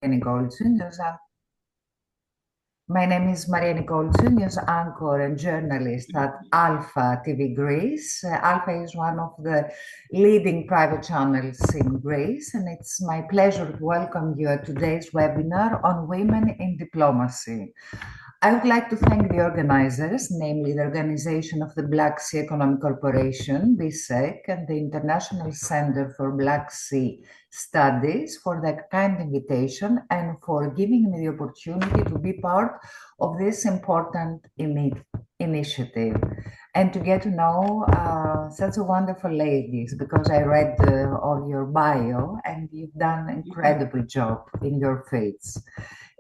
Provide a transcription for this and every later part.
My name is Maria Nicolson, news anchor and journalist at Alpha TV Greece. Alpha is one of the leading private channels in Greece, and it's my pleasure to welcome you at today's webinar on women in diplomacy. I would like to thank the organizers, namely the Organization of the Black Sea Economic Corporation, BSEC, and the International Center for Black Sea Studies for their kind invitation and for giving me the opportunity to be part of this important initiative and to get to know such a wonderful ladies, because I read all your bio and you've done an incredible job in your fields.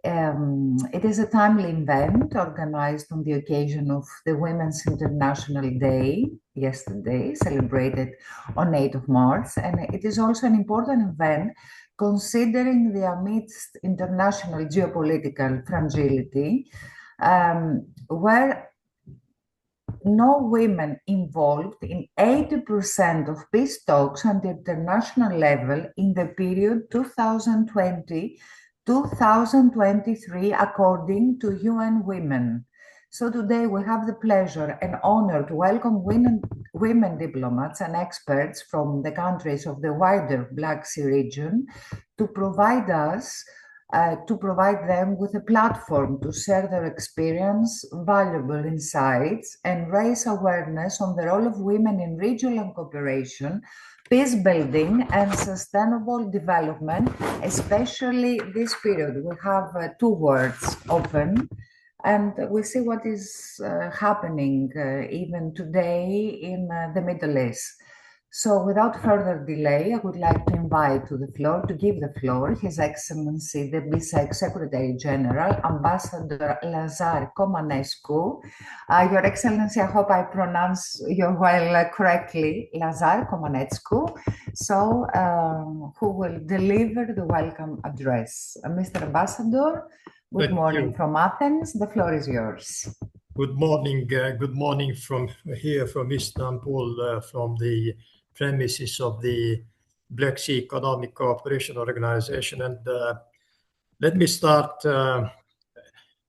It is a timely event organized on the occasion of the Women's International Day, yesterday, celebrated on 8th of March, and it is also an important event considering the amidst international geopolitical fragility, where no women involved in 80% of peace talks at the international level in the period 2020-2023, according to UN Women. So today we have the pleasure and honor to welcome women diplomats and experts from the countries of the wider Black Sea region to provide them with a platform to share their experience, valuable insights, and raise awareness on the role of women in regional cooperation, peace building, and sustainable development, especially this period. We have 2 words open, and we see what is happening even today in the Middle East. So without further delay, I would like to invite to give the floor, His Excellency, the BSEC Secretary General, Ambassador Lazar Comanescu. Your Excellency, I hope I pronounce your correctly, Lazar Comanescu, so who will deliver the welcome address. Mr. Ambassador, good morning from Athens. The floor is yours. Good morning from here, from Istanbul, from the premises of the Black Sea Economic Cooperation Organization. And let me start,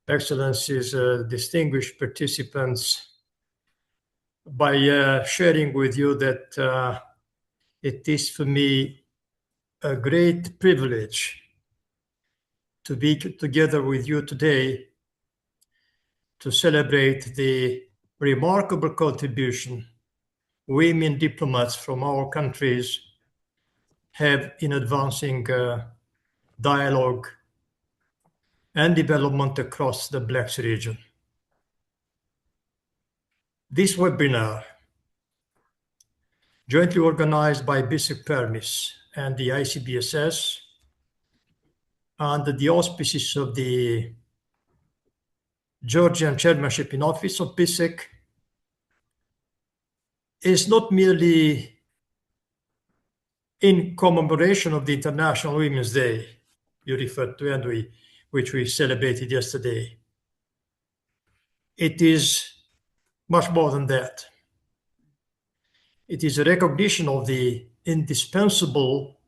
Excellencies, distinguished participants, by sharing with you that it is for me a great privilege to be together with you today to celebrate the remarkable contribution women diplomats from our countries have in advancing dialogue and development across the Black Sea region. This webinar, jointly organized by BSEC PERMIS and the ICBSS, under the auspices of the Georgian Chairmanship-in-Office of BSEC, is not merely in commemoration of the International Women's Day you referred to, and which we celebrated yesterday. It is much more than that. It is a recognition of the indispensable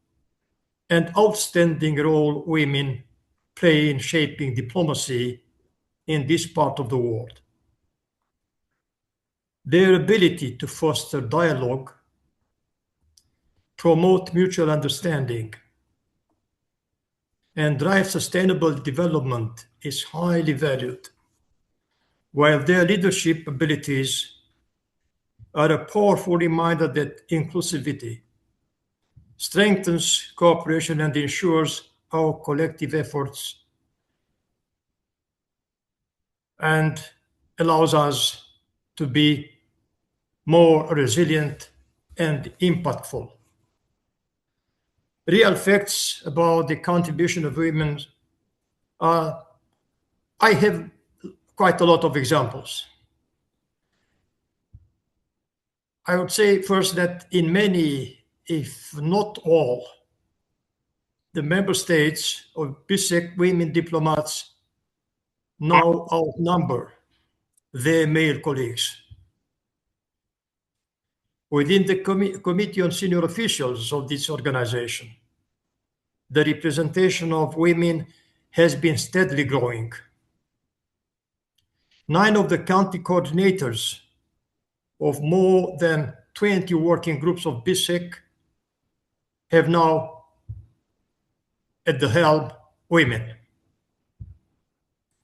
and outstanding role women play in shaping diplomacy in this part of the world. Their ability to foster dialogue, promote mutual understanding, and drive sustainable development is highly valued, while their leadership abilities are a powerful reminder that inclusivity strengthens cooperation and ensures our collective efforts and allows us to be more resilient and impactful. Real facts about the contribution of women are, I have quite a lot of examples. I would say first that in many, if not all, the member states of BSEC women diplomats now outnumber their male colleagues. Within the Committee on Senior Officials of this organization, the representation of women has been steadily growing. 9 of the county coordinators of more than 20 working groups of BSEC have now at the helm women.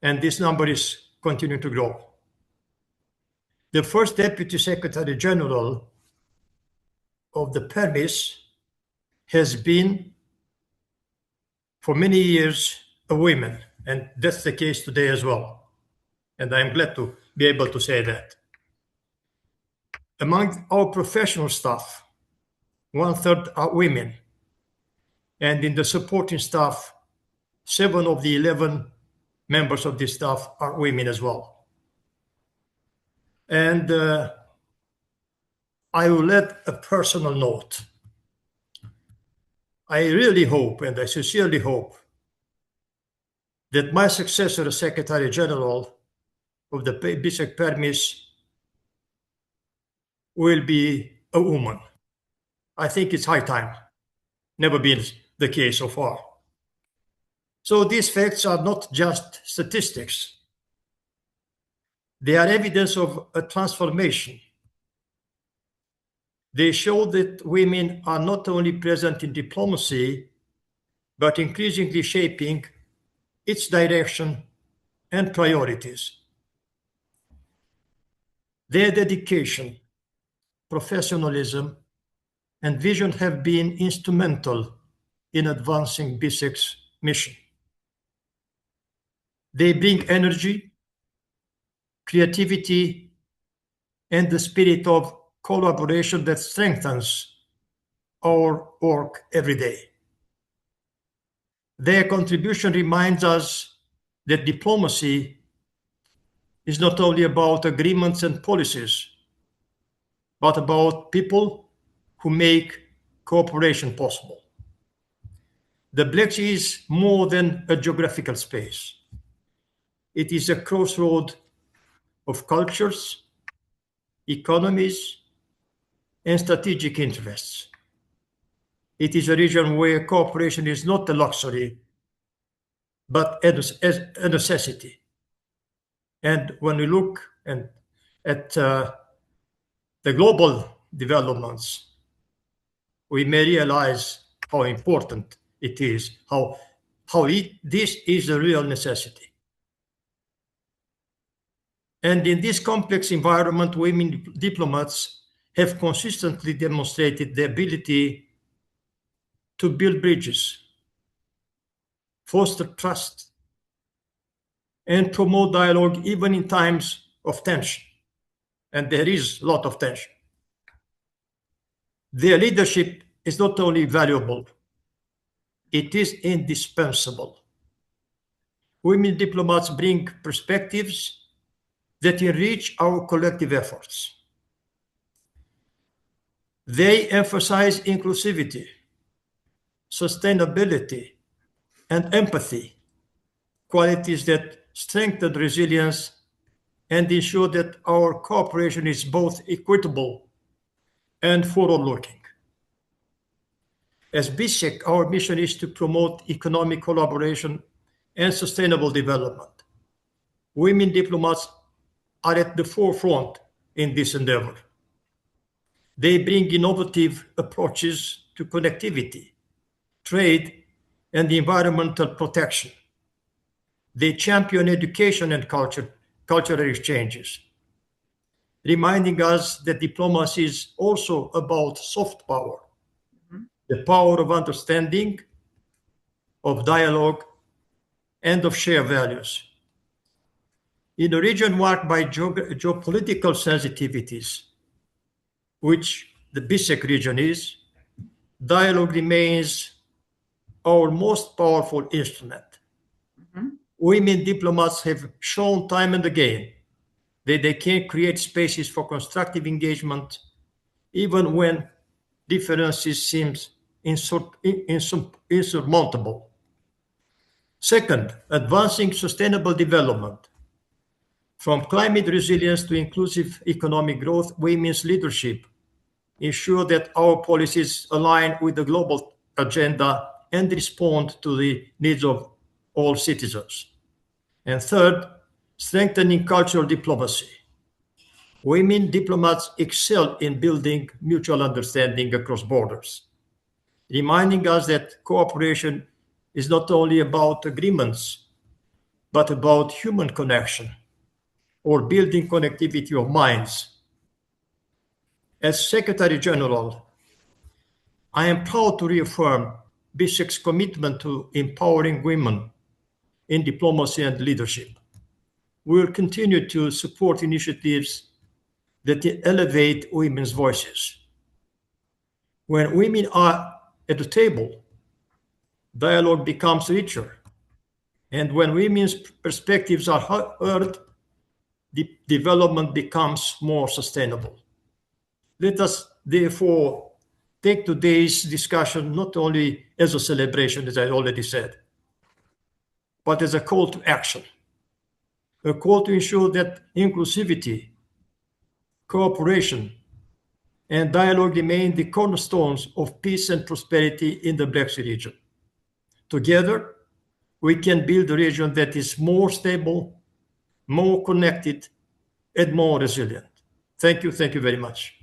And this number is continuing to grow. The first Deputy Secretary General of the PERMIS has been for many years a woman, and that's the case today as well. And I'm glad to be able to say that. Among our professional staff, 1/3 are women, and in the supporting staff, 7 of the 11 members of the staff are women as well. And I will add a personal note. I really hope, and I sincerely hope, that my successor as Secretary General of the BSEC PERMIS will be a woman. I think it's high time. Never been the case so far. So these facts are not just statistics. They are evidence of a transformation. They show that women are not only present in diplomacy, but increasingly shaping its direction and priorities. Their dedication, professionalism, and vision have been instrumental in advancing BSEC's mission. They bring energy, creativity, and the spirit of collaboration that strengthens our work every day. Their contribution reminds us that diplomacy is not only about agreements and policies, but about people who make cooperation possible. The Black Sea is more than a geographical space. It is a crossroad of cultures, economies, and strategic interests. It is a region where cooperation is not a luxury, but a necessity. And when we look at the global developments, we may realize how important it is, this is a real necessity. And in this complex environment, women diplomats have consistently demonstrated the ability to build bridges, foster trust, and promote dialogue even in times of tension. And there is a lot of tension. Their leadership is not only valuable, it is indispensable. Women diplomats bring perspectives that enrich our collective efforts. They emphasize inclusivity, sustainability, and empathy, qualities that strengthen resilience and ensure that our cooperation is both equitable and forward-looking. As BSEC, our mission is to promote economic collaboration and sustainable development. Women diplomats are at the forefront in this endeavor. They bring innovative approaches to connectivity, trade, and environmental protection. They champion education and cultural exchanges, reminding us that diplomacy is also about soft power, the power of understanding, of dialogue, and of shared values. In a region marked by geopolitical sensitivities, which the BSEC region is, dialogue remains our most powerful instrument. Women diplomats have shown time and again that they can create spaces for constructive engagement even when differences seem insurmountable. Second, advancing sustainable development. From climate resilience to inclusive economic growth, women's leadership ensure that our policies align with the global agenda and respond to the needs of all citizens. And third, strengthening cultural diplomacy. Women diplomats excel in building mutual understanding across borders, reminding us that cooperation is not only about agreements, but about human connection or building connectivity of minds. As Secretary General, I am proud to reaffirm BSEC's commitment to empowering women in diplomacy and leadership. We will continue to support initiatives that elevate women's voices. When women are at the table, dialogue becomes richer. And when women's perspectives are heard, development becomes more sustainable. Let us therefore take today's discussion not only as a celebration, as I already said, but as a call to action, a call to ensure that inclusivity, cooperation, and dialogue remain the cornerstones of peace and prosperity in the Black Sea region. Together, we can build a region that is more stable, more connected, and more resilient. Thank you very much.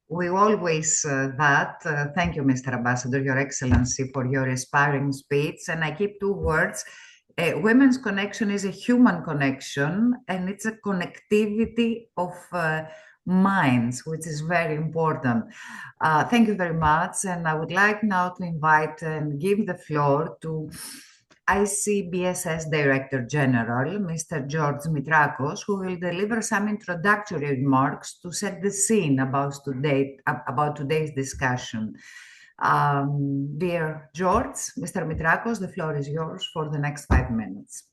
We always that. Thank you, Mr. Ambassador, Your Excellency, for your inspiring speech. And I keep two words. Women's connection is a human connection, and it's a connectivity of minds, which is very important. Thank you very much. And I would like now to invite and give the floor to ICBSS Director General, Mr. George Mitrakos, who will deliver some introductory remarks to set the scene about today's discussion. Dear George, Mr. Mitrakos, the floor is yours for the next 5 minutes.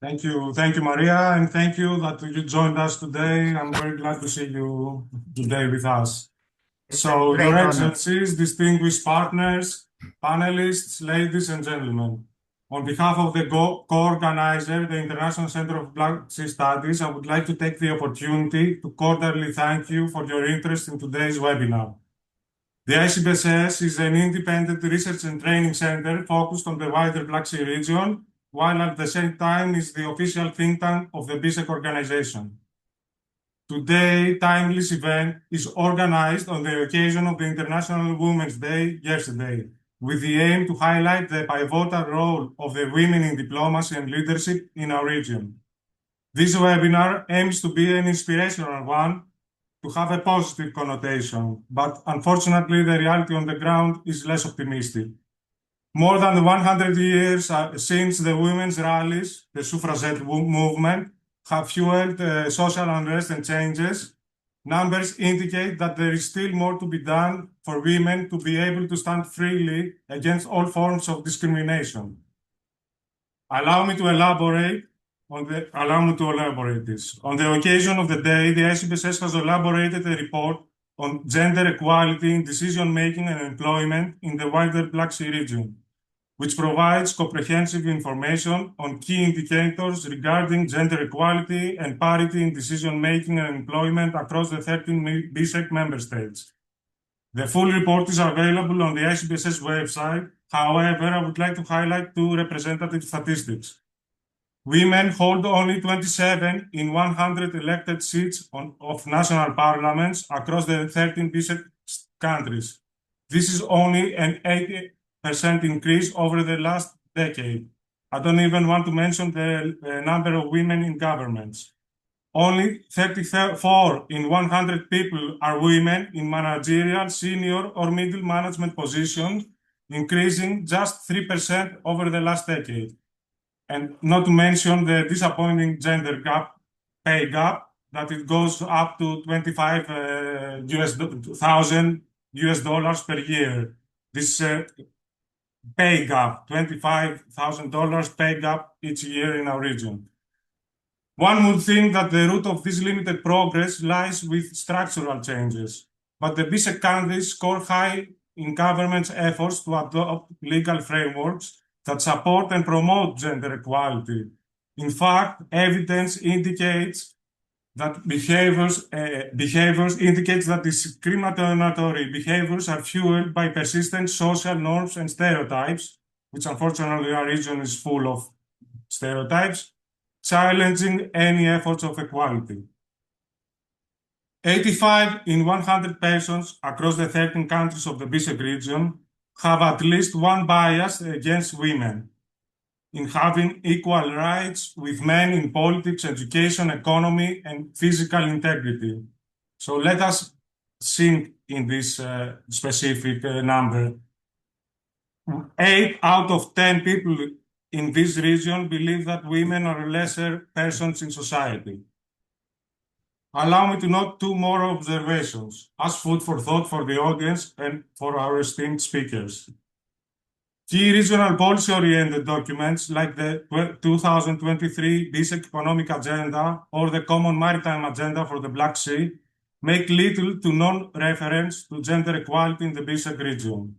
Thank you, Maria, and thank you that you joined us today. I'm very glad to see you today with us. So, Your Excellencies, distinguished partners, panelists, ladies and gentlemen, on behalf of the co-organizer, the International Center of Black Sea Studies, I would like to take the opportunity to cordially thank you for your interest in today's webinar. The ICBSS is an independent research and training center focused on the wider Black Sea region, while at the same time is the official think tank of the BSEC organization. Today's timeless event is organized on the occasion of the International Women's Day yesterday, with the aim to highlight the pivotal role of the women in diplomacy and leadership in our region. This webinar aims to be an inspirational one, to have a positive connotation, but unfortunately the reality on the ground is less optimistic. More than 100 years since the women's rallies, the suffragette movement, have fueled social unrest and changes, numbers indicate that there is still more to be done for women to be able to stand freely against all forms of discrimination. Allow me to elaborate this. On the occasion of the day, the ICBSS has elaborated a report on gender equality in decision-making and employment in the wider Black Sea region, which provides comprehensive information on key indicators regarding gender equality and parity in decision-making and employment across the 13 BSEC member states. The full report is available on the ICBSS website. However, I would like to highlight two representative statistics. Women hold only 27 in 100 elected seats of national parliaments across the 13 BSEC countries. This is only an 80% increase over the last decade. I don't even want to mention the number of women in governments. Only 34 in 100 people are women in managerial, senior, or middle management positions, increasing just 3% over the last decade. And not to mention the disappointing gender pay gap, that it goes up to $25,000 per year. This pay gap, $25,000 pay gap each year in our region. One would think that the root of this limited progress lies with structural changes, but the BSEC countries score high in government's efforts to adopt legal frameworks that support and promote gender equality. In fact, evidence indicates that behaviors indicates that discriminatory behaviors are fueled by persistent social norms and stereotypes, which unfortunately our region is full of stereotypes, challenging any efforts of equality. 85 in 100 persons across the 13 countries of the BSEC region have at least one bias against women in having equal rights with men in politics, education, economy, and physical integrity. So let us think in this specific number. 8 out of 10 people in this region believe that women are lesser persons in society. Allow me to note 2 more observations as food for thought for the audience and for our esteemed speakers. Key regional policy-oriented documents like the 2023 BSEC Economic Agenda or the Common Maritime Agenda for the Black Sea make little to no reference to gender equality in the BSEC region.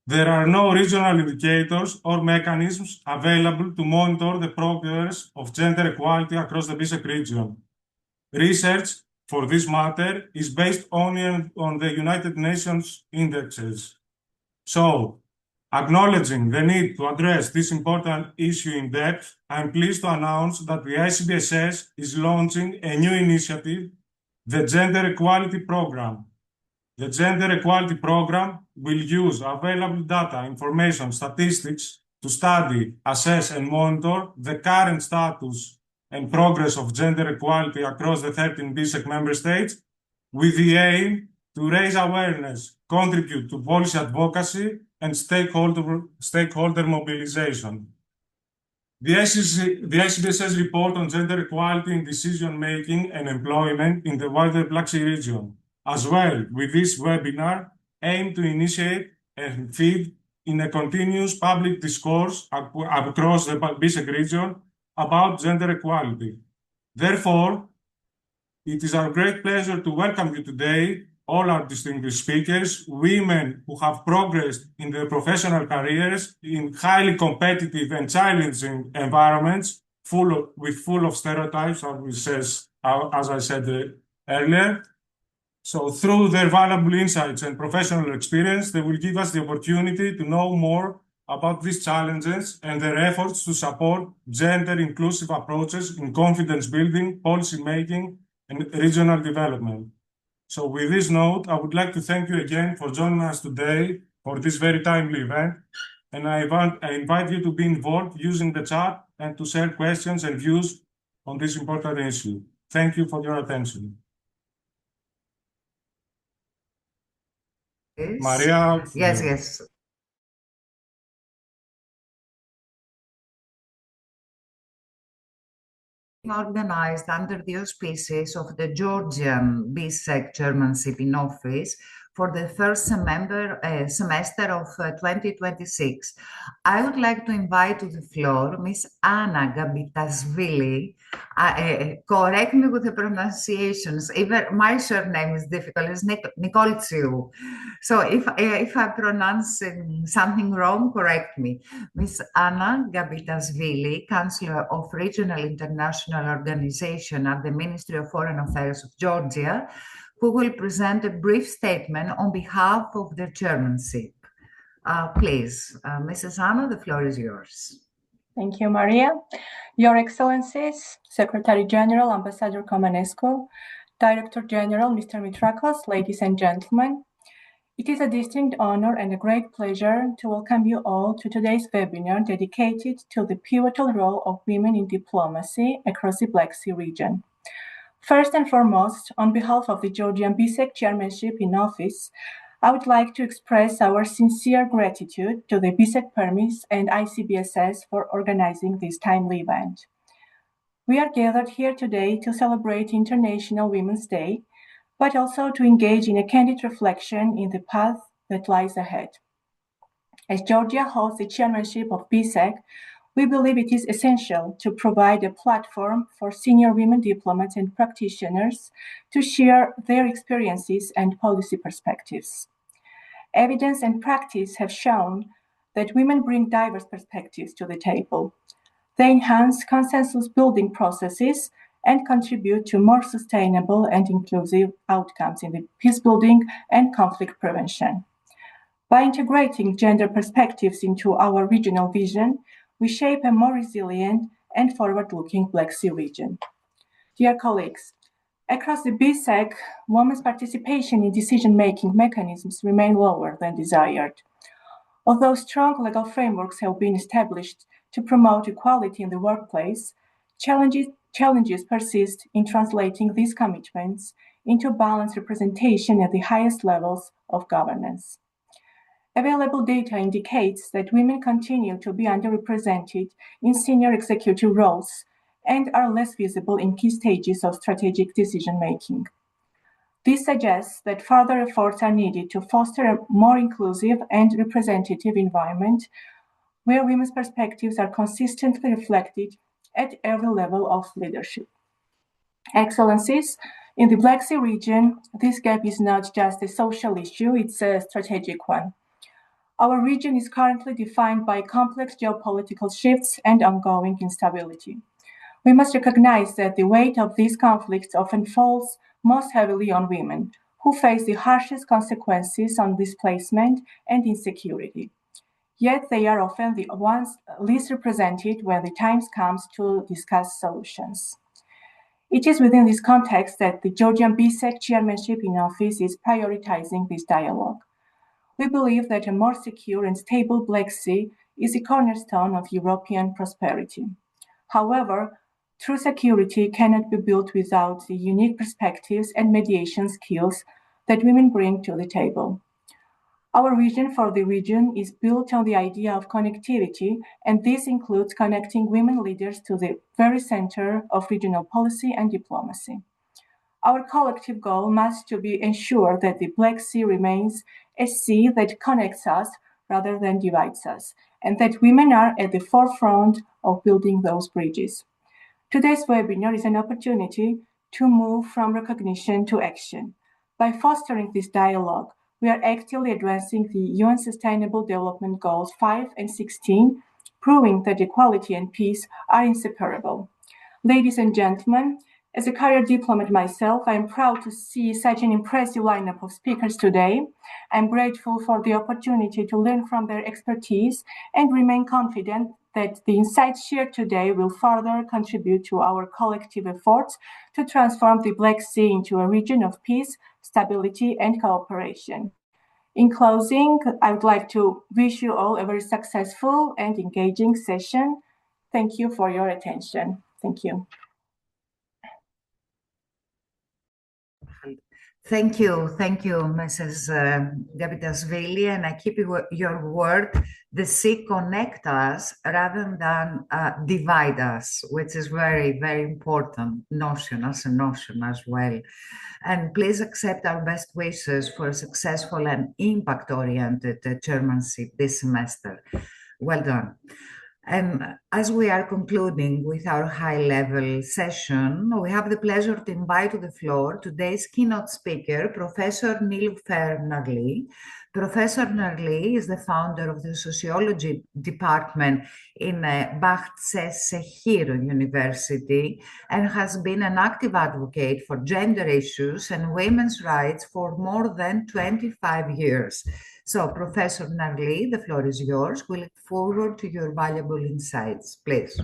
There are no regional indicators or mechanisms available to monitor the progress of gender equality across the BSEC region. Research for this matter is based only on the United Nations indexes. So, acknowledging the need to address this important issue in depth, I am pleased to announce that the ICBSS is launching a new initiative, the Gender Equality Program. The Gender Equality Program will use available data, information, statistics to study, assess, and monitor the current status and progress of gender equality across the 13 BSEC member states with the aim to raise awareness, contribute to policy advocacy, and stakeholder mobilization. The ICBSS report on gender equality in decision-making and employment in the wider Black Sea region, as well with this webinar, aim to initiate and feed in a continuous public discourse across the BSEC region about gender equality. Therefore, it is our great pleasure to welcome you today, all our distinguished speakers, women who have progressed in their professional careers in highly competitive and challenging environments, full of stereotypes, as I said earlier. So through their valuable insights and professional experience, they will give us the opportunity to know more about these challenges and their efforts to support gender-inclusive approaches in confidence building, policy making, and regional development. So with this note, I would like to thank you again for joining us today for this very timely event. And I invite you to be involved using the chat and to share questions and views on this important issue. Thank you for your attention. Yes. Maria? Yes. Organized under the auspices of the Georgian BSEC Chairmanship-in-Office for the first semester of 2026. I would like to invite to the floor Ms. Anna Gabitasvili. Correct me with the pronunciations. Even my surname is difficult. It's Nikoltsiou. So if I pronounce something wrong, correct me. Ms. Anna Gabitasvili, Counselor of Regional International Organization at the Ministry of Foreign Affairs of Georgia, who will present a brief statement on behalf of the chairmanship. Please, Mrs. Anna, the floor is yours. Thank you, Maria. Your Excellencies, Secretary General, Ambassador Komanescu, Director General, Mr. Mitrakos, ladies and gentlemen, it is a distinct honor and a great pleasure to welcome you all to today's webinar dedicated to the pivotal role of women in diplomacy across the Black Sea region. First and foremost, on behalf of the Georgian BSEC Chairmanship-in-Office, I would like to express our sincere gratitude to the BSEC PERMIS and ICBSS for organizing this timely event. We are gathered here today to celebrate International Women's Day, but also to engage in a candid reflection in the path that lies ahead. As Georgia holds the chairmanship of BSEC, we believe it is essential to provide a platform for senior women diplomats and practitioners to share their experiences and policy perspectives. Evidence and practice have shown that women bring diverse perspectives to the table. They enhance consensus-building processes and contribute to more sustainable and inclusive outcomes in the peace building and conflict prevention. By integrating gender perspectives into our regional vision, we shape a more resilient and forward-looking Black Sea region. Dear colleagues, across the BSEC, women's participation in decision-making mechanisms remain lower than desired. Although strong legal frameworks have been established to promote equality in the workplace, challenges persist in translating these commitments into balanced representation at the highest levels of governance. Available data indicates that women continue to be underrepresented in senior executive roles and are less visible in key stages of strategic decision-making. This suggests that further efforts are needed to foster a more inclusive and representative environment where women's perspectives are consistently reflected at every level of leadership. Excellencies, in the Black Sea region, this gap is not just a social issue, it's a strategic one. Our region is currently defined by complex geopolitical shifts and ongoing instability. We must recognize that the weight of these conflicts often falls most heavily on women, who face the harshest consequences on displacement and insecurity. Yet they are often the ones least represented when the time comes to discuss solutions. It is within this context that the Georgian BSEC Chairmanship-in-Office is prioritizing this dialogue. We believe that a more secure and stable Black Sea is a cornerstone of European prosperity. However, true security cannot be built without the unique perspectives and mediation skills that women bring to the table. Our vision for the region is built on the idea of connectivity, and this includes connecting women leaders to the very center of regional policy and diplomacy. Our collective goal must be ensure that the Black Sea remains a sea that connects us rather than divides us, and that women are at the forefront of building those bridges. Today's webinar is an opportunity to move from recognition to action. By fostering this dialogue, we are actively advancing the UN Sustainable Development Goals 5 and 16, proving that equality and peace are inseparable. Ladies and gentlemen, as a career diplomat myself, I am proud to see such an impressive lineup of speakers today. I'm grateful for the opportunity to learn from their expertise and remain confident that the insights shared today will further contribute to our collective efforts to transform the Black Sea into a region of peace, stability, and cooperation. In closing, I would like to wish you all a very successful and engaging session. Thank you for your attention. Thank you. Thank you, Mrs. Gabitasvili, and I keep your word. The sea connect us rather than divide us, which is very, very important notion as well. And please accept our best wishes for a successful and impact-oriented chairmanship this semester. Well done. And as we are concluding with our high-level session, we have the pleasure to invite to the floor today's keynote speaker, Professor Niloufer Narli. Professor Narli is the founder of the Sociology Department in Bahçeşehir University and has been an active advocate for gender issues and women's rights for more than 25 years. So, Professor Narli, the floor is yours. We look forward to your valuable insights. Please.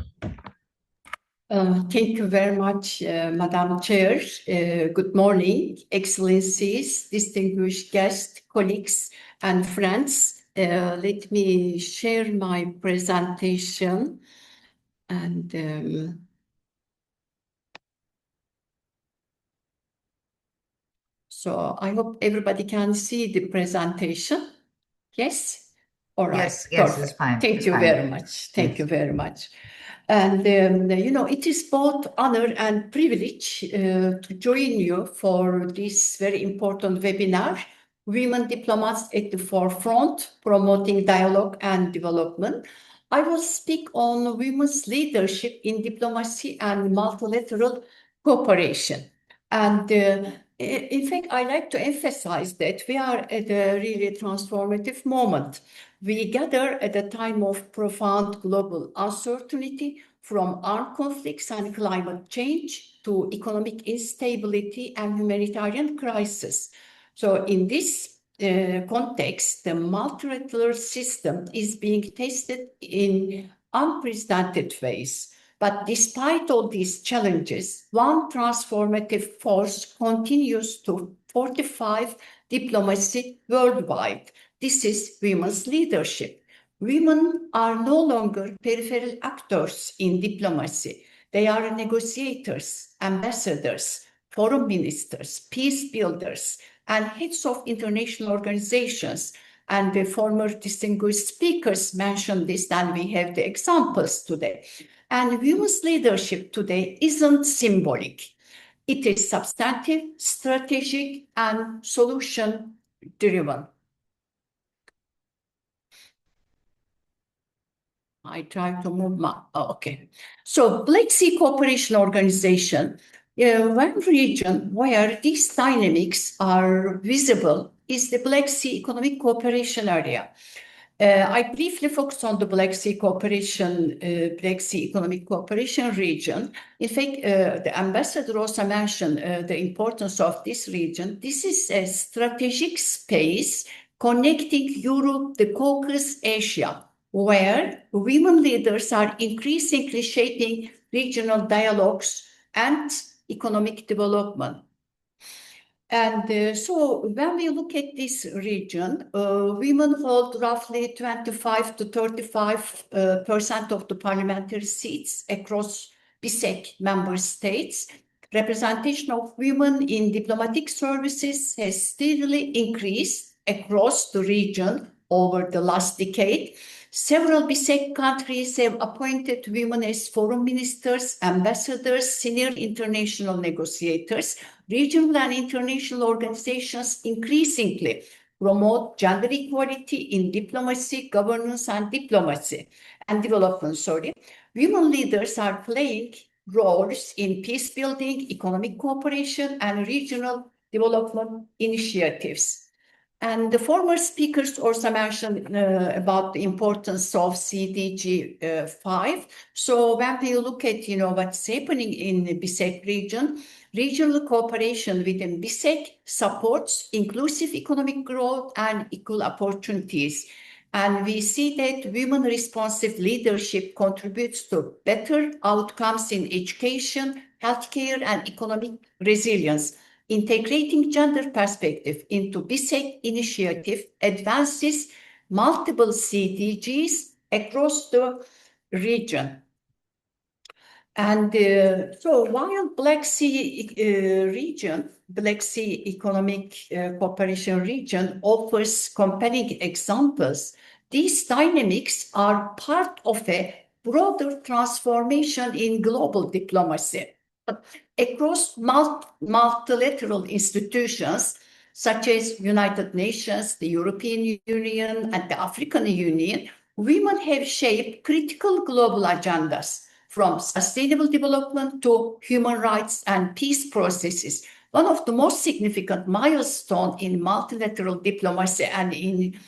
Thank you very much, Madam Chair. Good morning, Excellencies, distinguished guests, colleagues, and friends. Let me share my presentation. And so I hope everybody can see the presentation. Yes? All right. Yes, it's fine. Thank you very much. Thank you very much. And, it is both honor and privilege to join you for this very important webinar, Women Diplomats at the Forefront, Promoting Dialogue and Development. I will speak on women's leadership in diplomacy and multilateral cooperation. And in fact, I like to emphasize that we are at a really transformative moment We gather at a time of profound global uncertainty, from armed conflicts and climate change to economic instability and humanitarian crisis. So in this context, the multilateral system is being tested in unprecedented ways. But despite all these challenges, one transformative force continues to fortify diplomacy worldwide. This is women's leadership. Women are no longer peripheral actors in diplomacy. They are negotiators, ambassadors, foreign ministers, peace builders, and heads of international organizations. And the former distinguished speakers mentioned this, and we have the examples today. And women's leadership today isn't symbolic. It is substantive, strategic, and solution-driven. I try to move okay. So Black Sea Cooperation Organization, one region where these dynamics are visible is the Black Sea Economic Cooperation Area. I briefly focus on the Black Sea Economic Cooperation region. In fact, the ambassador also mentioned the importance of this region. This is a strategic space connecting Europe, the Caucasus, Asia, where women leaders are increasingly shaping regional dialogues and economic development. And so when we look at this region, women hold roughly 25 to 35% of the parliamentary seats across BSEC member states. Representation of women in diplomatic services has steadily increased across the region over the last decade. Several BSEC countries have appointed women as foreign ministers, ambassadors, senior international negotiators. Regional and international organizations increasingly promote gender equality in diplomacy, governance, and development. Women leaders are playing roles in peace building, economic cooperation, and regional development initiatives. And the former speakers also mentioned about the importance of CDG 5. So when we look at, what's happening in the BSEC region, regional cooperation within BSEC supports inclusive economic growth and equal opportunities. And we see that women-responsive leadership contributes to better outcomes in education, healthcare, and economic resilience. Integrating gender perspective into BSEC initiative advances multiple CDGs across the region. And so while Black Sea Economic Cooperation region offers compelling examples, these dynamics are part of a broader transformation in global diplomacy. Across multilateral institutions, such as United Nations, the European Union, and the African Union, women have shaped critical global agendas, from sustainable development to human rights and peace processes. One of the most significant milestones in multilateral diplomacy and in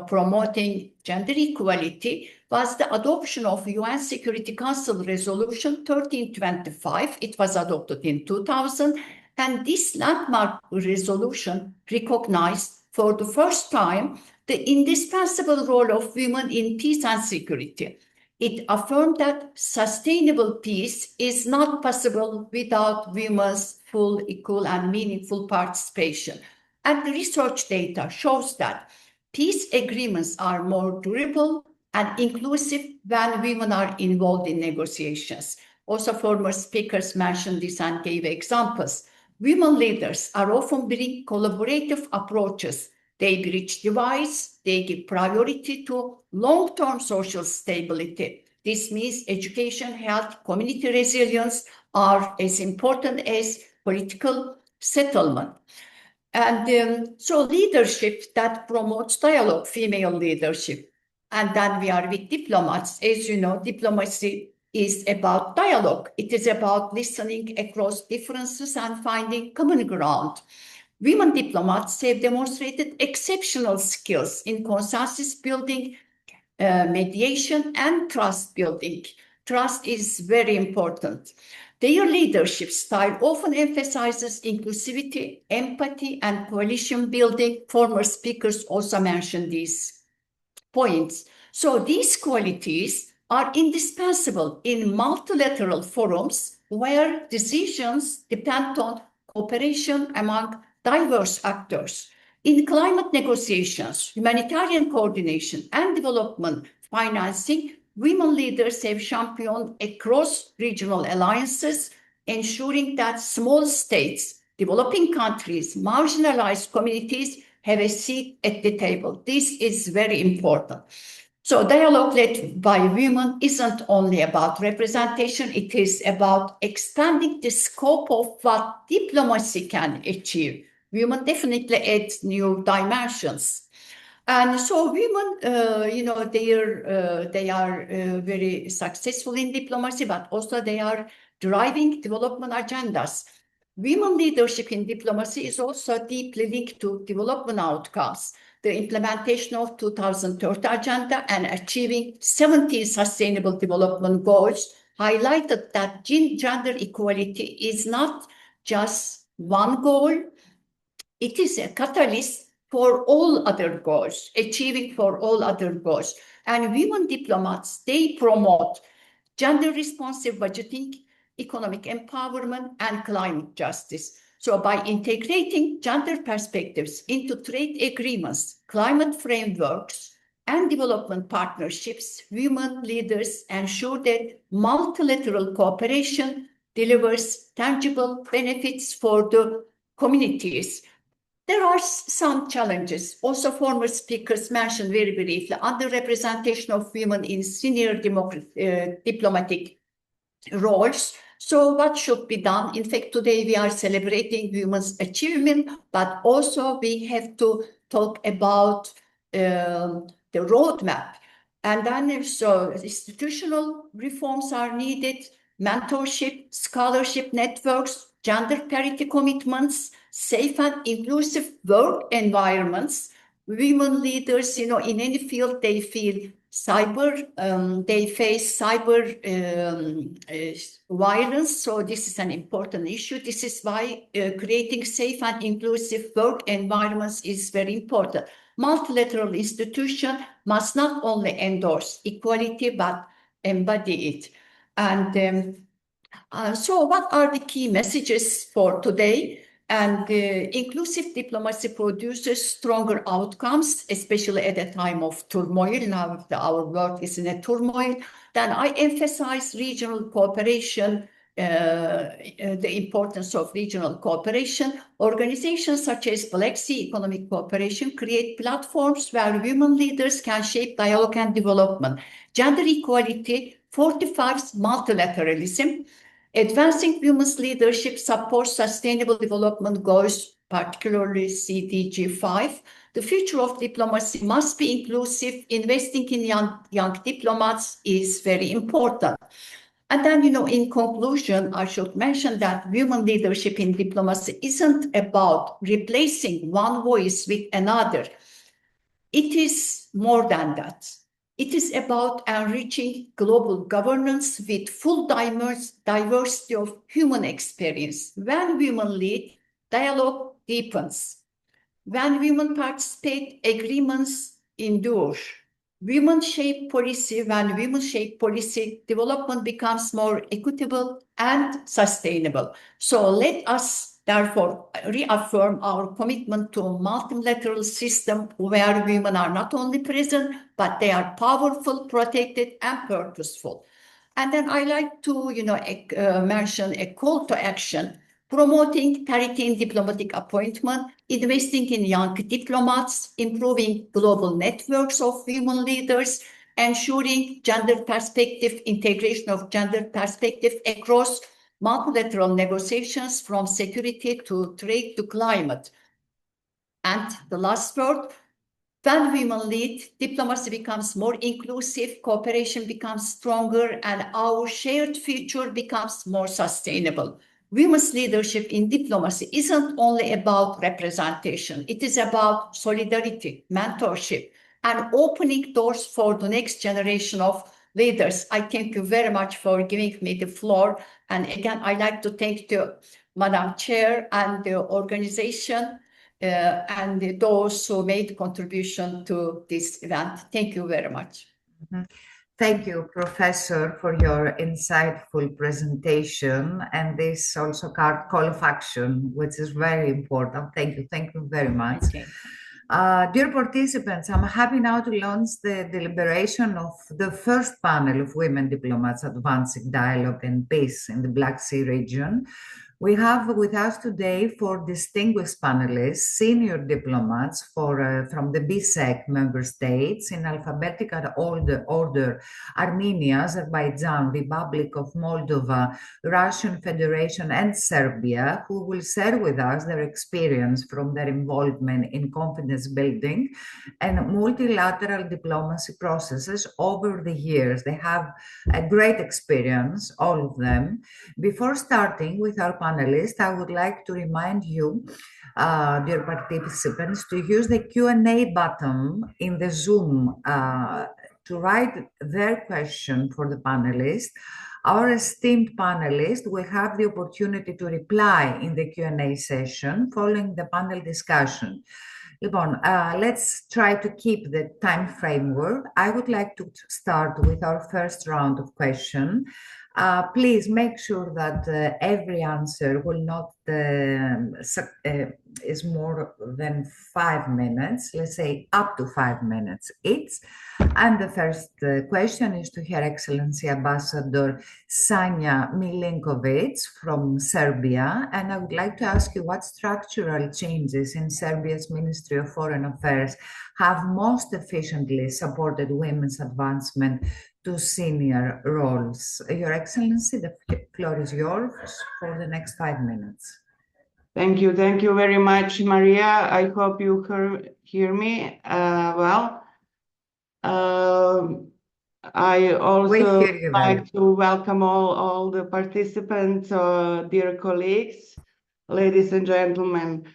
promoting gender equality was the adoption of UN Security Council Resolution 1325. It was adopted in 2000, and this landmark resolution recognized for the first time the indispensable role of women in peace and security. It affirmed that sustainable peace is not possible without women's full, equal, and meaningful participation. And the research data shows that peace agreements are more durable and inclusive when women are involved in negotiations. Also, former speakers mentioned this and gave examples. Women leaders are often bring collaborative approaches. They bridge divides, they give priority to long-term social stability. This means education, health, community resilience are as important as political settlement. And so leadership that promotes dialogue, female leadership. And then we are with diplomats. As you know, diplomacy is about dialogue. It is about listening across differences and finding common ground. Women diplomats have demonstrated exceptional skills in consensus building, mediation, and trust building. Trust is very important. Their leadership style often emphasizes inclusivity, empathy, and coalition building. Former speakers also mentioned these points. So these qualities are indispensable in multilateral forums where decisions depend on cooperation among diverse actors. In climate negotiations, humanitarian coordination, and development financing, women leaders have championed across regional alliances, ensuring that small states, developing countries, marginalized communities have a seat at the table. This is very important. So dialogue led by women isn't only about representation, it is about expanding the scope of what diplomacy can achieve. Women definitely add new dimensions. And so women, they are very successful in diplomacy, but also they are driving development agendas. Women leadership in diplomacy is also deeply linked to development outcomes. The implementation of 2030 Agenda and achieving 17 Sustainable Development Goals highlighted that gender equality is not just one goal, it is a catalyst for all other goals, achieving for all other goals. And women diplomats, they promote gender-responsive budgeting, economic empowerment, and climate justice. So by integrating gender perspectives into trade agreements, climate frameworks, and development partnerships, women leaders ensure that multilateral cooperation delivers tangible benefits for the communities. There are some challenges. Also, former speakers mentioned very briefly underrepresentation of women in senior diplomatic roles. So what should be done? In fact, today we are celebrating women's achievement, but also we have to talk about the roadmap. And then so institutional reforms are needed, mentorship, scholarship networks, gender parity commitments, safe and inclusive work environments. Women leaders, in any field, they face cyber violence. So this is an important issue. This is why creating safe and inclusive work environments is very important. Multilateral institutions must not only endorse equality, but embody it. And so what are the key messages for today? And inclusive diplomacy produces stronger outcomes, especially at a time of turmoil. Now our world is in a turmoil. Then I emphasize regional cooperation, the importance of regional cooperation. Organizations such as Black Sea Economic Cooperation create platforms where women leaders can shape dialogue and development. Gender equality fortifies multilateralism. Advancing women's leadership supports sustainable development goals, particularly CDG 5. The future of diplomacy must be inclusive. Investing in young diplomats is very important. And then, in conclusion, I should mention that women leadership in diplomacy isn't about replacing one voice with another. It is more than that. It is about enriching global governance with full diversity of human experience. When women lead, dialogue deepens. When women participate, agreements endure. Women shape policy. When women shape policy, development becomes more equitable and sustainable. So let us therefore reaffirm our commitment to a multilateral system where women are not only present, but they are powerful, protected, and purposeful. And then I like to, mention a call to action: promoting parity in diplomatic appointment, investing in young diplomats, improving global networks of women leaders, ensuring gender perspective, integration of gender perspective across multilateral negotiations from security to trade to climate. And the last word, when women lead, diplomacy becomes more inclusive, cooperation becomes stronger, and our shared future becomes more sustainable. women's leadership in diplomacy isn't only about representation. It is about solidarity, mentorship, and opening doors for the next generation of leaders. I thank you very much for giving me the floor. And again, I'd like to thank the Madam Chair and the organization and those who made contribution to this event. Thank you very much. Thank you, Professor, for your insightful presentation and this also call of action, which is very important. Thank you very much. Okay. Dear participants, I'm happy now to launch the deliberation of the first panel of women diplomats advancing dialogue and peace in the Black Sea region. We have with us today 4 distinguished panelists, senior diplomats from the BSEC member states in alphabetical order: Armenia, Azerbaijan, Republic of Moldova, Russian Federation, and Serbia, who will share with us their experience from their involvement in confidence building and multilateral diplomacy processes over the years. They have a great experience, all of them. Before starting with our panelists, I would like to remind you, dear participants, to use the Q&A button in the Zoom to write their question for the panelists. Our esteemed panelists will have the opportunity to reply in the Q&A session following the panel discussion. Let's try to keep the time framework. I would like to start with our first round of questions. Please make sure that every answer will not is more than 5 minutes, let's say up to 5 minutes each. And the first question is to Her Excellency Ambassador Sanja Milinkovic from Serbia. And I would like to ask you what structural changes in Serbia's Ministry of Foreign Affairs have most efficiently supported women's advancement to senior roles. Your Excellency, the floor is yours for the next 5 minutes. Thank you very much, Maria. I hope you hear me well. I also like to welcome all the participants, dear colleagues, ladies and gentlemen.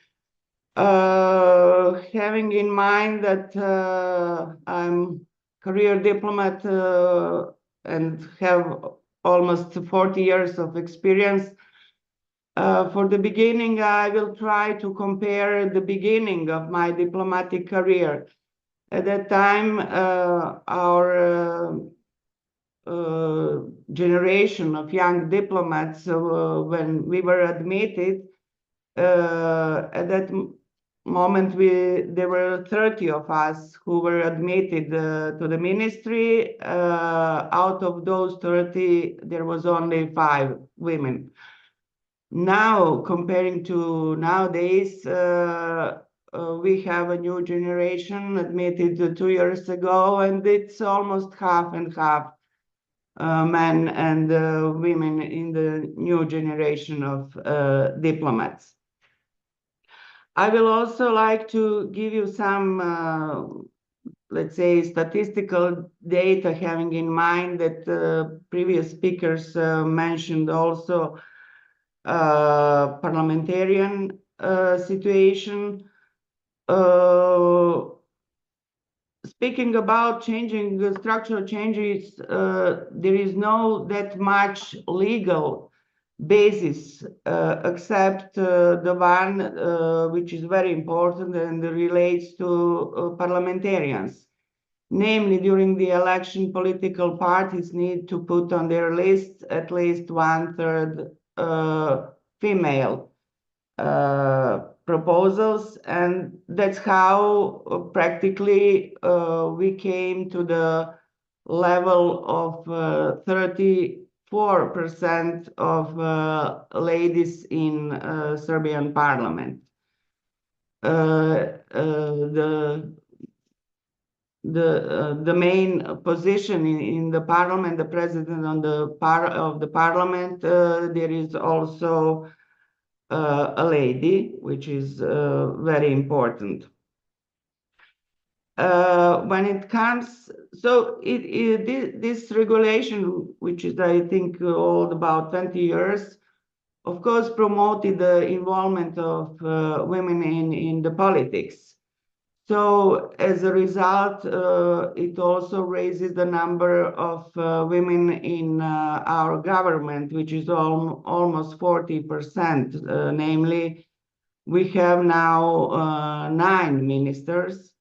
Having in mind that I'm career diplomat and have almost 40 years of experience. For the beginning, I will try to compare the beginning of my diplomatic career. At that time, our generation of young diplomats, when we were admitted, at that moment, there were 30 of us who were admitted to the ministry. Out of those 30, there was only 5 women. Now, comparing to nowadays, we have a new generation admitted 2 years ago, and it's almost half and half men and women in the new generation of diplomats. I will also like to give you some, let's say, statistical data, having in mind that previous speakers mentioned also parliamentarian situation. Speaking about changing structural changes, there is no that much legal basis except the one which is very important and relates to parliamentarians. Namely, during the election, political parties need to put on their list at least 1/3 female proposals, and that's how practically we came to the level of 34% of ladies in Serbian parliament. The main position in the parliament, the president of the parliament, there is also a lady, which is very important. When it comes, so this regulation, which is I think old about 20 years, of course, promoted the involvement of women in the politics. So as a result, it also raises the number of women in our government, which is almost 40%. Namely, we have now 9 ministers.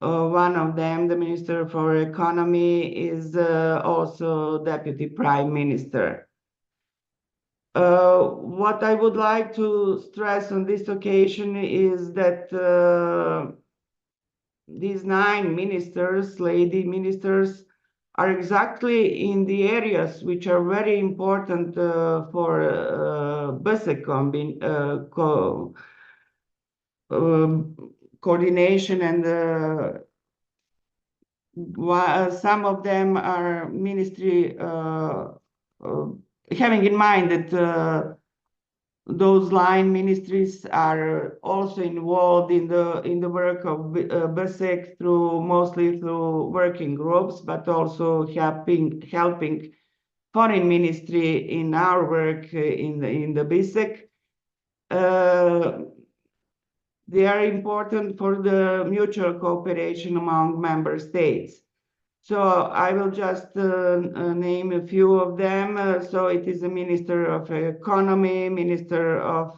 One of them, the Minister for Economy, is also Deputy Prime Minister. What I would like to stress on this occasion is that these 9 ministers, lady ministers, are exactly in the areas which are very important for BSEC coordination, and some of them are ministry, having in mind that those line ministries are also involved in the work of BSEC mostly through working groups, but also helping foreign ministry in our work in the BSEC. They are important for the mutual cooperation among member states. So I will just name a few of them. So it is the Minister of Economy, Minister of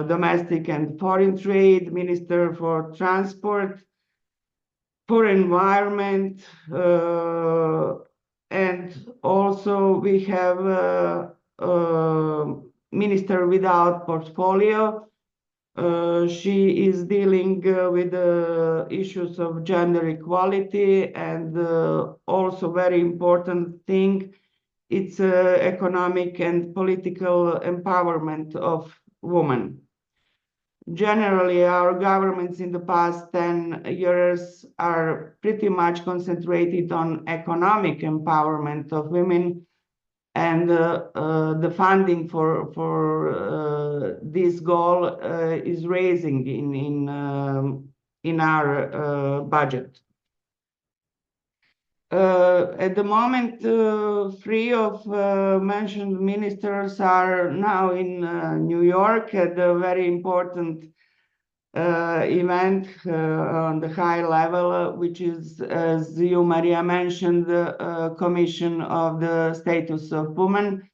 Domestic and Foreign Trade, Minister for Transport, for Environment, and also we have Minister without portfolio. She is dealing with the issues of gender equality, and also very important thing, it's economic and political empowerment of women. Generally, our governments in the past 10 years are pretty much concentrated on economic empowerment of women, and the funding for this goal is raising in our budget. At the moment, 3 of mentioned ministers are now in New York at a very important event on the high level, which is, as you, Maria, mentioned, the Commission of the Status of Women.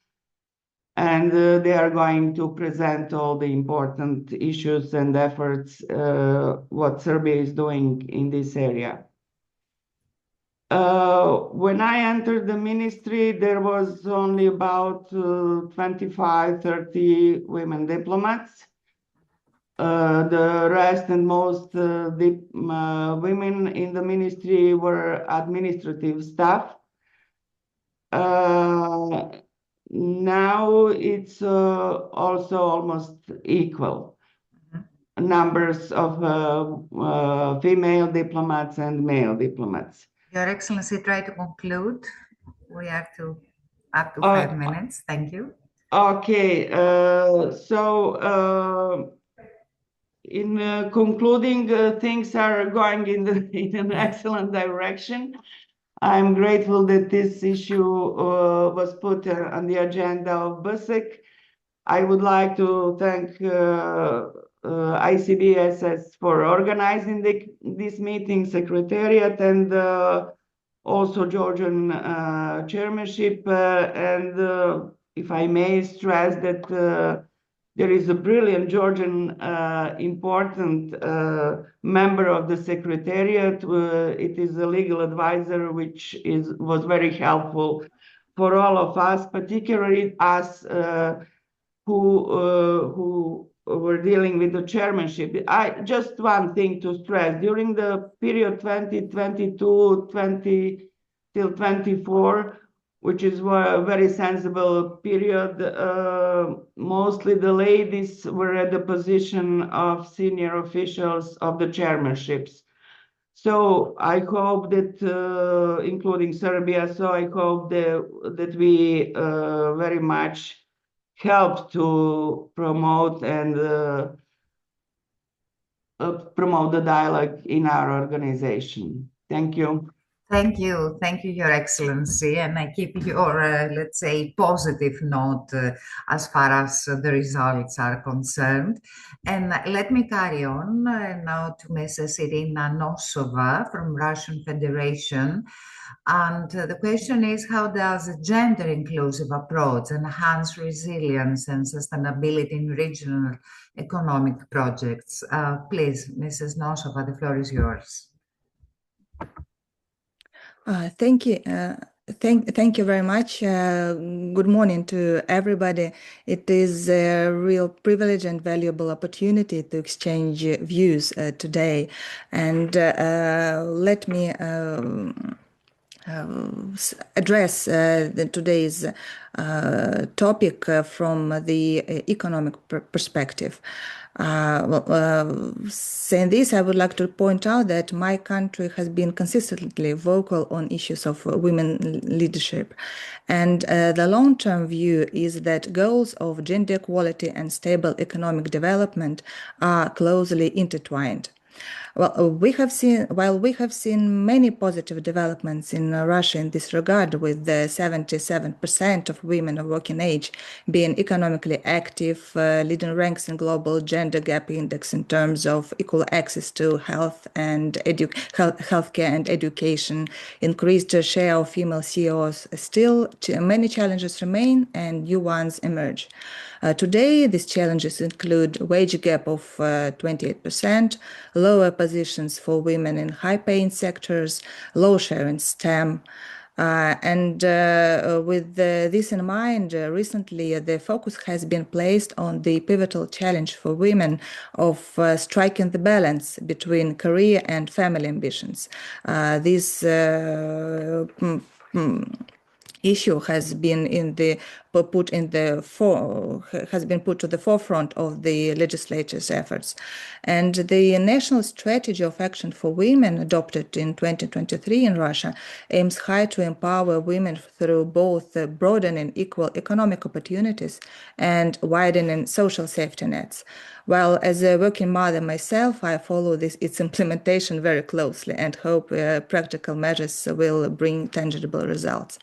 And they are going to present all the important issues and efforts what Serbia is doing in this area. When I entered the ministry, there was only about 25, 30 women diplomats. The rest and most women in the ministry were administrative staff. Now it's also almost equal numbers of female diplomats and male diplomats. Your Excellency, try to conclude. We have up to 5 minutes. Thank you. Okay, in concluding, things are going in an excellent direction. I'm grateful that this issue was put on the agenda of BSEC. I would like to thank ICBSS for organizing this meeting, Secretariat, and also Georgian Chairmanship. And if I may stress that there is a brilliant Georgian important member of the Secretariat. It is a legal advisor, which was very helpful for all of us, particularly us who were dealing with the chairmanship. Just one thing to stress: during the period 2022 till 24, which is a very sensible period, mostly the ladies were at the position of senior officials of the chairmanships. So I hope that, including Serbia, so I hope that we very much help to promote and promote the dialogue in our organization. Thank you. Thank you, Your Excellency, and I keep your, let's say, positive note as far as the results are concerned. And let me carry on now to Mrs. Irina Nosova from Russian Federation. And the question is, how does a gender-inclusive approach enhance resilience and sustainability in regional economic projects? Please, Mrs. Nosova, the floor is yours. Thank you. Thank you very much. Good morning to everybody. It is a real privilege and valuable opportunity to exchange views today. And let me address today's topic from the economic perspective. Saying this, I would like to point out that my country has been consistently vocal on issues of women leadership. And the long-term view is that goals of gender equality and stable economic development are closely intertwined. Well, we have seen many positive developments in Russia in this regard, with 77% of women of working age being economically active, leading ranks in global gender gap index in terms of equal access to health and healthcare and education, increased share of female CEOs. Still, many challenges remain and new ones emerge. Today, these challenges include wage gap of 28%, lower positions for women in high-paying sectors, low share in STEM. With this in mind, recently the focus has been placed on the pivotal challenge for women of striking the balance between career and family ambitions. This issue has been put to the forefront of the legislature's efforts. And the National Strategy of Action for Women, adopted in 2023 in Russia, aims high to empower women through both broadening equal economic opportunities and widening social safety nets. Well, as a working mother myself, I follow its implementation very closely and hope practical measures will bring tangible results.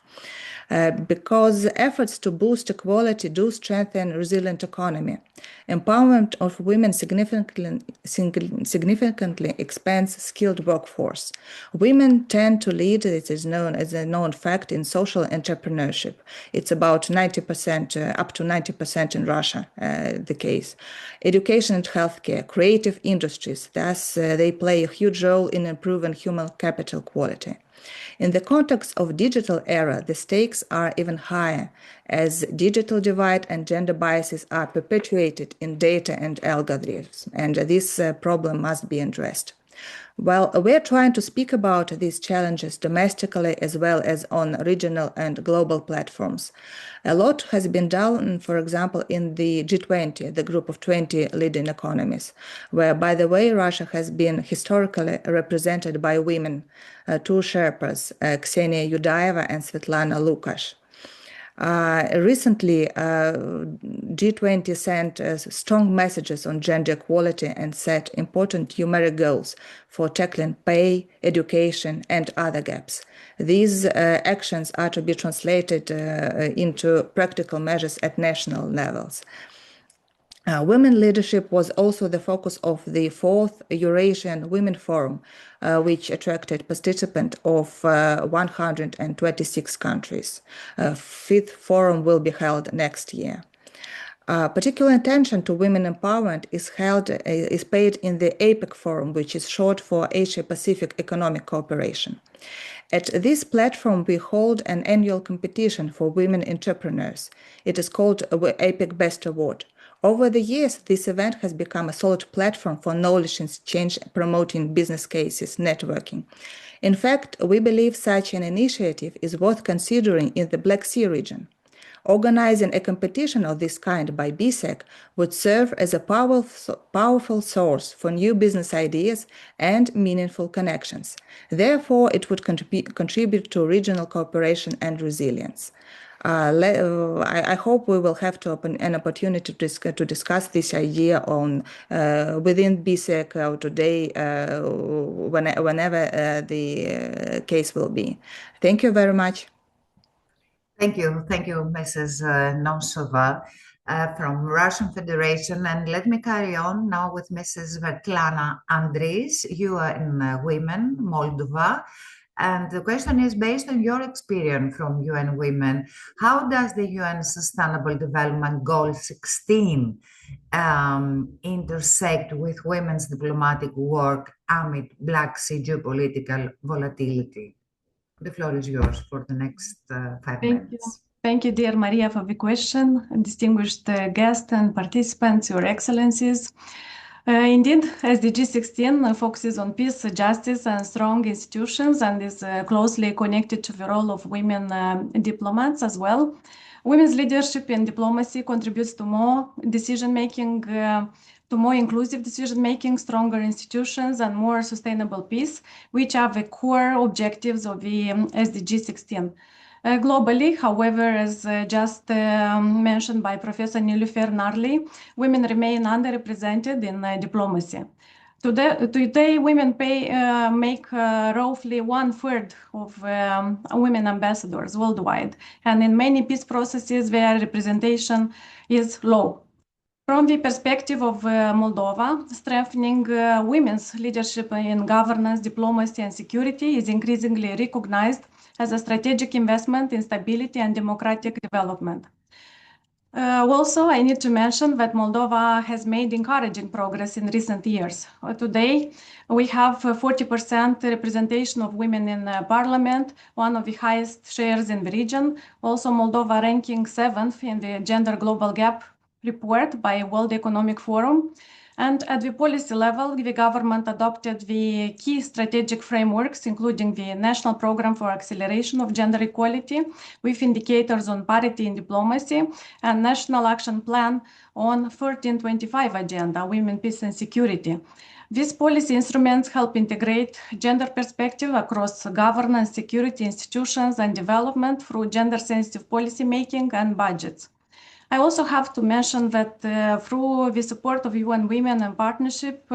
Because efforts to boost equality do strengthen a resilient economy. Empowerment of women significantly expands skilled workforce. Women tend to lead, it is known as a known fact, in social entrepreneurship. It's about 90%, up to 90% in Russia, the case. Education and healthcare, creative industries, thus they play a huge role in improving human capital quality. In the context of digital era, the stakes are even higher, as digital divide and gender biases are perpetuated in data and algorithms, and this problem must be addressed. Well, we're trying to speak about these challenges domestically as well as on regional and global platforms. A lot has been done, for example, in the G20, the group of 20 leading economies, where, by the way, Russia has been historically represented by women, two Sherpas, Ksenia Yudaeva and Svetlana Lukash. Recently, G20 sent strong messages on gender equality and set important numeric goals for tackling pay, education, and other gaps. These actions are to be translated into practical measures at national levels. Women leadership was also the focus of the 4th Eurasian Women Forum, which attracted participants of 126 countries. 5th forum will be held next year. Particular attention to women empowerment is paid in the APEC Forum, which is short for Asia-Pacific Economic Cooperation. At this platform, we hold an annual competition for women entrepreneurs. It is called APEC Best Award. Over the years, this event has become a solid platform for knowledge exchange, promoting business cases, networking. In fact, we believe such an initiative is worth considering in the Black Sea region. Organizing a competition of this kind by BSEC would serve as a powerful source for new business ideas and meaningful connections. Therefore, it would contribute to regional cooperation and resilience. I hope we will have an opportunity to discuss this idea on within BSEC today, whenever the case will be. Thank you very much. Thank you, Mrs. Nosova from Russian Federation. And let me carry on now with Mrs. Svetlana Andres, UN Women, Moldova. And the question is, based on your experience from UN Women, how does the UN Sustainable Development Goal 16 intersect with women's diplomatic work amid Black Sea geopolitical volatility? The floor is yours for the next 5 minutes. Thank you, dear Maria, for the question, and distinguished guests and participants, Your Excellencies. Indeed, SDG 16 focuses on peace, justice, and strong institutions, and is closely connected to the role of women diplomats as well. Women's leadership in diplomacy contributes to more decision-making, to more inclusive decision-making, stronger institutions, and more sustainable peace, which are the core objectives of the SDG 16. Globally, however, as just mentioned by Professor Niloufer Narli, women remain underrepresented in diplomacy. Today, women make roughly 1/3 of women ambassadors worldwide, and in many peace processes, their representation is low. From the perspective of Moldova, strengthening women's leadership in governance, diplomacy, and security is increasingly recognized as a strategic investment in stability and democratic development. Also, I need to mention that Moldova has made encouraging progress in recent years. Today, we have 40% representation of women in parliament, one of the highest shares in the region. Also, Moldova ranking 7th in the Gender Global Gap report by World Economic Forum. And at the policy level, the government adopted the key strategic frameworks, including the National Program for Acceleration of Gender Equality, with indicators on parity in diplomacy, and National Action Plan on 1325 Agenda, Women, Peace and Security. These policy instruments help integrate gender perspective across governance, security, institutions, and development through gender-sensitive policy making and budgets. I also have to mention that through the support of UN Women and Partnership,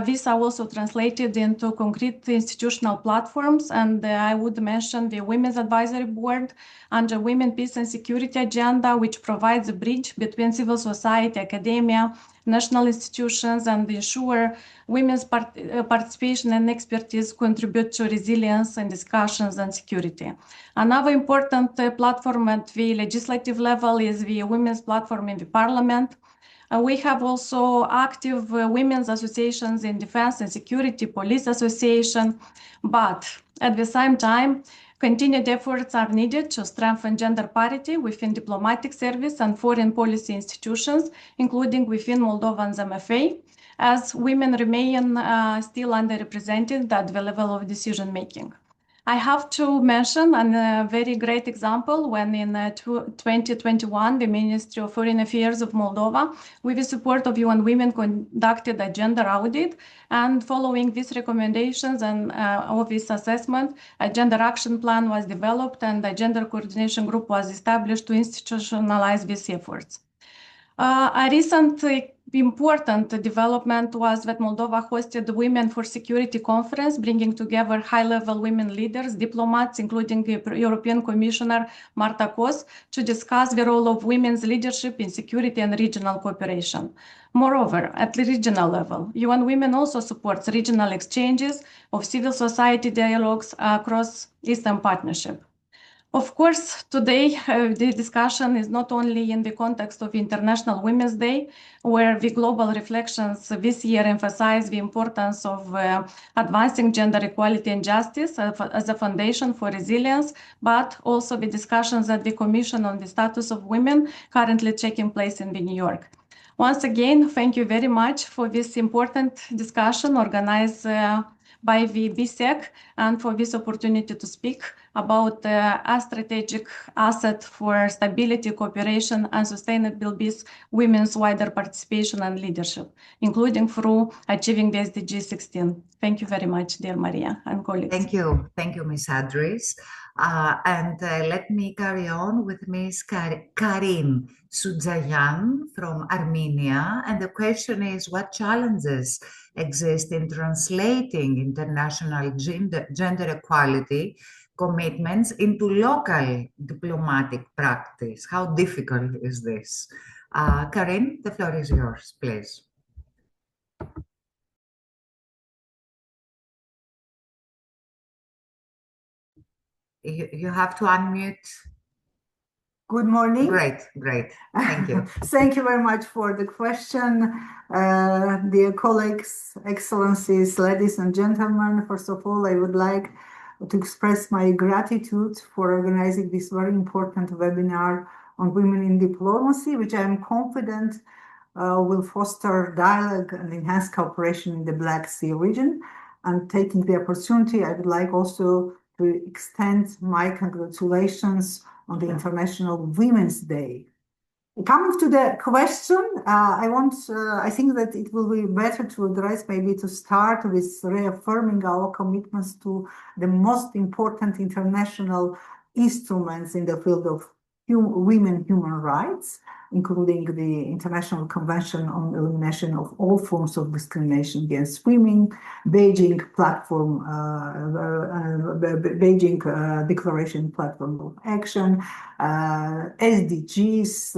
these are also translated into concrete institutional platforms, and I would mention the Women's Advisory Board under Women, Peace and Security Agenda, which provides a bridge between civil society, academia, national institutions, and ensure women's participation and expertise contribute to resilience and discussions and security. Another important platform at the legislative level is the Women's Platform in the Parliament. We have also active women's associations in defense and security, police association, but at the same time, continued efforts are needed to strengthen gender parity within diplomatic service and foreign policy institutions, including within Moldovan's MFA, as women remain still underrepresented at the level of decision-making. I have to mention a very great example when in 2021, the Ministry of Foreign Affairs of Moldova, with the support of UN Women, conducted a gender audit. And following these recommendations and of this assessment, a gender action plan was developed and a gender coordination group was established to institutionalize these efforts. A recent important development was that Moldova hosted the Women for Security conference, bringing together high-level women leaders, diplomats, including the European Commissioner Marta Kos, to discuss the role of women's leadership in security and regional cooperation. Moreover, at the regional level, UN Women also supports regional exchanges of civil society dialogues across Eastern Partnership. Of course, today the discussion is not only in the context of International Women's Day, where the global reflections this year emphasize the importance of advancing gender equality and justice as a foundation for resilience, but also the discussions at the Commission on the Status of Women currently taking place in New York. Once again, thank you very much for this important discussion organized by the BSEC and for this opportunity to speak about a strategic asset for stability, cooperation, and sustainable peace, women's wider participation and leadership, including through achieving the SDG 16. Thank you very much, dear Maria and colleagues. Thank you, Ms. Adris. Let me carry on with Ms. Karim Sudzayan from Armenia. And the question is, what challenges exist in translating international gender equality commitments into local diplomatic practice? How difficult is this? Karim, the floor is yours, please. You have to unmute. Good morning. Great. Thank you. Thank you very much for the question. Dear colleagues, excellencies, ladies and gentlemen, first of all, I would like to express my gratitude for organizing this very important webinar on women in diplomacy, which I am confident will foster dialogue and enhance cooperation in the Black Sea region. And taking the opportunity, I would like also to extend my congratulations on the International Women's Day. Coming to the question, I think that it will be better to address, maybe to start with reaffirming our commitments to the most important international instruments in the field of women human rights, including the International Convention on Elimination of All Forms of Discrimination against Women, Beijing Declaration Platform of Action, SDGs,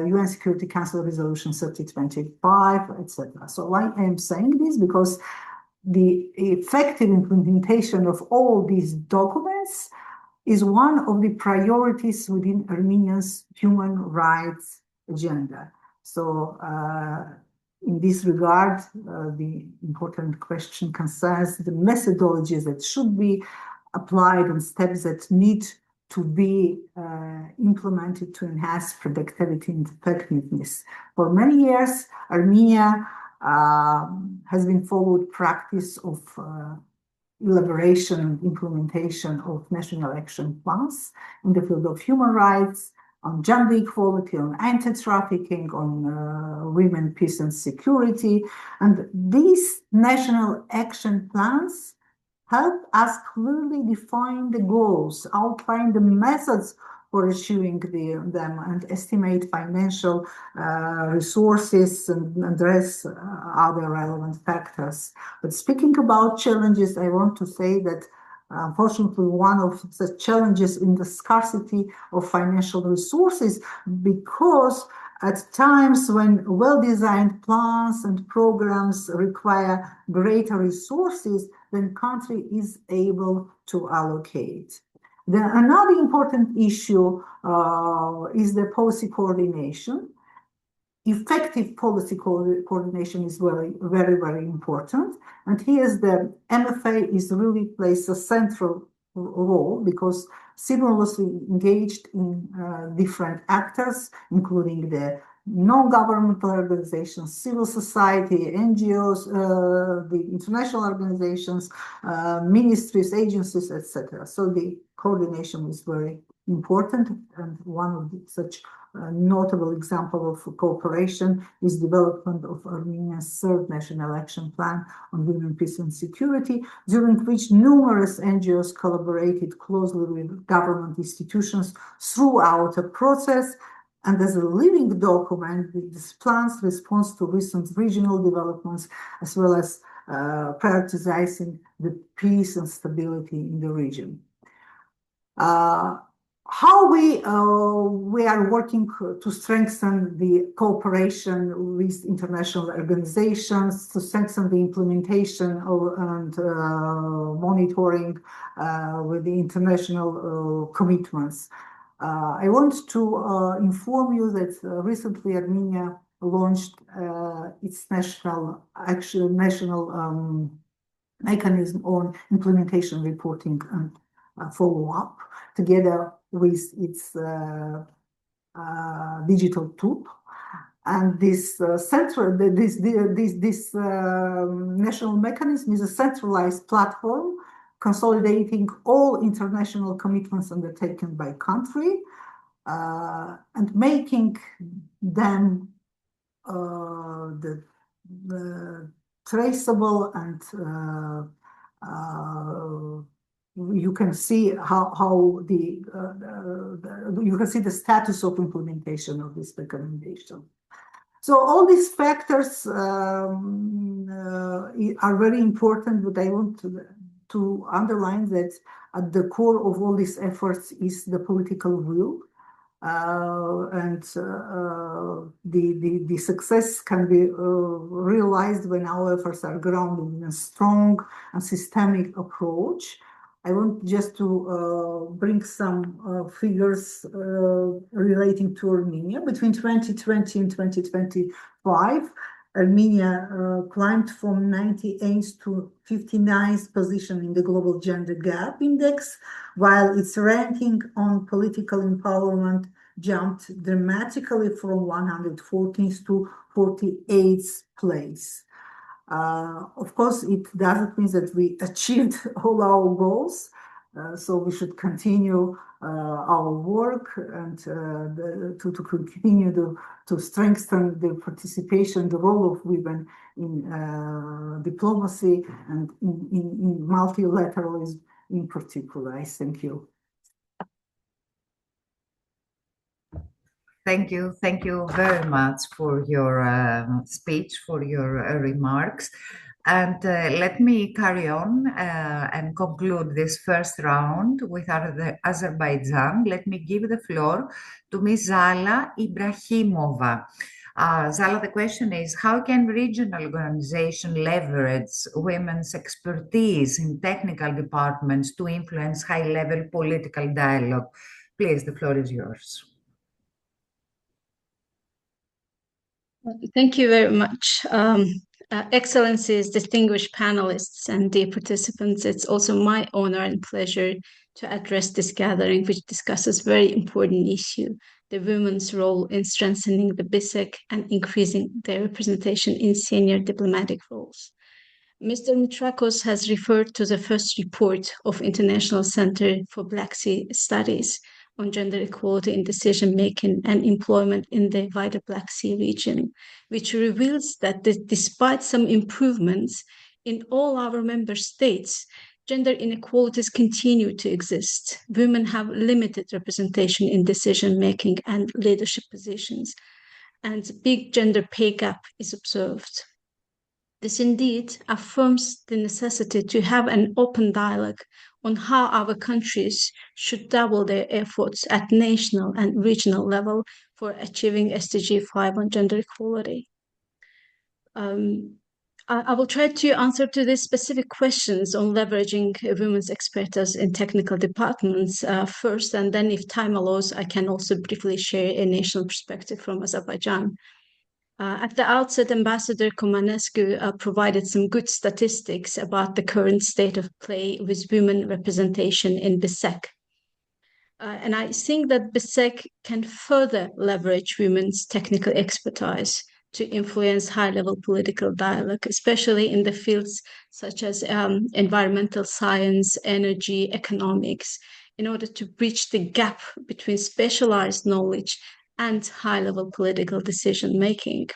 UN Security Council Resolution 3025, etc. So why I am saying this? Because the effective implementation of all these documents is one of the priorities within Armenia's human rights agenda. So in this regard, the important question concerns the methodologies that should be applied and steps that need to be implemented to enhance productivity and effectiveness. For many years, Armenia has been followed practice of elaboration and implementation of national action plans in the field of human rights, on gender equality, on anti-trafficking, on women, peace and security. And these national action plans help us clearly define the goals, outline the methods for achieving them, and estimate financial resources and address other relevant factors. But speaking about challenges, I want to say that unfortunately, one of the challenges in the scarcity of financial resources, because at times when well-designed plans and programs require greater resources, then country is able to allocate. Another important issue is the policy coordination. Effective policy coordination is very, very important. And here the MFA is really plays a central role because seamlessly engaged in different actors, including the non-governmental organizations, civil society, NGOs, the international organizations, ministries, agencies, etc. So the coordination is very important, and one of such notable example of cooperation is development of Armenia's third national action plan on women, peace and security, during which numerous NGOs collaborated closely with government institutions throughout a process. And as a living document, this plan's response to recent regional developments, as well as prioritizing the peace and stability in the region. How we are working to strengthen the cooperation with international organizations, to strengthen the implementation and monitoring with the international commitments. I want to inform you that recently Armenia launched its national mechanism on implementation reporting and follow-up, together with its digital tool. And this national mechanism is a centralized platform consolidating all international commitments undertaken by country, and making them the traceable, and you can see how you can see the status of implementation of this recommendation. So all these factors are very important, but I want to underline that at the core of all these efforts is the political will. And the success can be realized when our efforts are grounded in a strong and systemic approach. I want just to bring some figures relating to Armenia. Between 2020 and 2025, Armenia climbed from 98th to 59th position in the Global Gender Gap Index, while its ranking on political empowerment jumped dramatically from 114th to 48th place. Of course, it doesn't mean that we achieved all our goals, so we should continue our work and to continue to strengthen the participation, the role of women in diplomacy and in multilateralism in particular. I thank you. Thank you. Thank you very much for your speech, for your remarks. And let me carry on and conclude this first round with Azerbaijan. Let me give the floor to Ms. Zala Ibrahimova. Zala, the question is, how can regional organizations leverage women's expertise in technical departments to influence high-level political dialogue? Please, the floor is yours. Thank you very much. Excellencies, distinguished panelists, and dear participants, it's also my honor and pleasure to address this gathering, which discusses a very important issue, the women's role in strengthening the BSEC and increasing their representation in senior diplomatic roles. Mr. Mitrakos has referred to the first report of International Center for Black Sea Studies on gender equality in decision-making and employment in the wider Black Sea region, which reveals that despite some improvements in all our member states, gender inequalities continue to exist. Women have limited representation in decision-making and leadership positions, and big gender pay gap is observed. This indeed affirms the necessity to have an open dialogue on how our countries should double their efforts at national and regional level for achieving SDG 5 on gender equality. I will try to answer to these specific questions on leveraging women's expertise in technical departments first, and then if time allows, I can also briefly share a national perspective from Azerbaijan. At the outset, Ambassador Comanescu provided some good statistics about the current state of play with women representation in BSEC. And I think that BSEC can further leverage women's technical expertise to influence high-level political dialogue, especially in the fields such as environmental science, energy, economics, in order to bridge the gap between specialized knowledge and high-level political decision-making.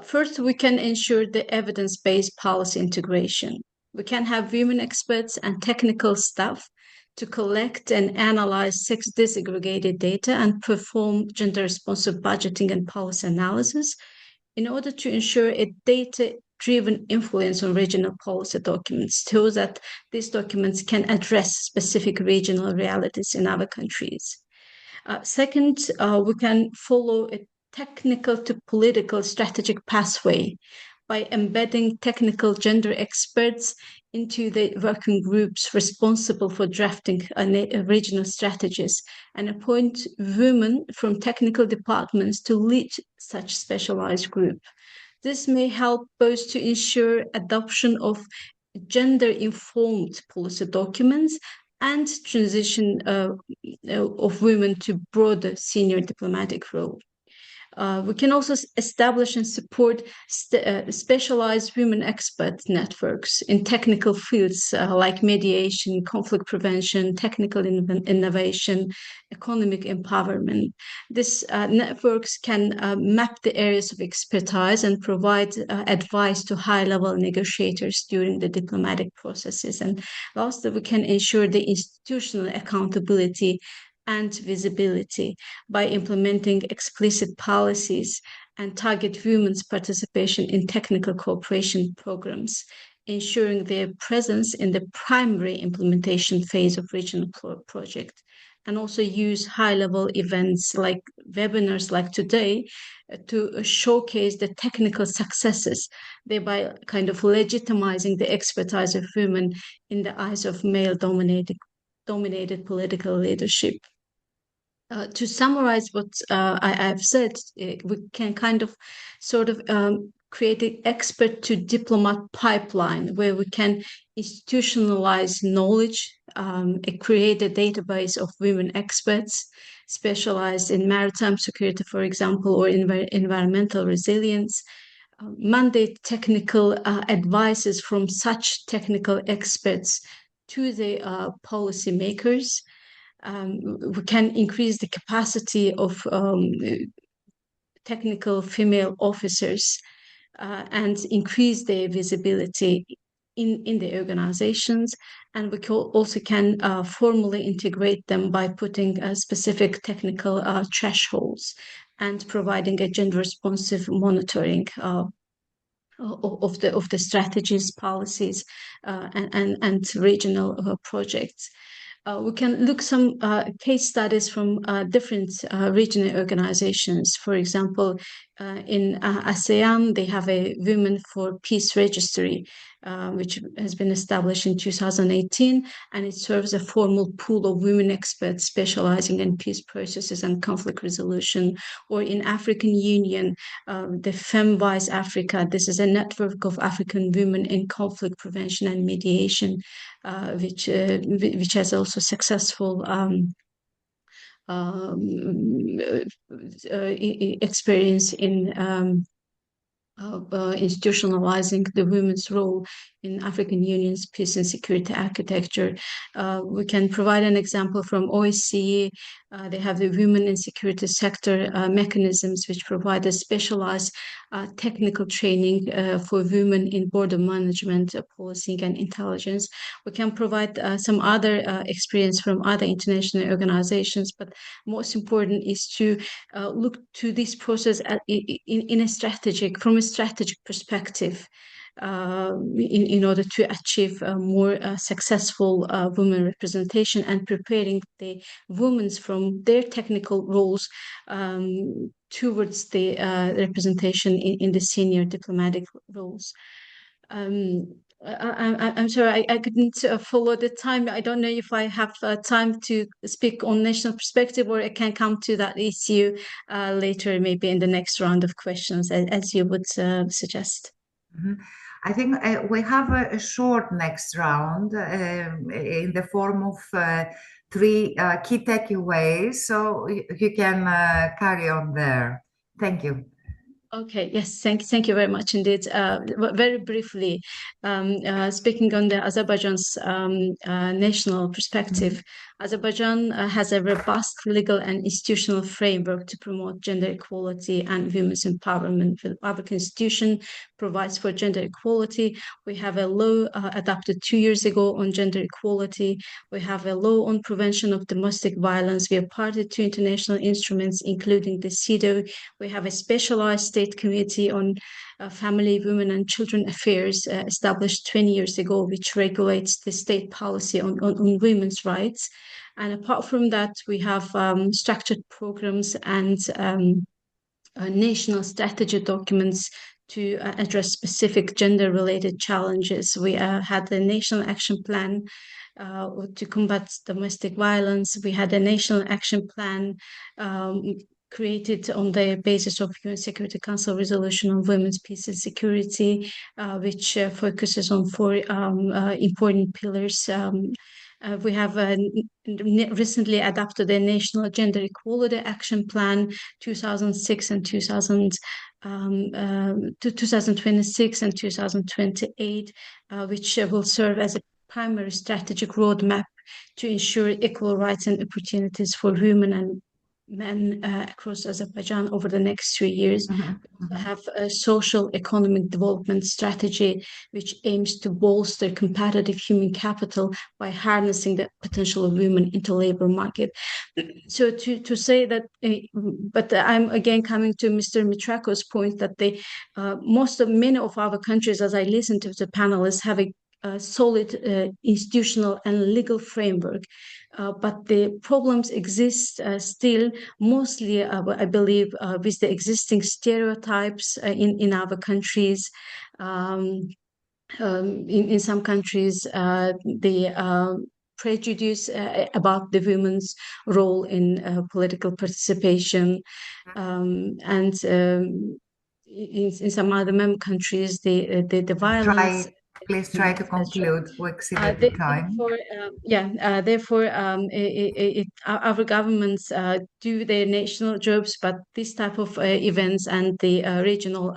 First, we can ensure the evidence-based policy integration. We can have women experts and technical staff to collect and analyze sex disaggregated data and perform gender-responsive budgeting and policy analysis in order to ensure a data-driven influence on regional policy documents so that these documents can address specific regional realities in our countries. Second, we can follow a technical to political strategic pathway by embedding technical gender experts into the working groups responsible for drafting regional strategies and appoint women from technical departments to lead such specialized group. This may help both to ensure adoption of gender-informed policy documents and transition of women to broader senior diplomatic role. We can also establish and support specialized women expert networks in technical fields like mediation, conflict prevention, technical innovation, economic empowerment. These networks can map the areas of expertise and provide advice to high-level negotiators during the diplomatic processes. And lastly, we can ensure the institutional accountability and visibility by implementing explicit policies and target women's participation in technical cooperation programs, ensuring their presence in the primary implementation phase of regional project, and also use high-level events like webinars like today to showcase the technical successes, thereby kind of legitimizing the expertise of women in the eyes of male-dominated political leadership. To summarize what I've said, we can kind of sort of create an expert to diplomat pipeline where we can institutionalize knowledge, create a database of women experts specialized in maritime security, for example, or environmental resilience, mandate technical advices from such technical experts to the policymakers. We can increase the capacity of technical female officers and increase their visibility in the organizations. And we also can formally integrate them by putting specific technical thresholds and providing a gender-responsive monitoring of the strategies, policies, and regional projects. We can look some case studies from different regional organizations. For example, in ASEAN, they have a Women for Peace Registry, which has been established in 2018, and it serves a formal pool of women experts specializing in peace processes and conflict resolution. Or in African Union, the FemWise Africa, this is a network of African women in conflict prevention and mediation, which has also successful experience in institutionalizing the women's role in African Union's peace and security architecture. We can provide an example from OSCE. They have the Women in Security Sector mechanisms, which provide a specialized technical training for women in border management, policing, and intelligence. We can provide some other experience from other international organizations, but most important is to look to this process from a strategic perspective. In order to achieve more successful women representation and preparing the women from their technical roles towards the representation in the senior diplomatic roles. I'm sorry, I couldn't follow the time. I don't know if I have time to speak on national perspective, or I can come to that issue later, maybe in the next round of questions, as you would suggest. Mm-hmm. I think we have a short next round in the form of 3 key takeaways, so you can carry on there. Thank you. Okay, yes, thank you very much indeed. Very briefly, speaking on the Azerbaijan's national perspective, Azerbaijan has a robust legal and institutional framework to promote gender equality and women's empowerment. Our constitution provides for gender equality. We have a law adopted 2 years ago on gender equality. We have a law on prevention of domestic violence. We are party to international instruments, including the CEDAW. We have a specialized state committee on family, women, and children affairs established 20 years ago, which regulates the state policy on women's rights. And apart from that, we have structured programs and national strategy documents to address specific gender-related challenges. We had the National Action Plan to combat domestic violence. We had a National Action Plan created on the basis of UN Security Council resolution on women's peace and security, which focuses on 4 important pillars. We have recently adopted a National Gender Equality Action Plan 2006 and 2026 and 2028, which will serve as a primary strategic roadmap to ensure equal rights and opportunities for women and men across Azerbaijan over the next 3 years. We have a social economic development strategy which aims to bolster competitive human capital by harnessing the potential of women into labor market. So to say that, but I'm again coming to Mr. Mitrakos' point that many of our countries, as I listen to the panelists, have a solid institutional and legal framework, but the problems exist still, mostly, I believe, with the existing stereotypes in our countries. In some countries, the prejudice about the women's role in political participation, and in some other member countries, the violence. Please try to conclude. We exceeded the time. Therefore, our governments do their national jobs, but this type of events and the regional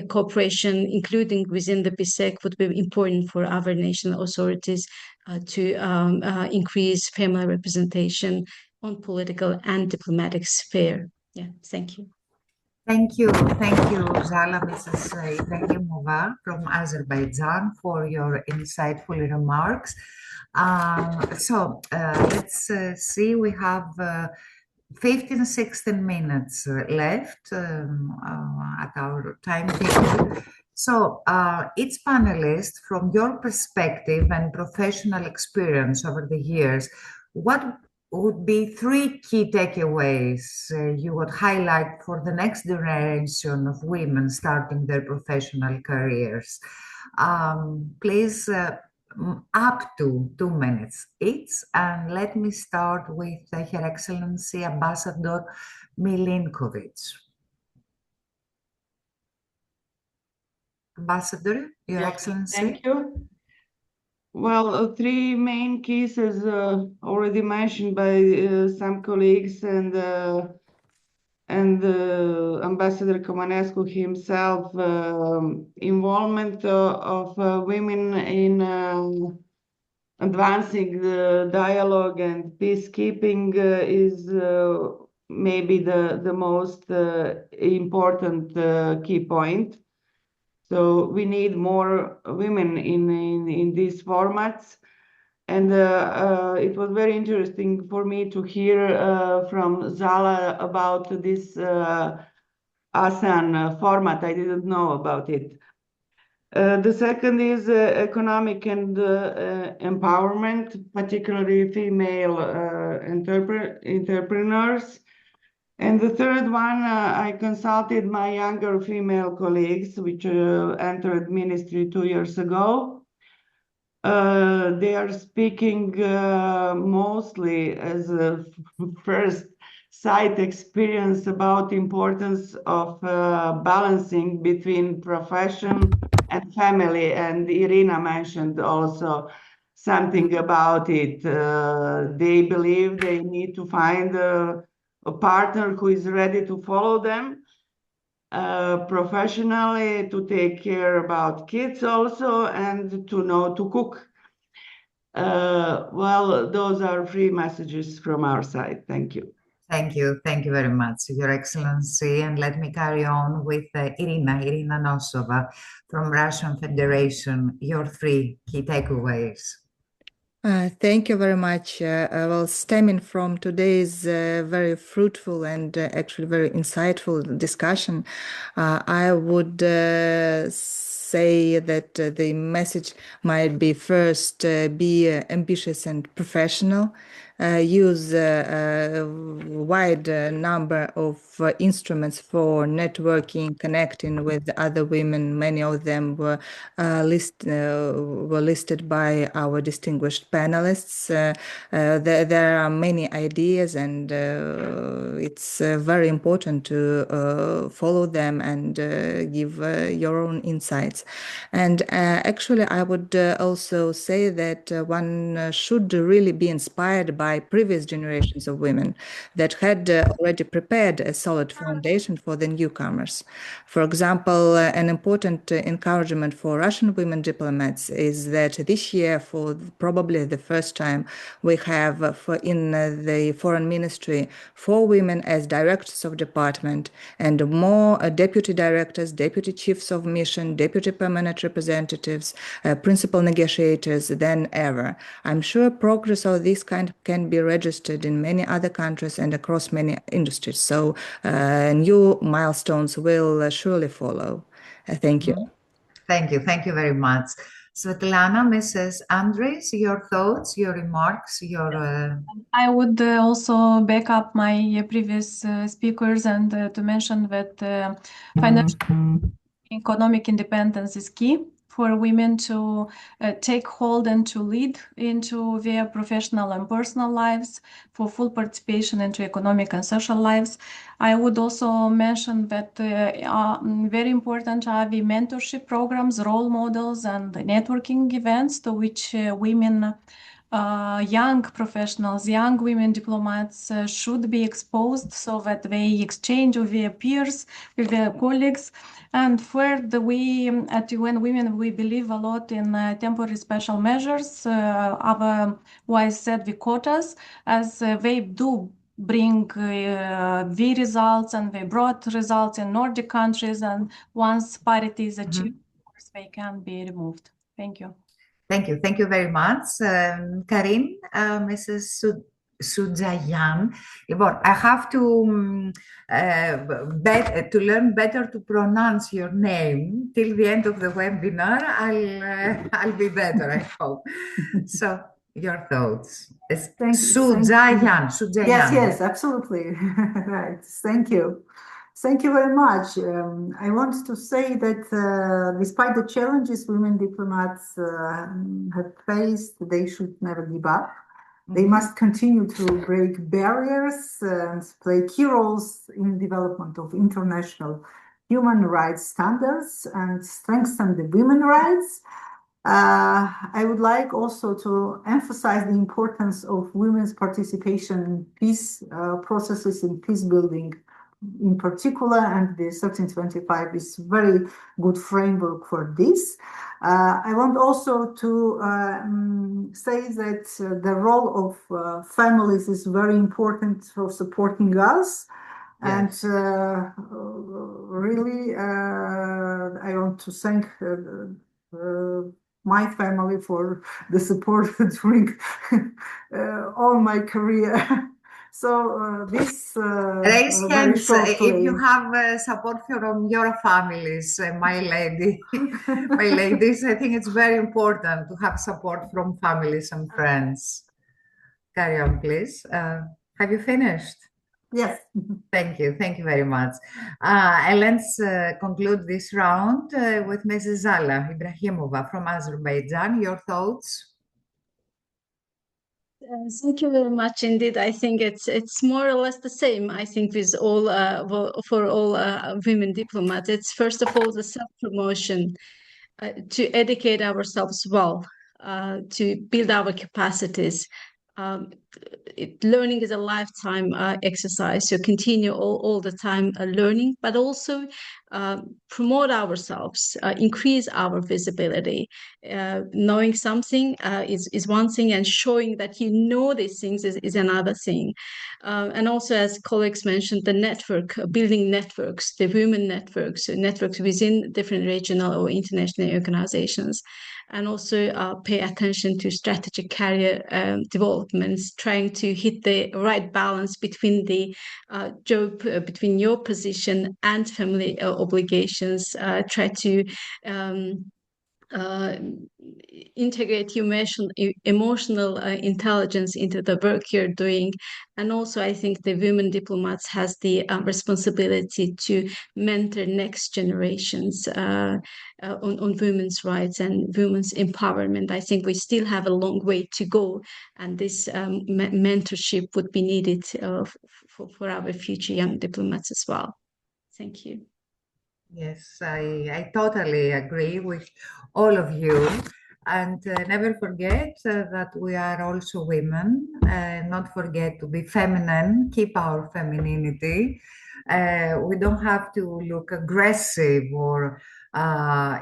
cooperation, including within the BSEC, would be important for our national authorities to increase female representation on political and diplomatic sphere. Yeah, thank you. Thank you, Zala, Mrs. Ibrahimova from Azerbaijan, for your insightful remarks. Let's see, we have 15, 16 minutes left at our timetable. So each panelist, from your perspective and professional experience over the years, what would be 3 key takeaways you would highlight for the next generation of women starting their professional careers? Please, up to 2 minutes each. And let me start with Her Excellency Ambassador Milinkovic. Ambassador, Your Excellency. Thank you. Well, 3 main keys, as already mentioned by some colleagues, and Ambassador Comanescu himself, involvement of women in advancing the dialogue and peacekeeping is maybe the most important key point. So we need more women in these formats. And it was very interesting for me to hear from Zala about this ASEAN format. I didn't know about it. The second is economic and empowerment, particularly female entrepreneurs. And the third one, I consulted my younger female colleagues, which entered ministry 2 years ago. They are speaking mostly as a first sight experience about the importance of balancing between profession and family. And Irina mentioned also something about it. They believe they need to find a partner who is ready to follow them professionally, to take care about kids also, and to know to cook. Well, those are 3 messages from our side. Thank you. Thank you very much, Your Excellency. And let me carry on with Irina Nosova from Russian Federation. Your 3 key takeaways. Thank you very much. Well, stemming from today's very fruitful and actually very insightful discussion, I would say that the message might be first, be ambitious and professional, use a wide number of instruments for networking, connecting with other women. Many of them were listed by our distinguished panelists. There are many ideas, and it's very important to follow them and give your own insights. And actually, I would also say that one should really be inspired by previous generations of women that had already prepared a solid foundation for the newcomers. For example, an important encouragement for Russian women diplomats is that this year, for probably the first time, we have in the foreign ministry 4 women as directors of department and more deputy directors, deputy chiefs of mission, deputy permanent representatives, principal negotiators than ever. I'm sure progress of this kind can be registered in many other countries and across many industries. So new milestones will surely follow. Thank you. Thank you. Thank you very much. Svetlana, Mrs. Andres, your thoughts, your remarks, your... I would also back up my previous speakers and to mention that financial economic independence is key for women to take hold and to lead into their professional and personal lives, for full participation into economic and social lives. I would also mention that very important are the mentorship programs, role models, and networking events to which women, young professionals, young women diplomats should be exposed so that they exchange with their peers, with their colleagues. And third, we at UN Women, we believe a lot in temporary special measures, otherwise said the quotas, as they do bring the results, and they brought results in Nordic countries, and once parity is achieved, of course, they can be removed. Thank you. Thank you. Thank you very much. Karin, Mrs. Sujayan. I have to learn better to pronounce your name. Till the end of the webinar, I'll be better, I hope. So, your thoughts. Sujayan. Yes, absolutely. Right. Thank you. Thank you very much. I want to say that despite the challenges women diplomats have faced, they should never give up. They must continue to break barriers and play key roles in development of international human rights standards and strengthen the women's rights. I would like also to emphasize the importance of women's participation in peace processes and peace building in particular, and the 1325 is very good framework for this. I want also to say that the role of families is very important for supporting us. Yes. And really, I want to thank my family for the support during all my career. So this raise hands if you have support from your families, my lady. My ladies, I think it's very important to have support from families and friends. Carry on, please. Have you finished? Yes. Thank you. Thank you very much. And let's conclude this round with Mrs. Zala Ibrahimova from Azerbaijan. Your thoughts? Thank you very much indeed. I think it's more or less the same. I think with all for all women diplomats, it's first of all the self-promotion, to educate ourselves well, to build our capacities. Learning is a lifetime exercise, so continue all the time learning, but also promote ourselves, increase our visibility. Knowing something is one thing, and showing that you know these things is another thing. And also, as colleagues mentioned, the network, building networks, the women networks within different regional or international organizations. And also pay attention to strategic career developments, trying to hit the right balance between the job, between your position and family obligations. Try to integrate emotional intelligence into the work you're doing. And also, I think the women diplomats has the responsibility to mentor next generations on women's rights and women's empowerment. I think we still have a long way to go, and this mentorship would be needed for our future young diplomats as well. Thank you. Yes, I totally agree with all of you. And never forget that we are also women. Not forget to be feminine, keep our femininity. We don't have to look aggressive or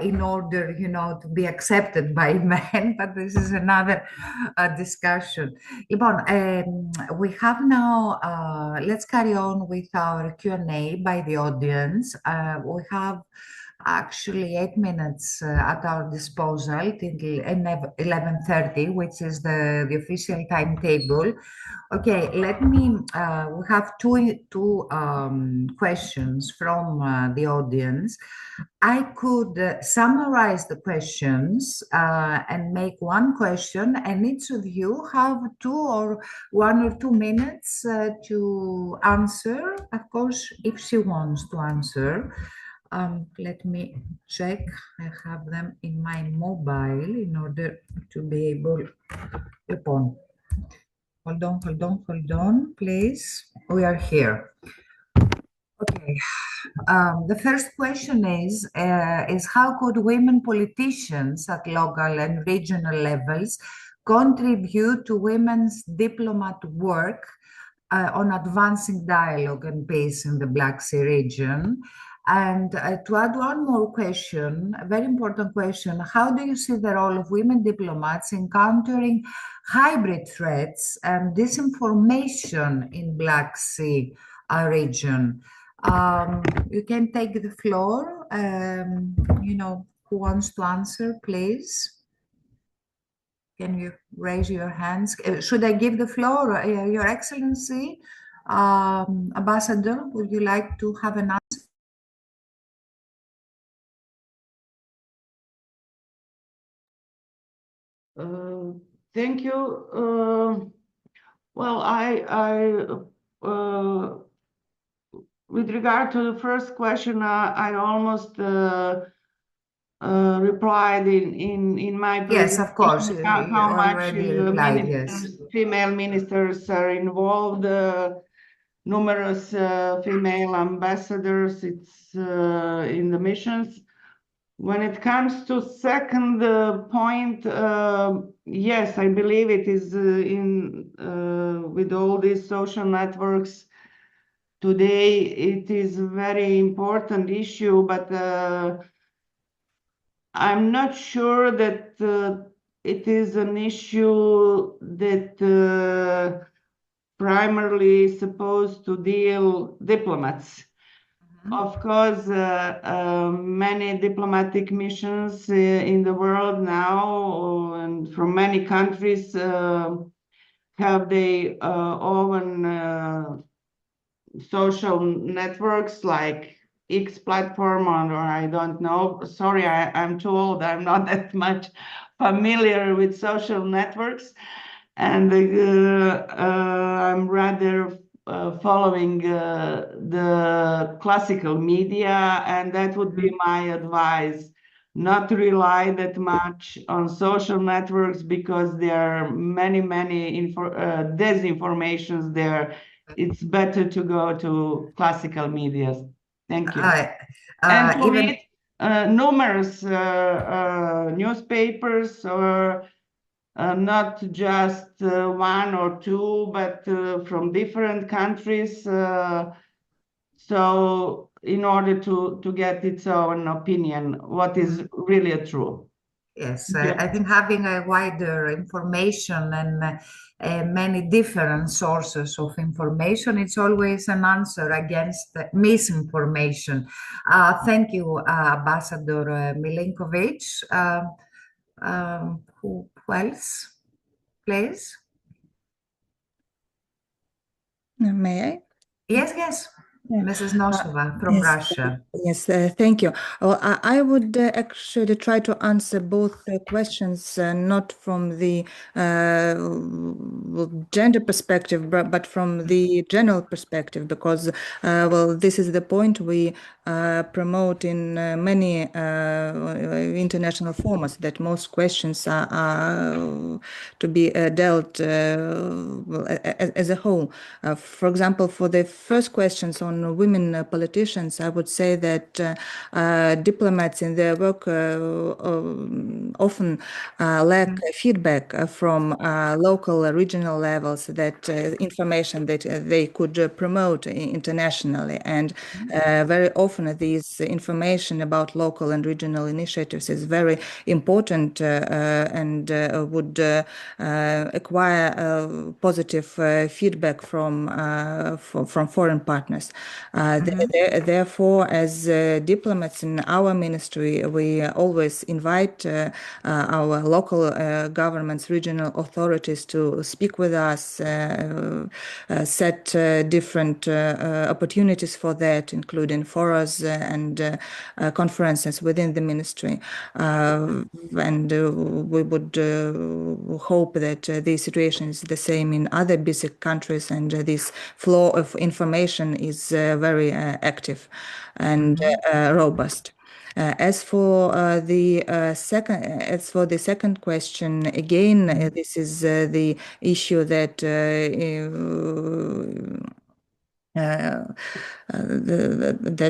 in order, to be accepted by men, but this is another discussion. We have now, let's carry on with our Q&A by the audience. We have actually 8 minutes at our disposal till 11:30, which is the official timetable. Okay, let me, we have two questions from the audience. I could summarize the questions and make one question, and each of you have 1 or 2 minutes to answer, of course, if she wants to answer. Let me check. I have them in my mobile in order to be able upon. Hold on, please. We are here. Okay. The first question is how could women politicians at local and regional levels contribute to women's diplomat work on advancing dialogue and peace in the Black Sea region? And to add one more question, a very important question, how do you see the role of women diplomats in countering hybrid threats and disinformation in Black Sea region? You can take the floor. Who wants to answer, please? Can you raise your hands? Should I give the floor, Your Excellency? Ambassador, would you like to have an answer? Thank you. Well, with regard to the first question, I almost replied in my presentation. Yes, of course. How much replied, yes. Female ministers are involved, numerous female ambassadors. It's in the missions. When it comes to second point, yes, I believe it is with all these social networks today, it is a very important issue, but I'm not sure that it is an issue that primarily supposed to deal diplomats. Of course, many diplomatic missions in the world now and from many countries have their own social networks like X platform or I don't know. Sorry, I'm too old. I'm not that much familiar with social networks. And I'm rather following the classical media, and that would be my advice, not to rely that much on social networks because there are many disinformations there. It's better to go to classical media. Thank you. And to read numerous newspapers or not just one or two, but from different countries. So in order to get its own opinion, what is really true. Yes, I think having a wider information and many different sources of information, it's always an answer against misinformation. Thank you, Ambassador Milinkovic. Who else, please? May I? Yes. Mrs. Nosova from Yes, Russia. yes, thank you. Well, I would actually try to answer both questions, not from the gender perspective, but from the general perspective, because, well, this is the point we promote in many international formats, that most questions are to be dealt as a whole. For example, for the first questions on women politicians, I would say that diplomats in their work often lack feedback from local, regional levels, that information that they could promote internationally. And very often these information about local and regional initiatives is very important and would acquire positive feedback from foreign partners. Therefore, as diplomats in our ministry, we always invite our local governments, regional authorities to speak with us, set different opportunities for that, including forums and conferences within the ministry. And we would hope that the situation is the same in other BSEC countries, and this flow of information is very active and robust. As for the second question, again, this is the issue that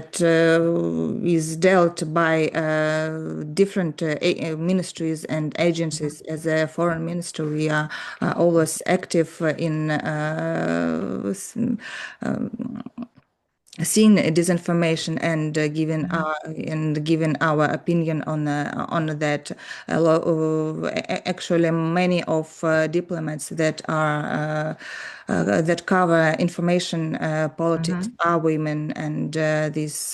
that is dealt by different ministries and agencies. As a foreign ministry, we are always active in seeing disinformation and giving our opinion on that. Actually, many of diplomats that are that cover information politics are women, and this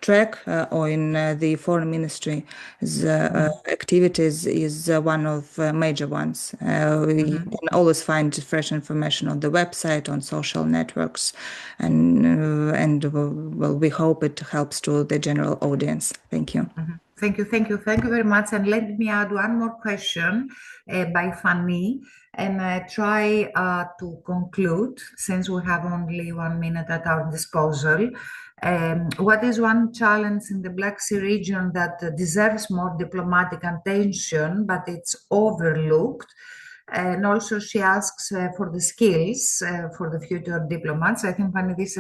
track or in the foreign ministry's activities is one of major ones. We can always find fresh information on the website, on social networks, and well, we hope it helps to the general audience. Thank you. Thank you very much. And let me add one more question by Fanny, and try to conclude, since we have only 1 minute at our disposal. What is one challenge in the Black Sea region that deserves more diplomatic attention, but it's overlooked? And also she asks for the skills for the future diplomats. I think, Fanny, this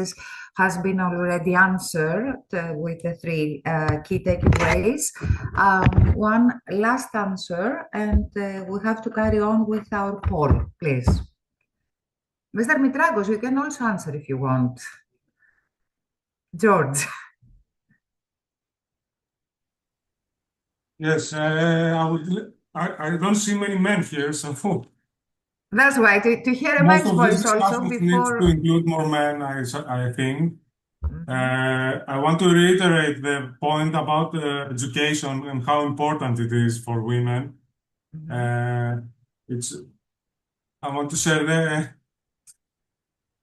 has been already answered with the 3 key takeaways. One last answer, and we have to carry on with our poll, please. Mr. Mitrakos, you can also answer if you want. George. Yes, I don't see many men here, so that's why to hear a man's voice also before. Needs to include more men, I think. I want to reiterate the point about education and how important it is for women. I want to share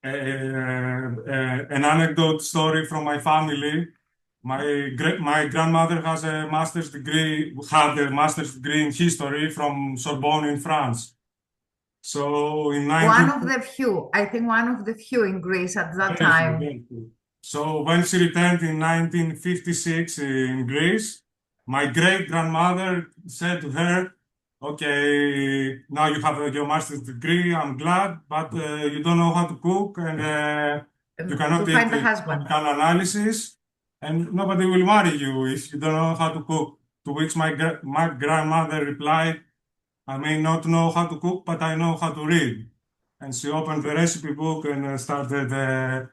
an anecdote story from my family. My grandmother has had a master's degree in history from Sorbonne in France. So in one of the few in Greece at that time. So when she returned in 1956 in Greece, my great-grandmother said to her, okay, now you have your master's degree, I'm glad, but you don't know how to cook, and you cannot take chemical analysis, and nobody will marry you if you don't know how to cook. To which my grandmother replied, I may not know how to cook, but I know how to read. And she opened the recipe book and started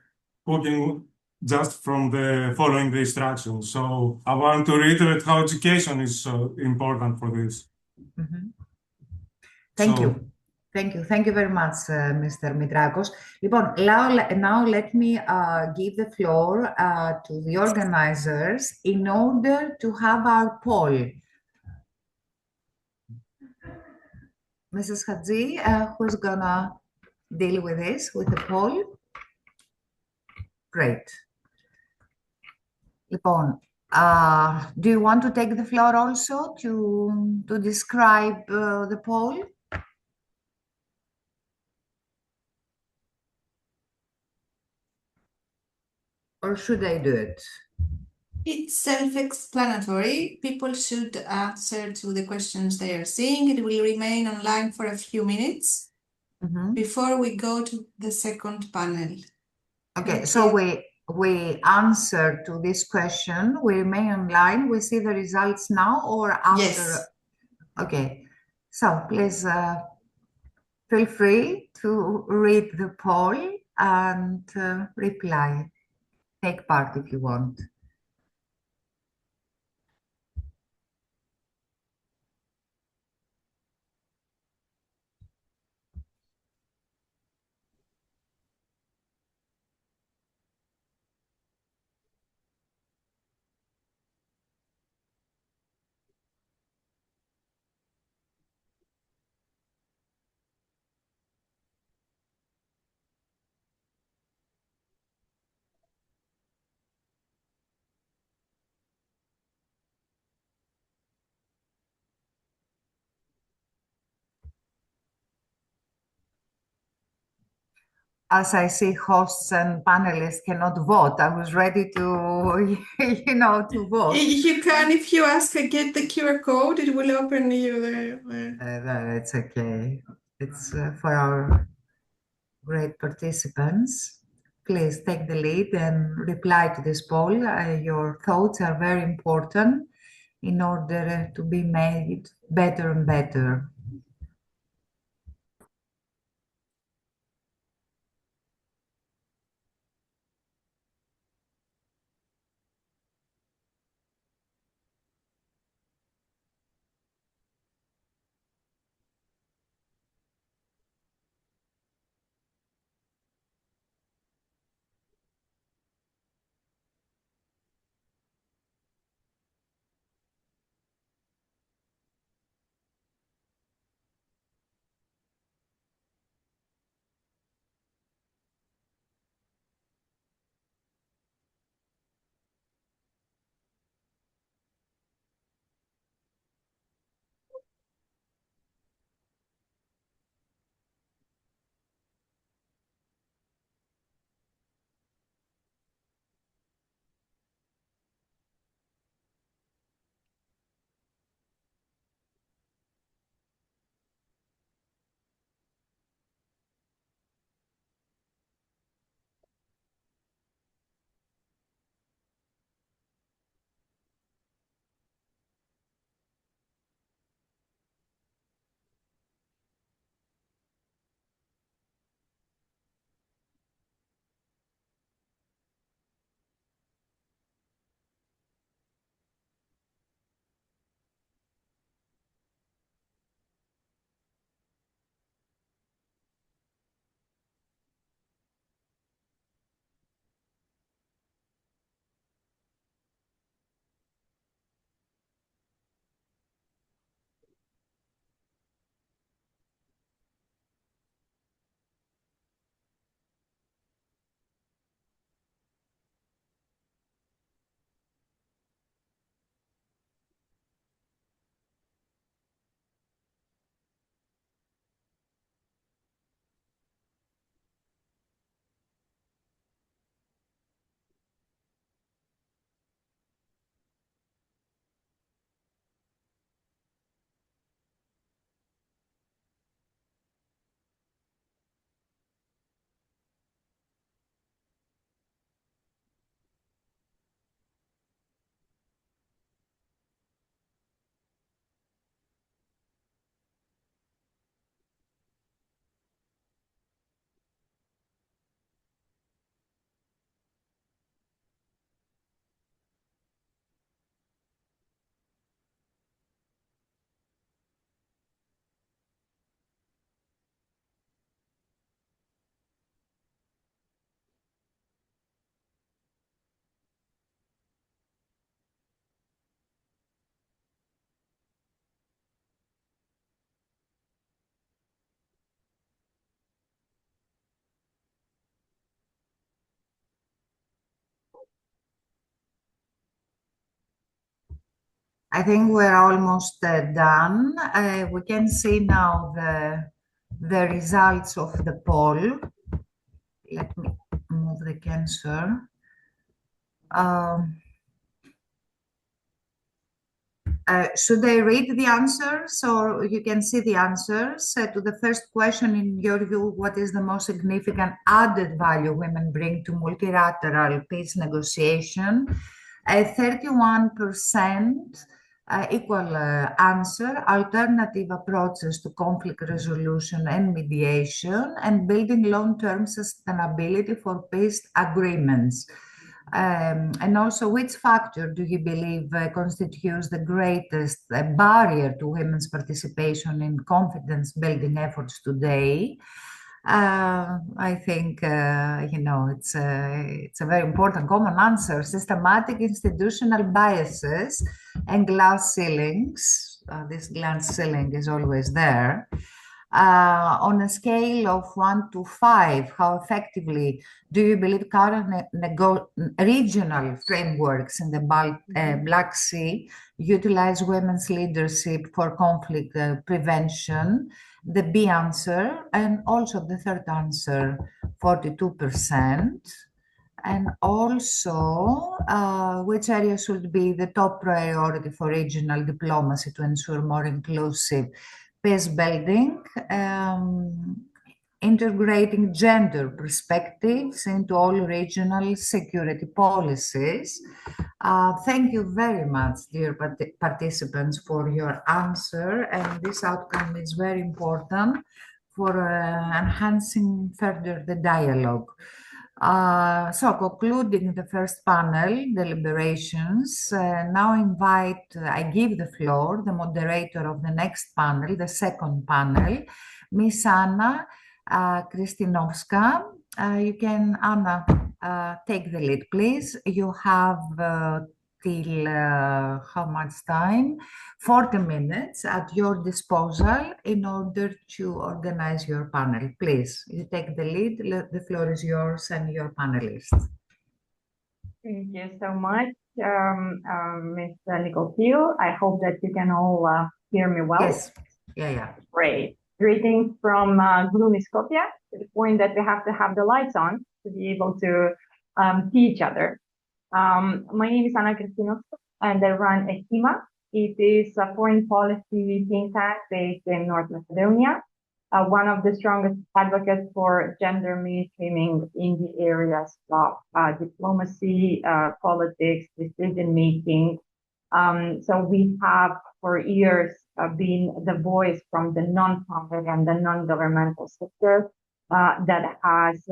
cooking just from following the instructions. So I want to reiterate how education is so important for this. Thank you very much, Mr. Mitrakos. Now let me give the floor to the organizers in order to have our poll. Mrs. Hadzi, who's gonna deal with this, with the poll? Great. Λοιπόν, do you want to take the floor also to describe the poll? Or should I do it? It's self-explanatory. People should answer to the questions they are seeing. It will remain online for a few minutes before we go to the second panel. Okay, so we answer to this question. We remain online. We see the results now or after? Yes. Okay, so please feel free to read the poll and reply. Take part if you want. As I see hosts and panelists cannot vote, I was ready to, to vote. You can, if you ask, get the QR code, it will open you there. No, it's okay. It's for our great participants. Please take the lead and reply to this poll. Your thoughts are very important in order to be made better and better. I think we're almost done. We can see now the results of the poll. Let me move the cursor. Should I read the answers, or you can see the answers? To the first question, in your view, what is the most significant added value women bring to multilateral peace negotiation? 31% equal answer, alternative approaches to conflict resolution and mediation, and building long-term sustainability for peace agreements. And also, which factor do you believe constitutes the greatest barrier to women's participation in confidence-building efforts today? I think, it's a very important common answer: systematic institutional biases and glass ceilings. This glass ceiling is always there. On a scale of 1 to 5, how effectively do you believe current regional frameworks in the Black Sea utilize women's leadership for conflict prevention? The B answer, and also the third answer, 42%. And also, which area should be the top priority for regional diplomacy to ensure more inclusive peace building, integrating gender perspectives into all regional security policies. Thank you very much, dear participants, for your answer. And this outcome is very important for enhancing further the dialogue. So concluding the first panel, deliberations, now I give the floor, the moderator of the next panel, the second panel, Miss Anna Kristinovska. You can, Anna, take the lead, please. You have till how much time? 40 minutes at your disposal in order to organize your panel. Please, you take the lead. The floor is yours and your panelists. Thank you so much, Ms. Nicole Thiel. I hope that you can all hear me well. Yes. Yeah. Great. Greetings from gloomy Skopje, to the point that we have to have the lights on to be able to see each other. My name is Anna Kristinovska, and I run EHIMA. It is a foreign policy think tank based in North Macedonia, one of the strongest advocates for gender mainstreaming in the areas of diplomacy, politics, decision-making. So we have for years been the voice from the non-profit and the non-governmental sector that has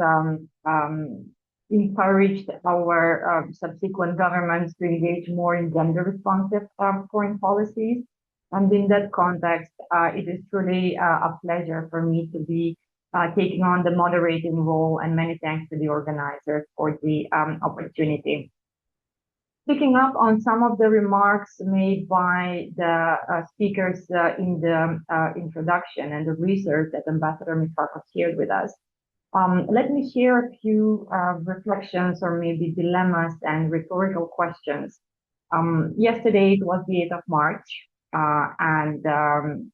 encouraged our subsequent governments to engage more in gender-responsive foreign policies. And in that context, it is truly a pleasure for me to be taking on the moderating role, and many thanks to the organizers for the opportunity. Picking up on some of the remarks made by the speakers in the introduction and the research that Ambassador Mitrakos shared with us, let me share a few reflections or maybe dilemmas and rhetorical questions. Yesterday, it was the 8th of March, and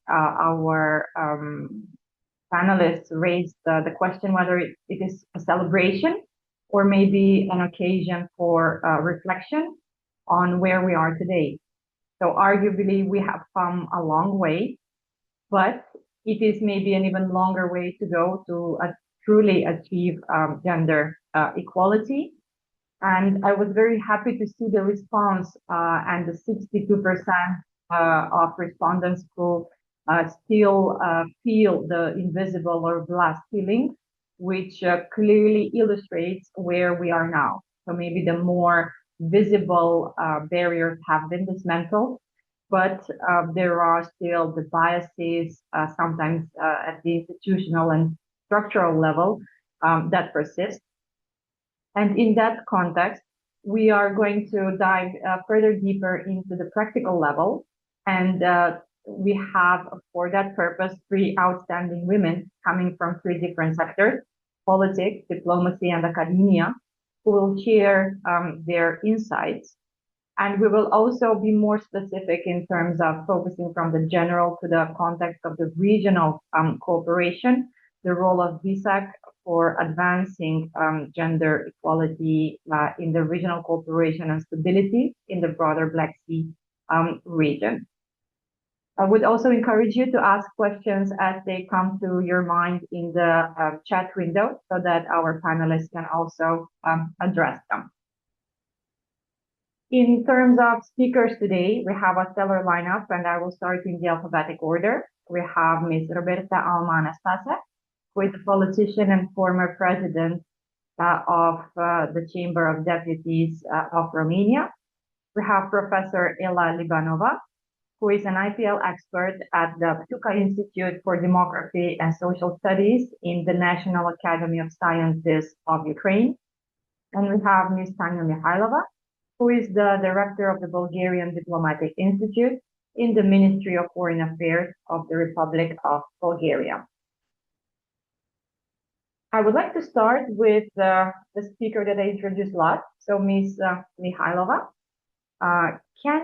our panelists raised the question whether it is a celebration or maybe an occasion for reflection on where we are today. So arguably, we have come a long way, but it is maybe an even longer way to go to truly achieve gender equality. And I was very happy to see the response and the 62% of respondents who still feel the invisible or glass ceiling, which clearly illustrates where we are now. So maybe the more visible barriers have been dismantled, but there are still the biases, sometimes at the institutional and structural level, that persist. And in that context, we are going to dive further deeper into the practical level. And we have, for that purpose, 3 outstanding women coming from 3 different sectors: politics, diplomacy, and academia, who will share their insights. And we will also be more specific in terms of focusing from the general to the context of the regional cooperation, the role of BSEC for advancing gender equality in the regional cooperation and stability in the broader Black Sea region. I would also encourage you to ask questions as they come to your mind in the chat window so that our panelists can also address them. In terms of speakers today, we have a stellar lineup, and I will start in the alphabetic order. We have Ms. Roberta Alma Anastase, who is a politician and former president of the Chamber of Deputies of Romania. We have Professor Ela Libanova, who is an IPL expert at the Ptuka Institute for Demography and Social Studies in the National Academy of Sciences of Ukraine. And we have Ms. Tanya Mikhailova, who is the director of the Bulgarian Diplomatic Institute in the Ministry of Foreign Affairs of the Republic of Bulgaria. I would like to start with the speaker that I introduced last, so Ms. Mikhailova. Can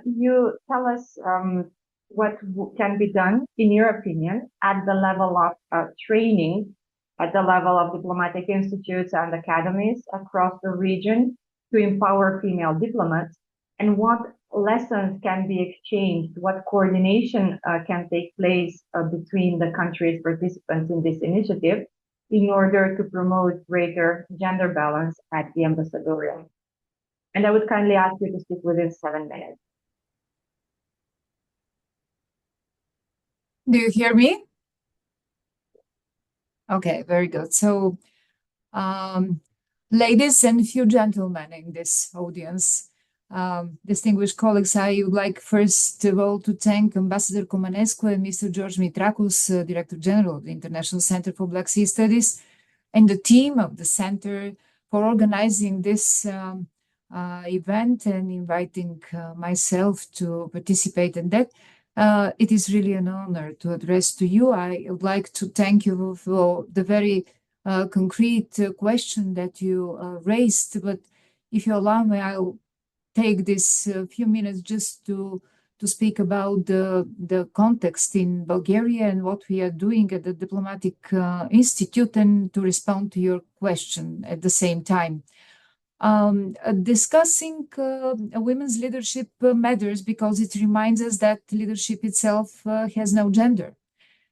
you tell us what can be done, in your opinion, at the level of training, at the level of diplomatic institutes and academies across the region to empower female diplomats, and what lessons can be exchanged, what coordination can take place between the countries participants in this initiative in order to promote greater gender balance at the ambassadorial? And I would kindly ask you to speak within 7 minutes. Do you hear me? Okay, very good. So, ladies and few gentlemen in this audience, distinguished colleagues, I would like first of all to thank Ambassador Comanescu and Mr. George Mitrakos, Director General of the International Center for Black Sea Studies, and the team of the center for organizing this event and inviting myself to participate in that. It is really an honor to address to you. I would like to thank you for the very concrete question that you raised, but if you allow me, I'll take this few minutes just to speak about the context in Bulgaria and what we are doing at the Diplomatic Institute, and to respond to your question at the same time. Discussing women's leadership matters because it reminds us that leadership itself has no gender,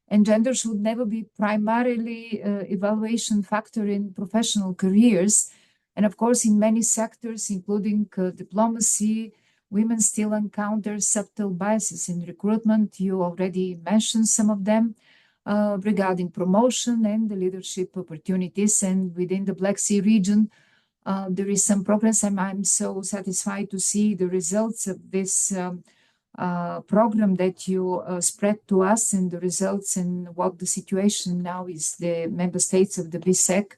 and gender should never be primarily evaluation factor in professional careers. And of course, in many sectors, including diplomacy, women still encounter subtle biases in recruitment. You already mentioned some of them regarding promotion and the leadership opportunities. And within the Black Sea region, there is some progress, and I'm so satisfied to see the results of this program that you spread to us, and the results and what the situation now is. The member states of the BSEC,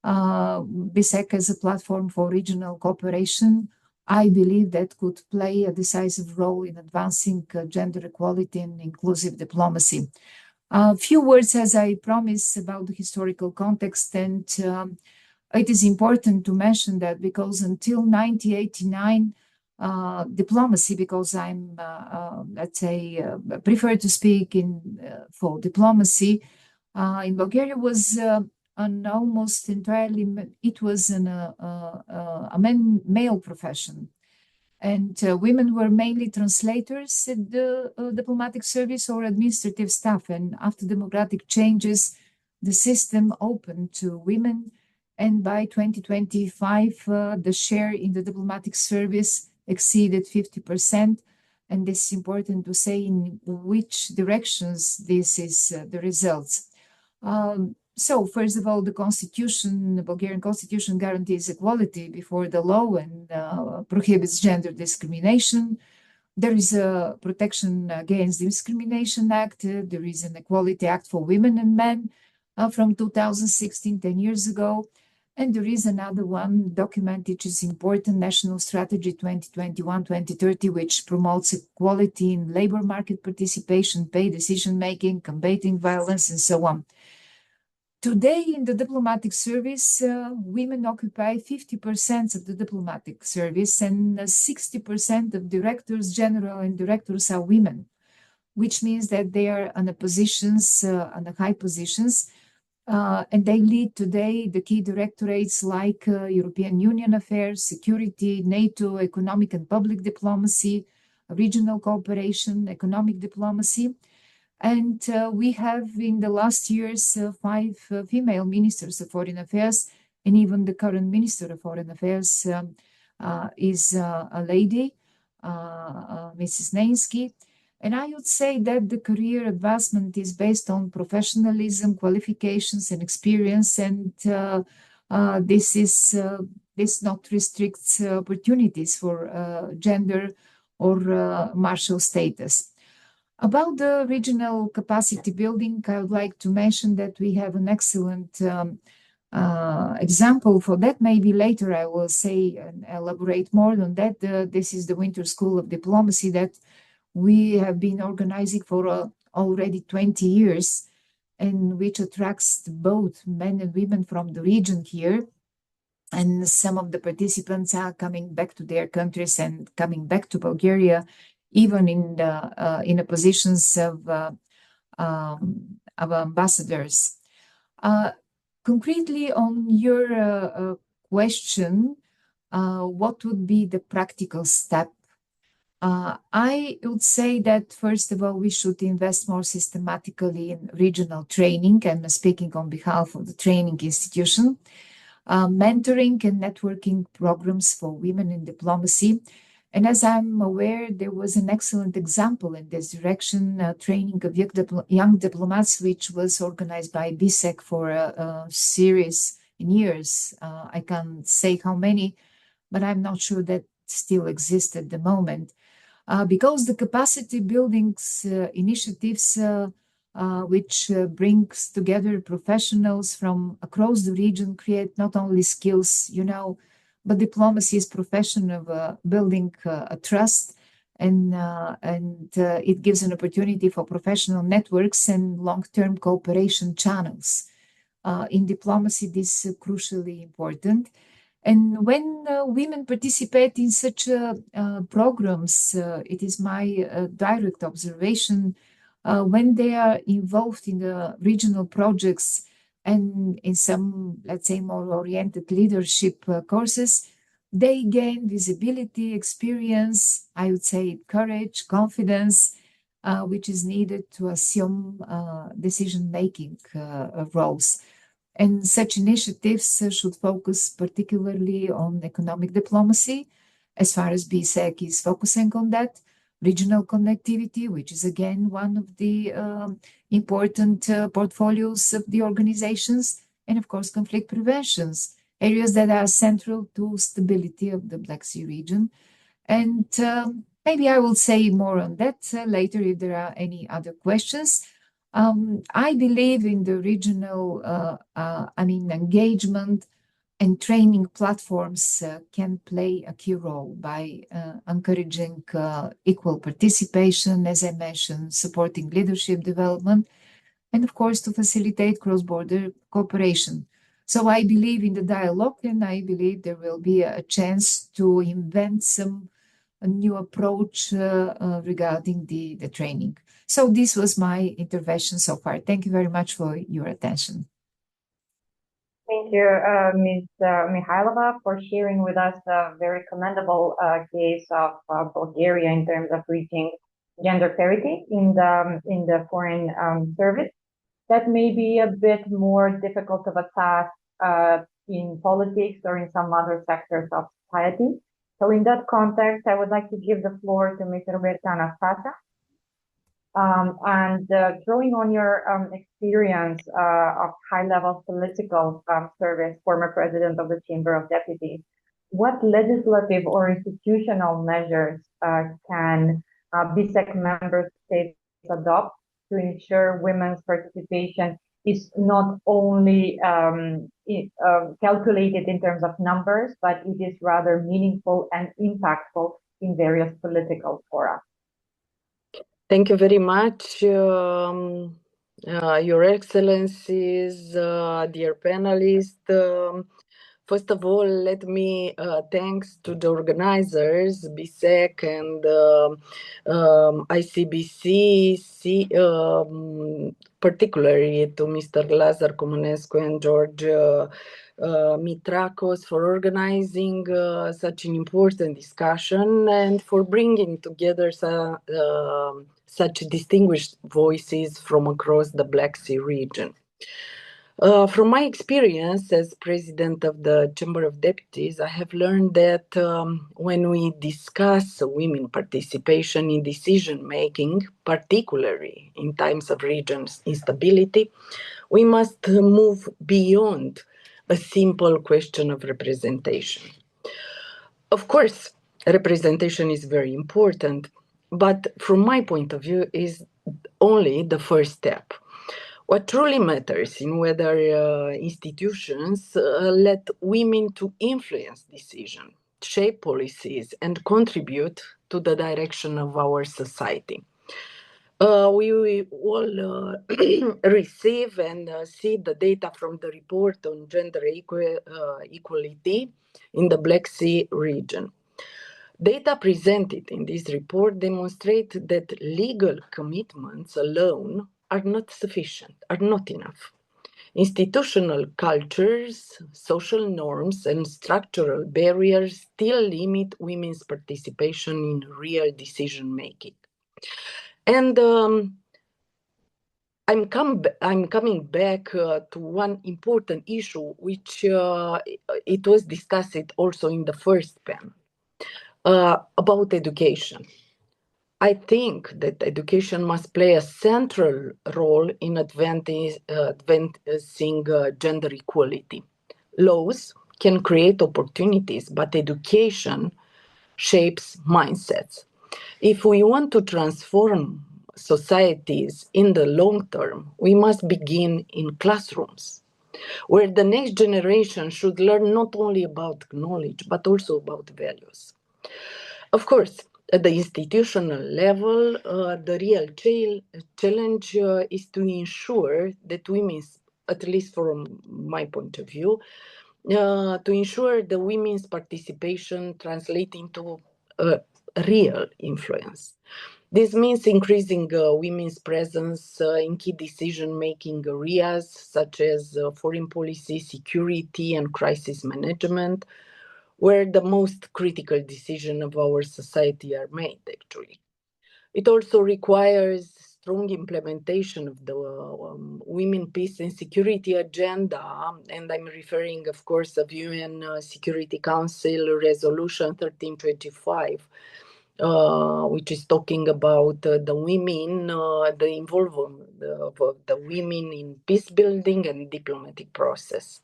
BSEC as a platform for regional cooperation, I believe that could play a decisive role in advancing gender equality and inclusive diplomacy. A few words, as I promised, about the historical context, and it is important to mention that because until 1989, diplomacy, because I'm, let's say, prefer to speak for diplomacy, in Bulgaria was an almost entirely, it was a male profession. And women were mainly translators at the diplomatic service or administrative staff. And after democratic changes, the system opened to women. And by 2025, the share in the diplomatic service exceeded 50%. And this is important to say in which directions this is the results. So first of all, the constitution, the Bulgarian constitution guarantees equality before the law and prohibits gender discrimination. There is a Protection Against Discrimination Act. There is an Equality Act for women and men from 2016, 10 years ago. And there is another one document which is important, National Strategy 2021-2030, which promotes equality in labor market participation, pay decision-making, combating violence, and so on. Today in the diplomatic service, women occupy 50% of the diplomatic service, and 60% of directors general and directors are women, which means that they are on the positions, on the high positions, and they lead today the key directorates like European Union affairs, security, NATO, economic and public diplomacy, regional cooperation, economic diplomacy. And we have in the last years 5 female ministers of foreign affairs, and even the current minister of foreign affairs is a lady, Mrs. Nainsky. And I would say that the career advancement is based on professionalism, qualifications, and experience, and this not restricts opportunities for gender or martial status. About the regional capacity building, I would like to mention that we have an excellent example for that. Maybe later I will say and elaborate more on that. This is the Winter School of Diplomacy that we have been organizing for already 20 years, and which attracts both men and women from the region here. And some of the participants are coming back to their countries and coming back to Bulgaria, even in the positions of ambassadors. Concretely on your question, what would be the practical step? I would say that, first of all, we should invest more systematically in regional training, and I'm speaking on behalf of the training institution, mentoring and networking programs for women in diplomacy. And as I'm aware, there was an excellent example in this direction, training of young diplomats, which was organized by BSEC for a series in years. I can't say how many, but I'm not sure that still exists at the moment. Because the capacity buildings initiatives which brings together professionals from across the region create not only skills, but diplomacy is profession of building a trust, and it gives an opportunity for professional networks and long-term cooperation channels. In diplomacy, this is crucially important. And when women participate in such programs, it is my direct observation, when they are involved in the regional projects and in some, let's say, more oriented leadership courses, they gain visibility, experience, I would say courage, confidence, which is needed to assume decision-making roles. And such initiatives should focus particularly on economic diplomacy, as far as BSEC is focusing on that, regional connectivity, which is again one of the important portfolios of the organizations, and of course conflict preventions, areas that are central to stability of the Black Sea region. And maybe I will say more on that later if there are any other questions. I believe in the regional, engagement and training platforms can play a key role by encouraging equal participation, as I mentioned, supporting leadership development, and of course to facilitate cross-border cooperation. So I believe in the dialogue, and I believe there will be a chance to invent a new approach regarding the training. So this was my intervention so far. Thank you very much for your attention. Thank you, Ms. Mikhailova, for sharing with us a very commendable case of Bulgaria in terms of reaching gender parity in the foreign service. That may be a bit more difficult of a task in politics or in some other sectors of society. So in that context, I would like to give the floor to Ms. Roberta Anastasa. Drawing on your experience of high-level political service, former president of the Chamber of Deputies, what legislative or institutional measures can BSEC member states adopt to ensure women's participation is not only calculated in terms of numbers, but it is rather meaningful and impactful in various political fora? Thank you very much. Your Excellencies, dear panelists. First of all, let me thanks to the organizers, BSEC and ICBC, particularly to Mr. Lazar Comunescu and George Mitrakos for organizing such an important discussion and for bringing together such distinguished voices from across the Black Sea region. From my experience as president of the Chamber of Deputies, I have learned that when we discuss women participation in decision making, particularly in times of regional instability, we must move beyond a simple question of representation. Of course, representation is very important, but from my point of view is only the first step. What truly matters in whether institutions let women to influence decision, shape policies, and contribute to the direction of our society. We all receive and see the data from the report on gender equality in the Black Sea region. Data presented in this report demonstrate that legal commitments alone are not sufficient, are not enough. Institutional cultures, social norms, and structural barriers still limit women's participation in real decision-making. And I'm coming back to one important issue, which it was discussed also in the first panel, about education. I think that education must play a central role in advancing gender equality. Laws can create opportunities, but education shapes mindsets. If we want to transform societies in the long term, we must begin in classrooms, where the next generation should learn not only about knowledge, but also about values. Of course, at the institutional level, the real challenge is to ensure that women's, at least from my point of view, to ensure the women's participation translates into real influence. This means increasing women's presence in key decision-making areas such as foreign policy, security, and crisis management, where the most critical decisions of our society are made, actually. It also requires strong implementation of the Women, Peace and Security Agenda, and I'm referring, of course, of UN Security Council Resolution 1325, which is talking about the women, the involvement of the women in peace building and diplomatic process.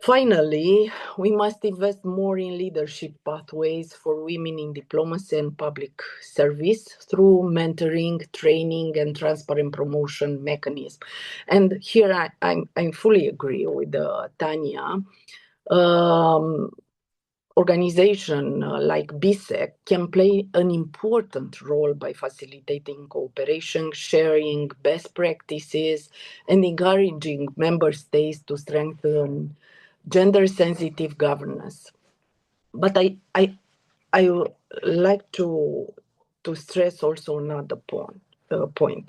Finally, we must invest more in leadership pathways for women in diplomacy and public service through mentoring, training, and transparent promotion mechanisms. And here I fully agree with Tanya. Organizations like BSEC can play an important role by facilitating cooperation, sharing best practices, and encouraging member states to strengthen gender-sensitive governance. But I would like to stress also another point.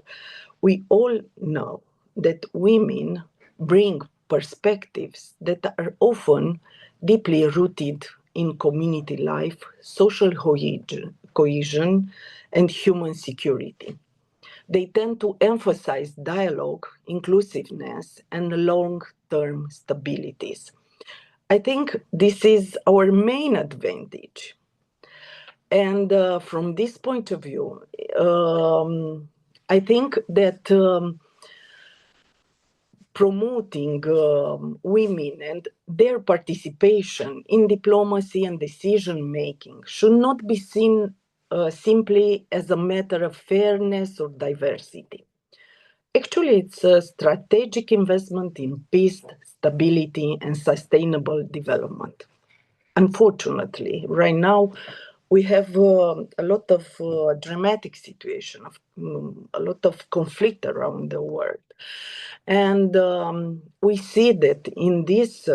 We all know that women bring perspectives that are often deeply rooted in community life, social cohesion, and human security. They tend to emphasize dialogue, inclusiveness, and long-term stabilities. I think this is our main advantage. And from this point of view, I think that promoting women and their participation in diplomacy and decision-making should not be seen simply as a matter of fairness or diversity. Actually, it's a strategic investment in peace, stability, and sustainable development. Unfortunately, right now, we have a lot of dramatic situation, a lot of conflict around the world. And we see that in these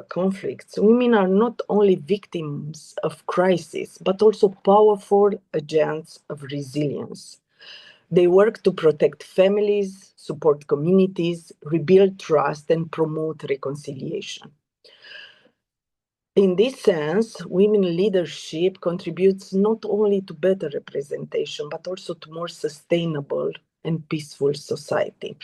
conflicts, women are not only victims of crisis, but also powerful agents of resilience. They work to protect families, support communities, rebuild trust, and promote reconciliation. In this sense, women leadership contributes not only to better representation, but also to more sustainable and peaceful society.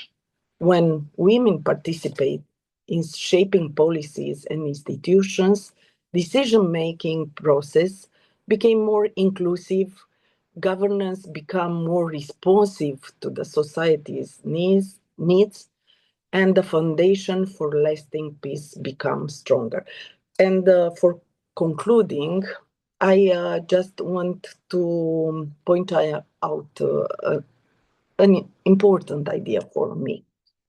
When women participate in shaping policies and institutions, decision-making process became more inclusive, governance become more responsive to the society's needs, and the foundation for lasting peace becomes stronger. And for concluding, I just want to point out an important idea for me.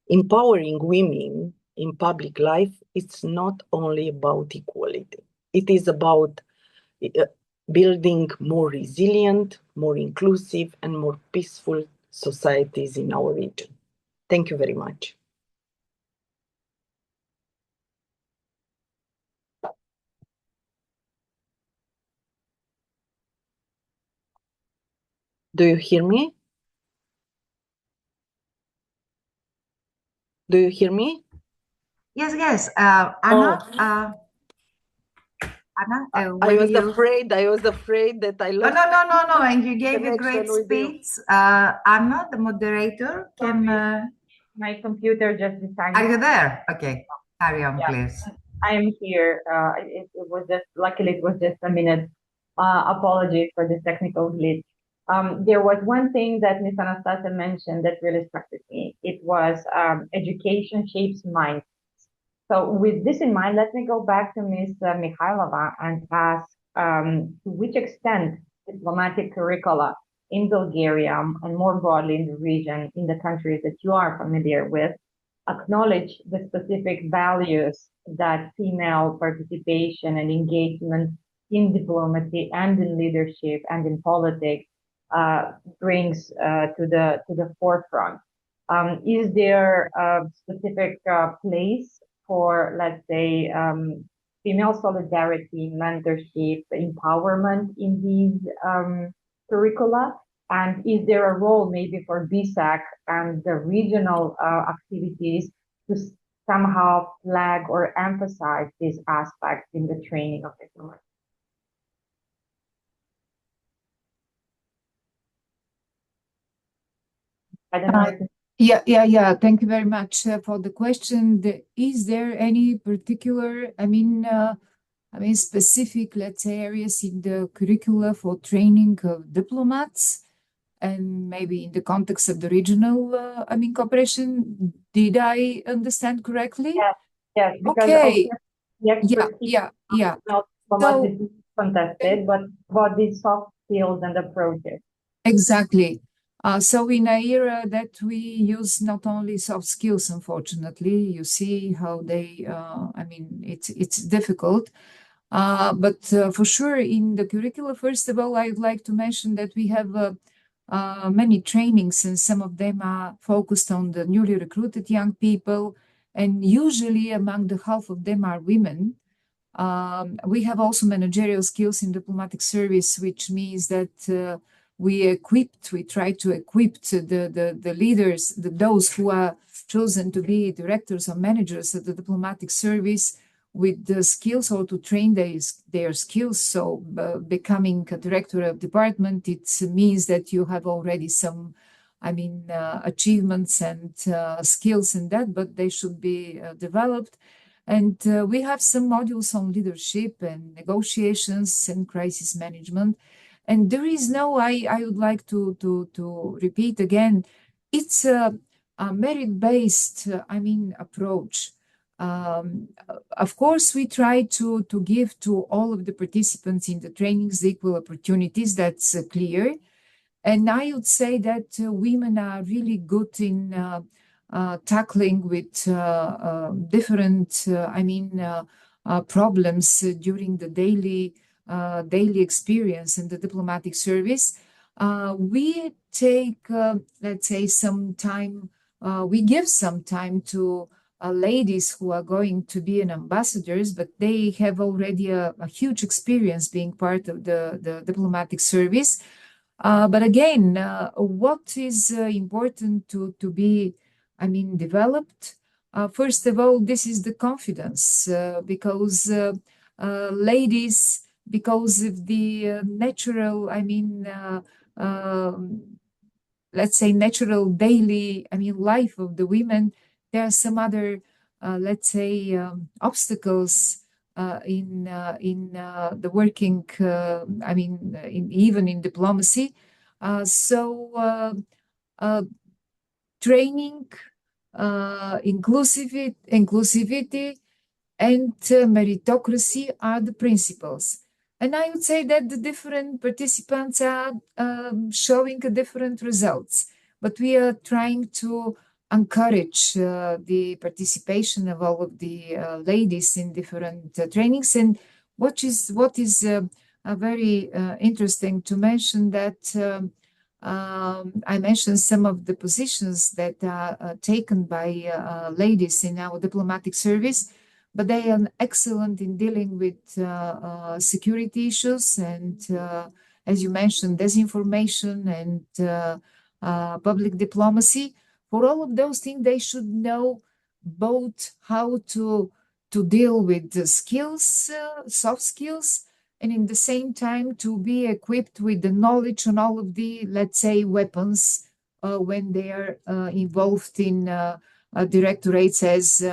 Empowering women in public life, it's not only about equality. It is about building more resilient, more inclusive, and more peaceful societies in our region. Thank you very much. Do you hear me? Do you hear me? Yes, yes. Anna, Anna, I was afraid that I lost. No. And you gave a great speech. Anna, the moderator, can. My computer just decided. Are you there? Okay, carry on, please. I am here. It was just, luckily, it was just a minute. Apologies for this technical glitch. There was one thing that Ms. Anastasia mentioned that really struck with me. It was education shapes minds. So with this in mind, let me go back to Ms. Mikhailova and ask to which extent diplomatic curricula in Bulgaria and more broadly in the region, in the countries that you are familiar with, acknowledge the specific values that female participation and engagement in diplomacy and in leadership and in politics brings to the forefront. Is there a specific place for, let's say, female solidarity, mentorship, empowerment in these curricula? And is there a role maybe for BSEC and the regional activities to somehow flag or emphasize these aspects in the training of diplomats? I don't know. Yeah. Thank you very much for the question. Is there any particular, specific, let's say, areas in the curricula for training of diplomats, and maybe in the context of the regional, cooperation? Did I understand correctly? Yes. Okay. Yeah. Not so contested, but about these soft skills and approaches. Exactly. So in an era that we use not only soft skills, unfortunately, you see how they, it's difficult. But for sure, in the curricula, first of all, I'd like to mention that we have many trainings, and some of them are focused on the newly recruited young people, and usually among the half of them are women. We have also managerial skills in diplomatic service, which means that we try to equip the leaders, those who are chosen to be directors or managers of the diplomatic service, with the skills, or to train their skills. So becoming a director of department, it means that you have already some, achievements and skills in that, but they should be developed. And we have some modules on leadership and negotiations and crisis management. And there is no, I would like to repeat again, it's a merit-based, approach. Of course, we try to give to all of the participants in the trainings the equal opportunities, that's clear. And I would say that women are really good in tackling with different, problems during the daily daily experience in the diplomatic service, we take, let's say, some time, we give some time to ladies who are going to be an ambassadors, but they have already a huge experience being part of the diplomatic service. But again, what is important to be, I mean, developed? First of all, this is the confidence, because ladies, because of the natural, I mean, let's say natural daily, I mean, life of the women, there are some other, let's say, obstacles in the working, I mean, even in diplomacy. Training, inclusivity, and meritocracy are the principles. And I would say that the different participants are showing different results, but we are trying to encourage the participation of all of the ladies in different trainings. And what is very interesting to mention that I mentioned some of the positions that are taken by ladies in our diplomatic service, but they are excellent in dealing with security issues and, as you mentioned, disinformation and public diplomacy. For all of those things, they should know both how to deal with the skills, soft skills, and in the same time to be equipped with the knowledge on all of the, let's say, weapons when they are involved in directorates as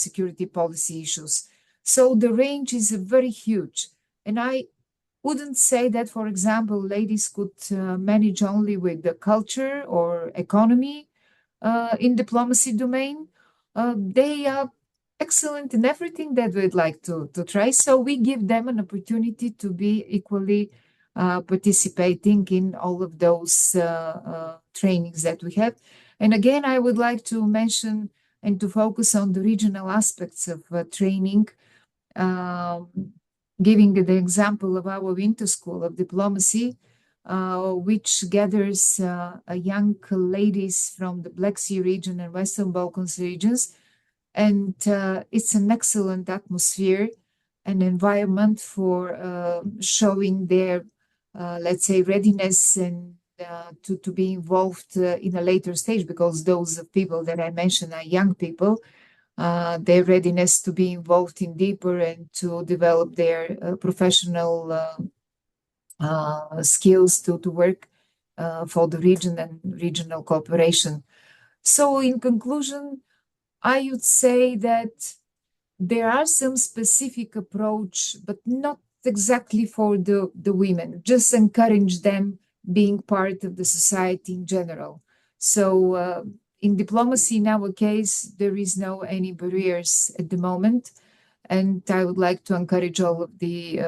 security policy issues. So the range is very huge. And I wouldn't say that, for example, ladies could manage only with the culture or economy in diplomacy domain. They are excellent in everything that we'd like to try. So we give them an opportunity to be equally participating in all of those trainings that we have. And again, I would like to mention and to focus on the regional aspects of training, giving the example of our Winter School of Diplomacy, which gathers young ladies from the Black Sea region and Western Balkans regions. And it's an excellent atmosphere and environment for showing their, let's say, readiness and to be involved in a later stage, because those people that I mentioned are young people, their readiness to be involved in deeper and to develop their professional skills to work for the region and regional cooperation. So in conclusion, I would say that there are some specific approach, but not exactly for the women, just encourage them being part of the society in general. So in diplomacy, in our case, there is no any barriers at the moment. And I would like to encourage all of the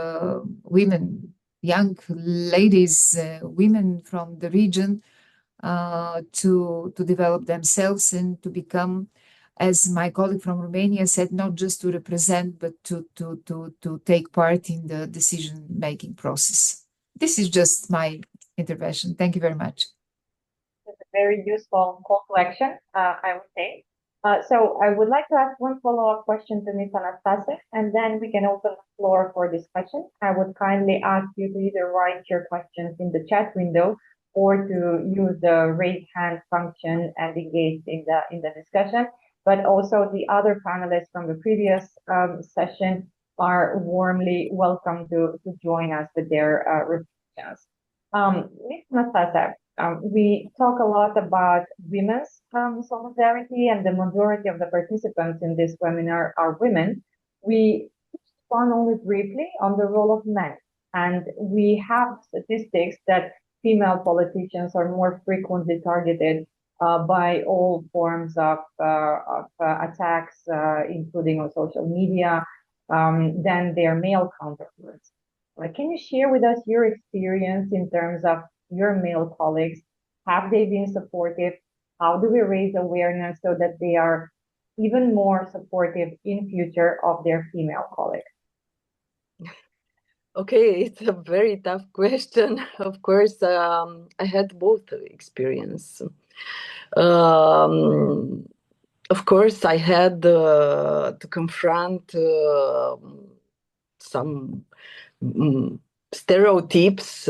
women, young ladies, women from the region to develop themselves and to become, as my colleague from Romania said, not just to represent, but to take part in the decision-making process. This is just my intervention. Thank you very much. It's a very useful call to action, I would say. So I would like to ask one follow-up question to Ms. Anastasia, and then we can open the floor for discussion. I would kindly ask you to either write your questions in the chat window or to use the raise hand function and engage in the discussion. But also the other panelists from the previous session are warmly welcome to join us with their reflections. Ms. Anastasia, we talk a lot about women's solidarity, and the majority of the participants in this webinar are women. We touched only briefly on the role of men, and we have statistics that female politicians are more frequently targeted by all forms of attacks, including on social media, than their male counterparts. Can you share with us your experience in terms of your male colleagues? Have they been supportive? How do we raise awareness so that they are even more supportive in future of their female colleagues? Okay, it's a very tough question. Of course, I had both experience. Of course, I had to confront some stereotypes,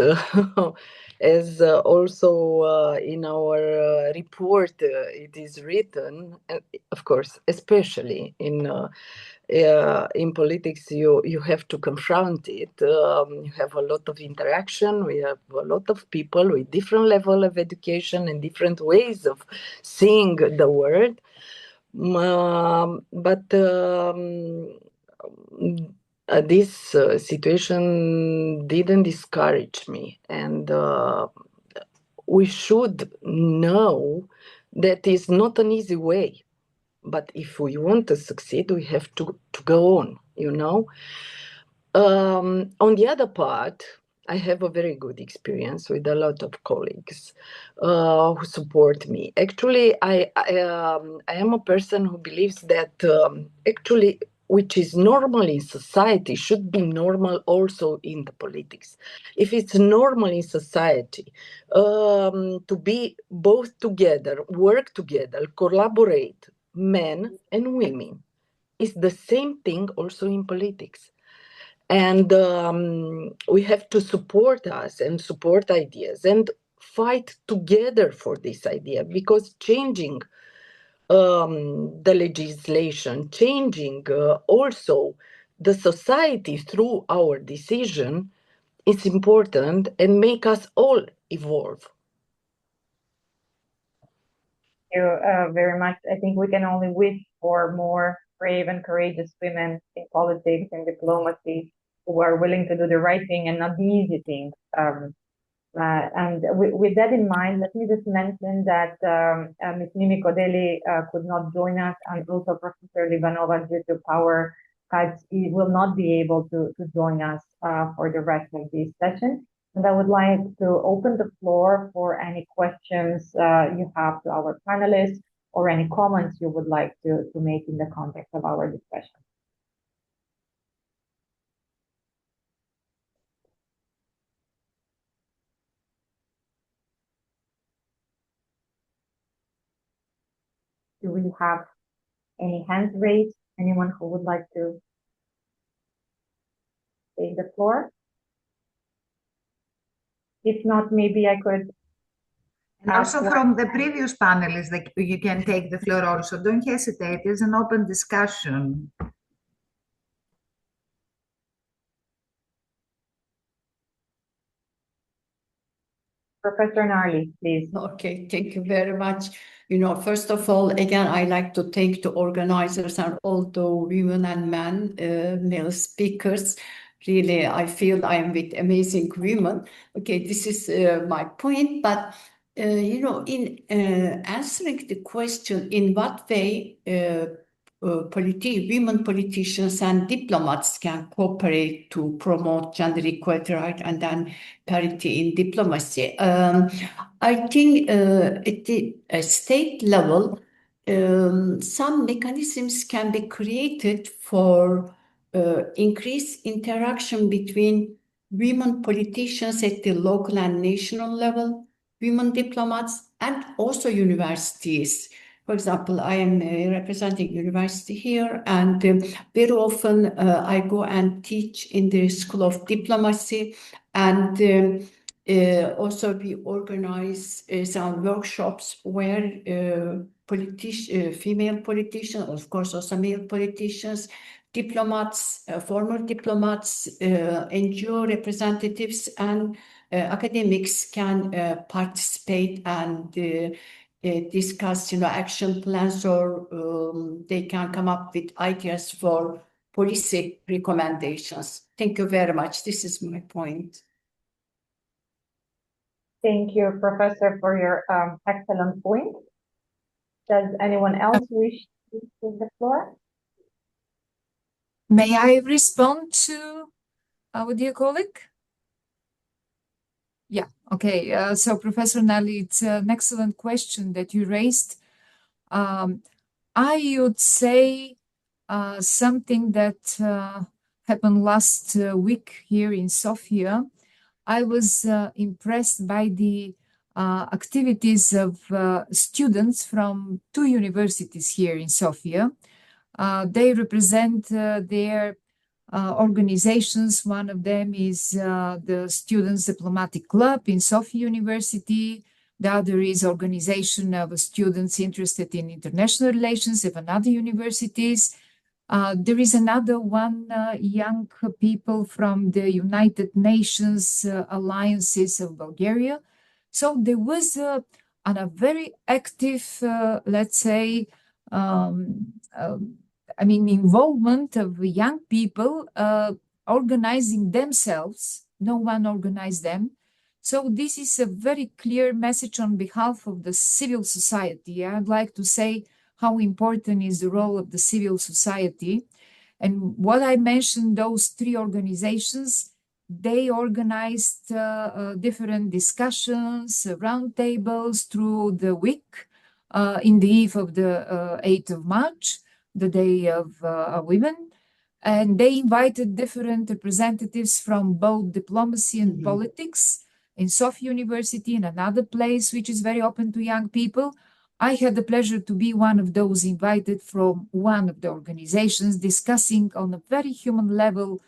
as also in our report it is written. Of course, especially in politics, you have to confront it. You have a lot of interaction. We have a lot of people with different level of education and different ways of seeing the world. But this situation didn't discourage me, and we should know that is not an easy way. But if we want to succeed, we have to go on, you know. On the other part, I have a very good experience with a lot of colleagues who support me. Actually, I am a person who believes that actually, which is normal in society, should be normal also in the politics. If it's normal in society to be both together, work together, collaborate, men and women, is the same thing also in politics. And we have to support us and support ideas and fight together for this idea, because changing the legislation, changing also the society through our decision is important and make us all evolve. Thank you very much. I think we can only wish for more brave and courageous women in politics and diplomacy who are willing to do the right thing and not the easy thing. And with that in mind, let me just mention that Ms. Mimi Kodeli could not join us, and also Professor Livanova, due to power cuts, will not be able to join us for the rest of this session. And I would like to open the floor for any questions you have to our panelists, or any comments you would like to make in the context of our discussion. Do we have any hands raised? Anyone who would like to take the floor? If not, maybe I could. And also from the previous panelists, that you can take the floor also. Don't hesitate, it's an open discussion. Professor Narli, please. Okay, thank you very much. You know, first of all, again, I like to thank the organizers and all the women and men, male speakers. Really, I feel I am with amazing women. Okay, this is my point. But, you know, in answering the question, in what way women politicians and diplomats can cooperate to promote gender equality, right, and then parity in diplomacy. I think at the state level, some mechanisms can be created for increased interaction between women politicians at the local and national level, women diplomats, and also universities. For example, I am representing university here, and very often I go and teach in the School of Diplomacy, and also we organize some workshops where female politicians, of course also male politicians, diplomats, former diplomats, NGO representatives, and academics can participate and discuss, you know, action plans, or they can come up with ideas for policy recommendations. Thank you very much. This is my point. Thank you, Professor, for your excellent point. Does anyone else wish to take the floor? May I respond to our dear colleague? Yeah, okay. So Professor Nali, it's an excellent question that you raised. I would say something that happened last week here in Sofia, I was impressed by the activities of students from 2 universities here in Sofia. They represent their organizations. One of them is the Students' Diplomatic Club in Sofia University. The other is organization of students interested in international relations of another universities. There is another one, young people from the United Nations Alliances of Bulgaria. So there was a very active, let's say, involvement of young people organizing themselves. No one organized them. So this is a very clear message on behalf of the civil society. I'd like to say how important is the role of the civil society. And what I mentioned, those 3 organizations, they organized different discussions, roundtables through the week in the eve of the 8th of March, the Day of Women. And they invited different representatives from both diplomacy and politics in Sofia University, in another place which is very open to young people. I had the pleasure to be one of those invited from one of the organizations, discussing on a very human level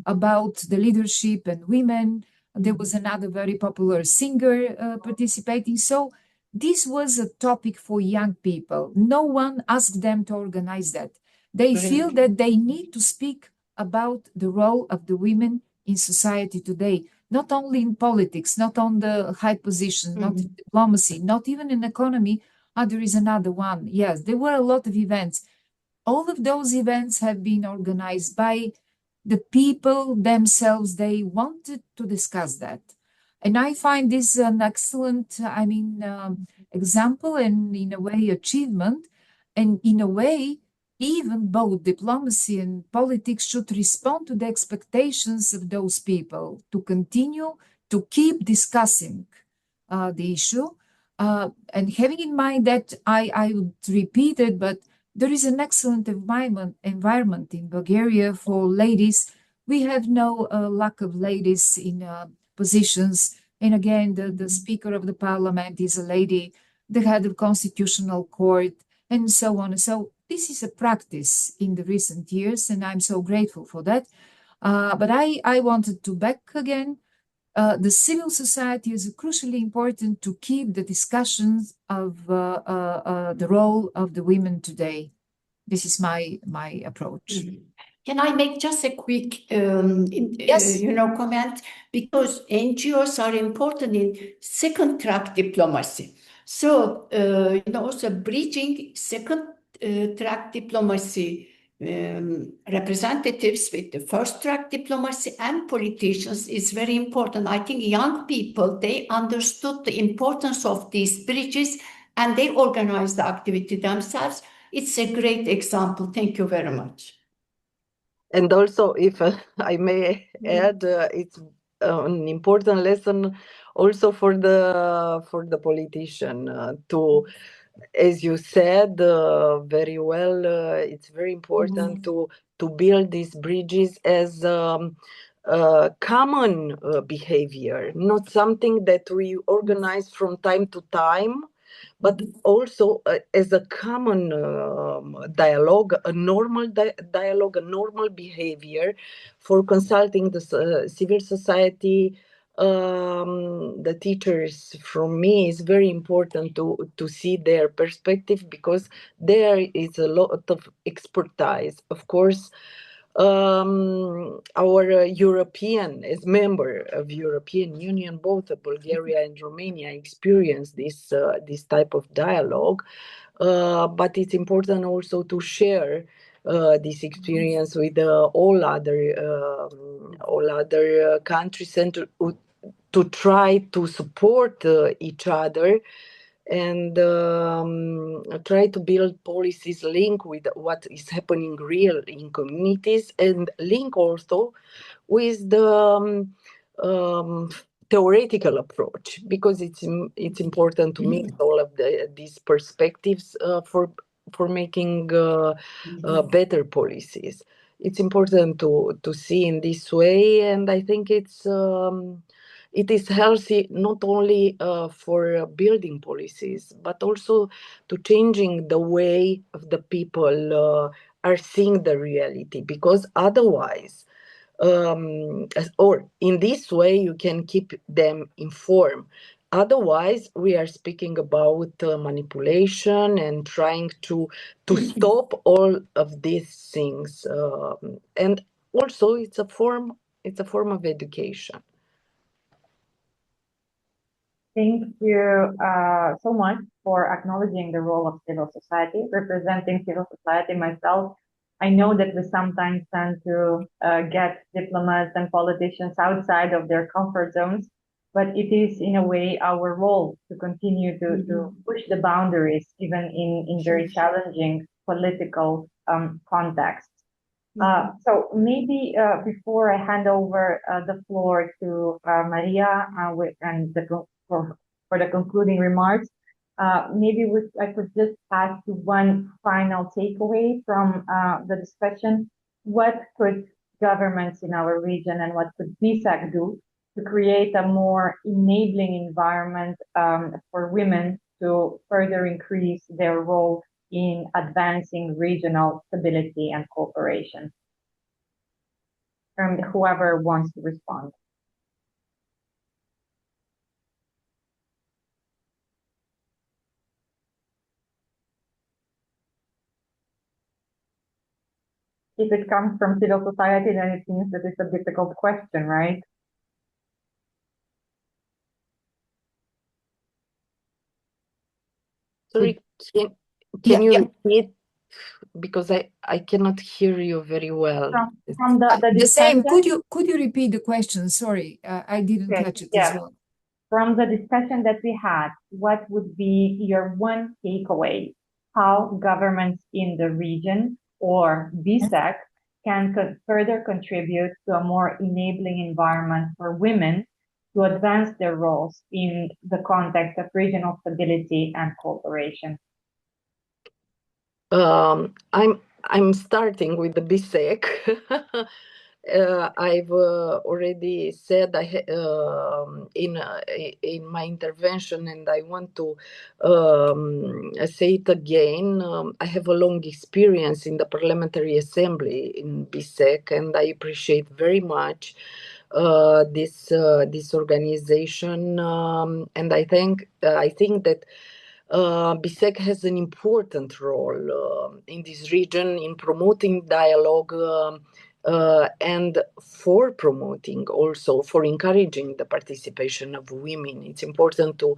about the leadership and women. There was another very popular singer participating. So this was a topic for young people. No one asked them to organize that. They feel that they need to speak about the role of the women in society today, not only in politics, not on the high position, not in diplomacy, not even in economy. There is another one. Yes, there were a lot of events. All of those events have been organized by the people themselves. They wanted to discuss that. And I find this an excellent, example and in a way achievement. And in a way, even both diplomacy and politics should respond to the expectations of those people to continue to keep discussing the issue. And having in mind that I would repeat it, but there is an excellent environment in Bulgaria for ladies. We have no lack of ladies in positions. And again, the Speaker of the Parliament is a lady, the head of Constitutional Court, and so on. So this is a practice in the recent years, and I'm so grateful for that. But I wanted to back again. The civil society is crucially important to keep the discussions of the role of the women today. This is my approach. Can I make just a quick, Yes. comment? Because NGOs are important in second track diplomacy. So, also bridging second track diplomacy representatives with the first track diplomacy and politicians is very important. I think young people, they understood the importance of these bridges and they organized the activity themselves. It's a great example. Thank you very much. And also, if I may add, it's an important lesson also for the politician to, as you said very well, it's very important to build these bridges as common behavior, not something that we organize from time to time, but also as a common dialogue, a normal dialogue, a normal behavior for consulting the civil society, the teachers. From me, is very important to see their perspective, because there is a lot of expertise. Of course, our European, as member of European Union, both Bulgaria and Romania experience this type of dialogue, but it's important also to share this experience with all other countries, and to try to support each other, and try to build policies linked with what is happening real in communities, and link also with the theoretical approach, because it's important to mix all of these perspectives for making better policies. it's important to see in this way, and I think it is healthy not only for building policies, but also to changing the way of the people are seeing the reality, because otherwise, or in this way, you can keep them informed. Otherwise, we are speaking about manipulation and trying to stop all of these things. And also, it's a form of education. Thank you so much for acknowledging the role of civil society. Representing civil society myself, I know that we sometimes tend to get diplomats and politicians outside of their comfort zones, but it is in a way our role to continue to push the boundaries, even in very challenging political contexts. So maybe before I hand over the floor to Maria and for the concluding remarks, maybe I could just ask you one final takeaway from the discussion. What could governments in our region and what could BSEC do to create a more enabling environment for women to further increase their role in advancing regional stability and cooperation? Whoever wants to respond. If it comes from civil society, then it means that it's a difficult question, right? Sorry, can you repeat? Because I cannot hear you very well. From the same. discussion, Could you repeat the question? Sorry, I didn't catch it as well. From the discussion that we had, what would be your one takeaway? How governments in the region or BSEC can further contribute to a more enabling environment for women to advance their roles in the context of regional stability and cooperation? I'm starting with the BSEC. I've already said in my intervention, and I want to say it again. I have a long experience in the Parliamentary Assembly in BSEC, and I appreciate very much this organization. And I think that BSEC has an important role in this region in promoting dialogue and for promoting, also for encouraging the participation of women. It's important to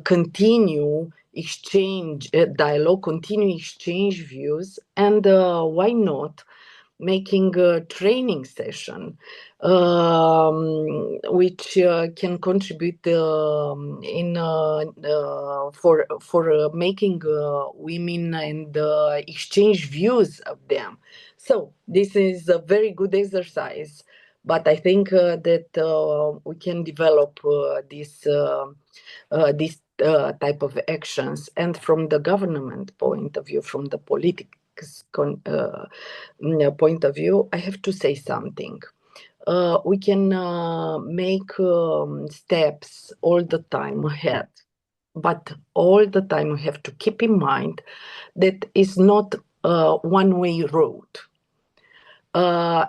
continue dialogue, continue exchange views, and why not making a training session which can contribute for making women and exchange views of them. So this is a very good exercise, but I think that we can develop this type of actions, and from the government point of view, from the politics point of view, I have to say something. We can make steps all the time ahead, but all the time we have to keep in mind that it's not a one-way road.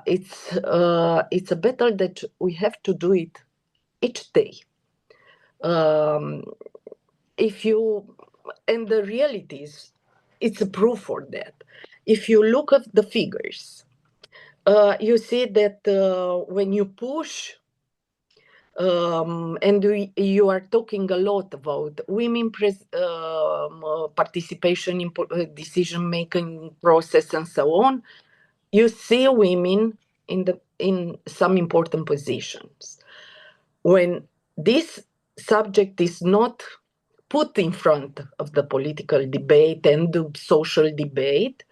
It's a battle that we have to do it each day. And the reality is, it's a proof for that. If you look at the figures, you see that when you push, and you are talking a lot about women participation in decision-making process and so on, you see women in some important positions. When this subject is not put in front of the political debate and the social debate,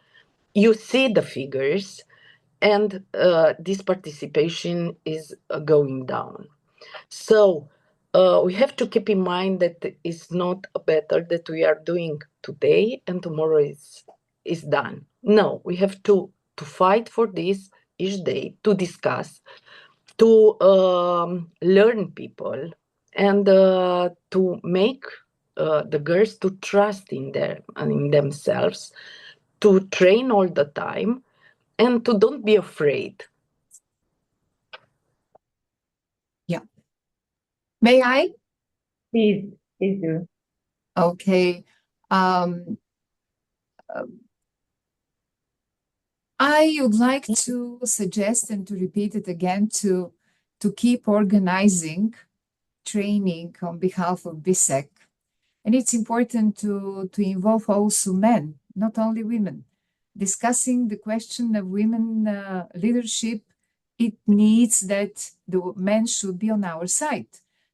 you see the figures, and this participation is going down. So we have to keep in mind that it's not a battle that we are doing today and tomorrow is done. No, we have to to fight for this each day, to discuss, to learn people, and to make the girls to trust in themselves, to train all the time, and to don't be afraid. Yeah. May I? Please do. Okay. I would like to suggest and to repeat it again to keep organizing training on behalf of BSEC. And it's important to involve also men, not only women. Discussing the question of women leadership, it needs that the men should be on our side.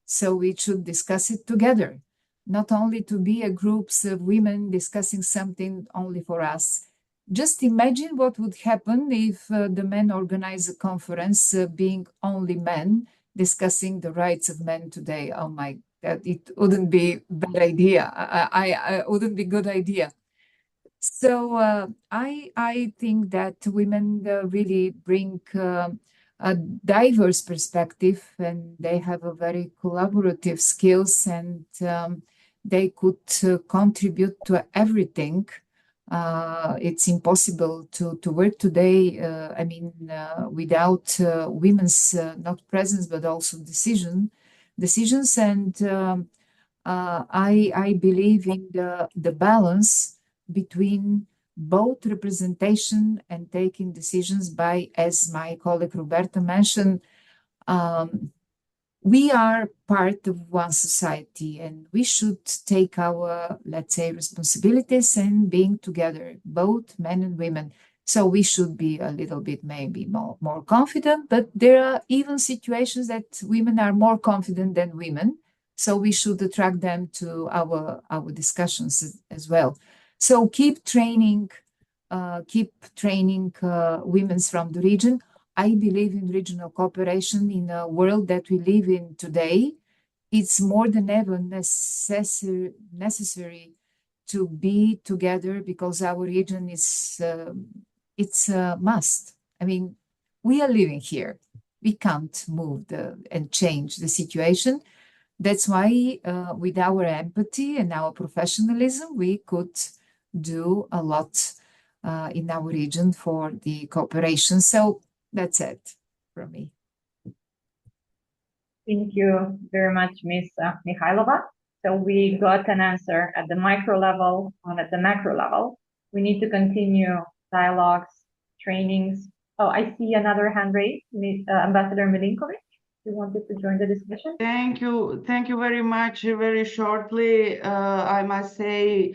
So we should discuss it together, not only to be a groups of women discussing something only for us. Just imagine what would happen if the men organize a conference being only men discussing the rights of men today. Oh my God, it wouldn't be a bad idea. I wouldn't be a good idea. So I think that women really bring a diverse perspective, and they have a very collaborative skills, and they could contribute to everything. It's impossible to work today, without women's not presence, but also decisions. And I believe in the balance between both representation and taking decisions by, as my colleague Roberta mentioned, we are part of one society, and we should take our, let's say, responsibilities and being together, both men and women. So we should be a little bit maybe more confident, but there are even situations that women are more confident than women. So we should attract them to our discussions as well. So keep training women from the region. I believe in regional cooperation in a world that we live in today. It's more than ever necessary to be together, because our region is it's a must. I mean, we are living here. We can't move and change the situation. That's why with our empathy and our professionalism, we could do a lot in our region for the cooperation. So that's it from me. Thank you very much, Ms. Mikhailova. So we got an answer at the micro level and at the macro level. We need to continue dialogues, trainings. Oh, I see another hand raised, Ambassador Milinkovic. You wanted to join the discussion? Thank you very much. Very shortly, I must say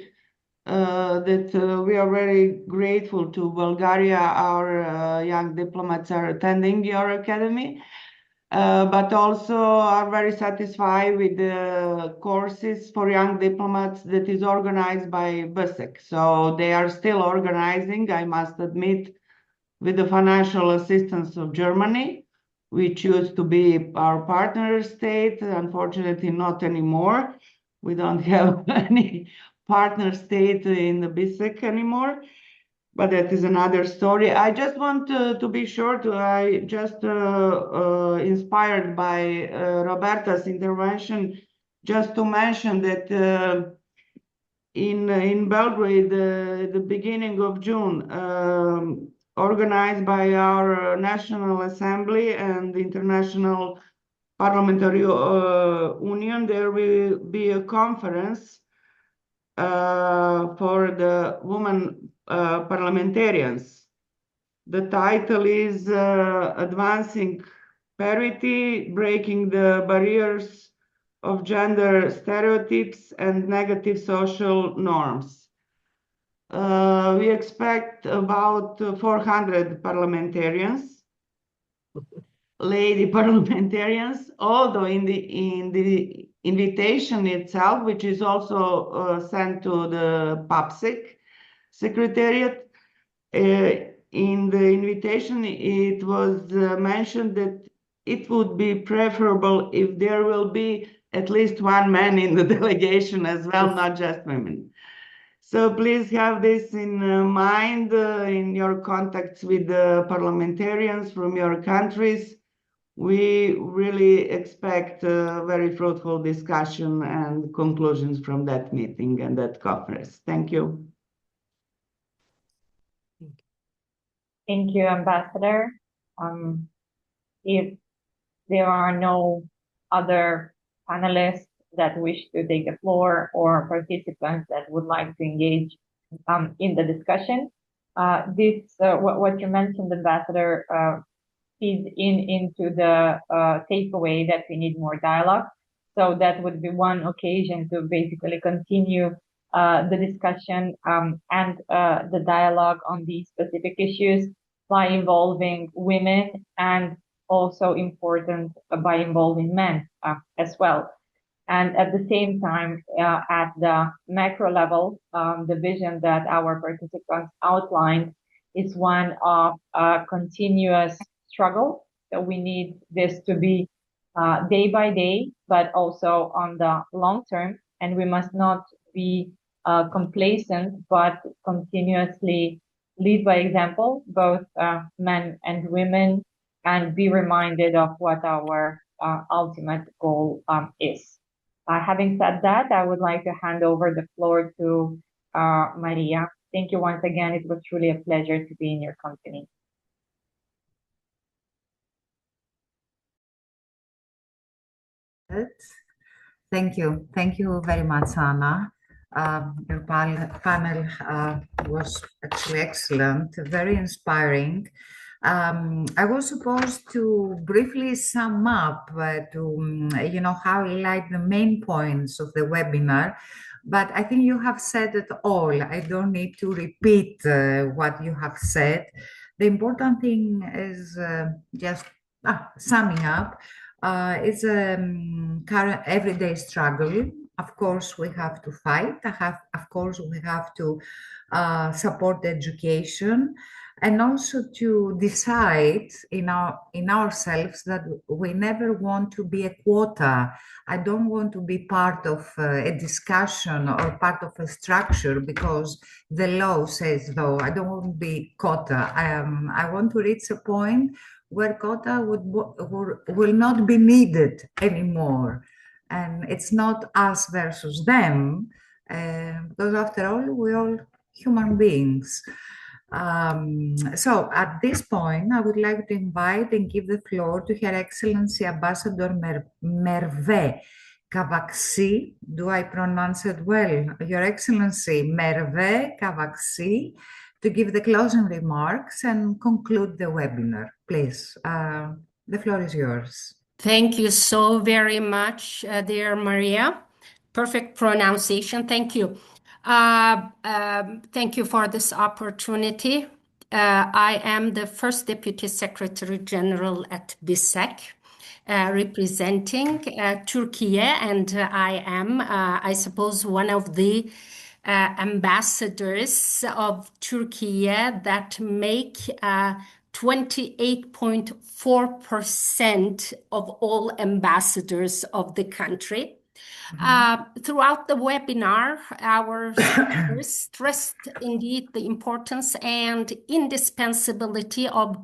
that we are very grateful to Bulgaria. Our young diplomats are attending your academy, but also are very satisfied with the courses for young diplomats that is organized by BSEC. So they are still organizing, I must admit, with the financial assistance of Germany, which used to be our partner state. Unfortunately, not anymore. We don't have any partner state in the BSEC anymore, but that is another story. I just want to be short. I just inspired by Roberta's intervention, just to mention that in Belgrade, the beginning of June, organized by our National Assembly and the International Parliamentary Union, there will be a conference for the women parliamentarians. The title is Advancing Parity, Breaking the Barriers of Gender Stereotypes and Negative Social Norms. We expect about 400 parliamentarians, lady parliamentarians, although in the invitation itself, which is also sent to the PAPSEC Secretariat, in the invitation it was mentioned that it would be preferable if there will be at least one man in the delegation as well, not just women. So please have this in mind in your contacts with the parliamentarians from your countries. We really expect a very fruitful discussion and conclusions from that meeting and that conference. Thank you. Thank you, Ambassador. If there are no other panelists that wish to take the floor or participants that would like to engage in the discussion, what you mentioned, Ambassador, feeds into the takeaway that we need more dialogue. So that would be one occasion to basically continue the discussion and the dialogue on these specific issues by involving women, and also important by involving men as well. And at the same time, at the macro level, the vision that our participants outlined is one of continuous struggle. So we need this to be day by day, but also on the long term. And we must not be complacent, but continuously lead by example, both men and women, and be reminded of what our ultimate goal is. Having said that, I would like to hand over the floor to Maria. Thank you once again. It was truly a pleasure to be in your company. Thank you. Thank you very much, Anna. Your panel was actually excellent, very inspiring. I was supposed to briefly sum up to, highlight the main points of the webinar, but I think you have said it all. I don't need to repeat what you have said. The important thing is just summing up. It's a current everyday struggle. Of course, we have to fight. Of course, we have to support education, and also to decide in ourselves that we never want to be a quota. I don't want to be part of a discussion or part of a structure because the law says so. I don't want to be quota. I want to reach a point where quota will not be needed anymore. And it's not us versus them, because after all, we're all human beings. So at this point, I would like to invite and give the floor to Her Excellency Ambassador Merve Cavaxi. Do I pronounce it well? Your Excellency Merve Cavaxi, to give the closing remarks and conclude the webinar. Please, the floor is yours. Thank you so very much, dear Maria. Perfect pronunciation. Thank you. Thank you for this opportunity. I am the first Deputy Secretary General at BSEC, representing Turkey, and I am, I suppose, one of the ambassadors of Turkey that make 28.4% of all ambassadors of the country. Throughout the webinar, our speakers stressed indeed the importance and indispensability of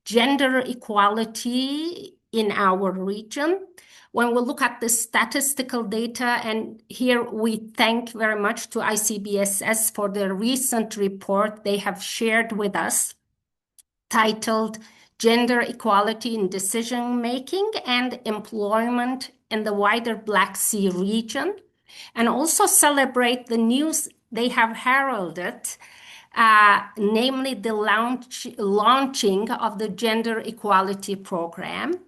gender equality in our region. When we look at the statistical data, and here we thank very much to ICBSS for their recent report they have shared with us, titled Gender Equality in Decision-Making and Employment in the Wider Black Sea Region, and also celebrate the news they have heralded, namely the launching of the Gender Equality Program.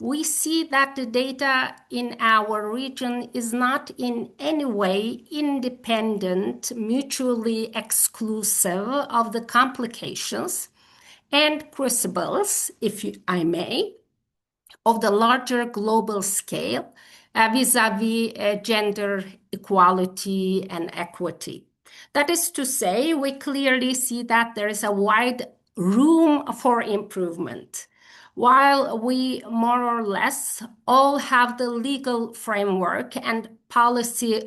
We see that the data in our region is not in any way independent, mutually exclusive of the complications and crucibles, if I may, of the larger global scale vis-a-vis gender equality and equity. That is to say, we clearly see that there is a wide room for improvement. While we more or less all have the legal framework and policy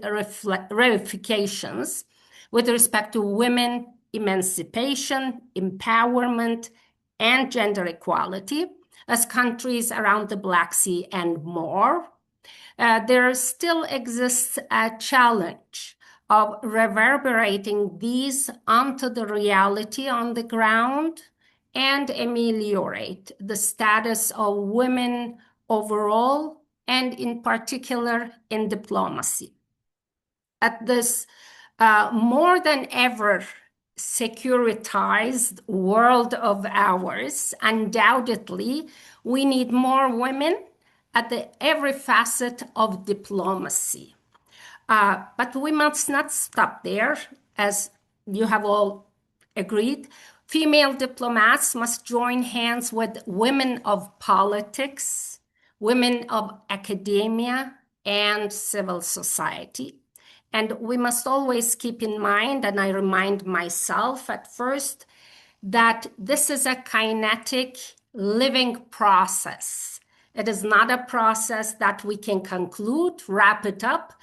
ramifications, with respect to women, emancipation, empowerment, and gender equality as countries around the Black Sea and more. There still exists a challenge of reverberating these onto the reality on the ground and ameliorate the status of women overall and in particular in diplomacy. At this more than ever securitized world of ours, undoubtedly, we need more women at every facet of diplomacy. But we must not stop there, as you have all agreed. Female diplomats must join hands with women of politics, women of academia, and civil society. And we must always keep in mind, and I remind myself at first, that this is a kinetic, living process. It is not a process that we can conclude, wrap it up,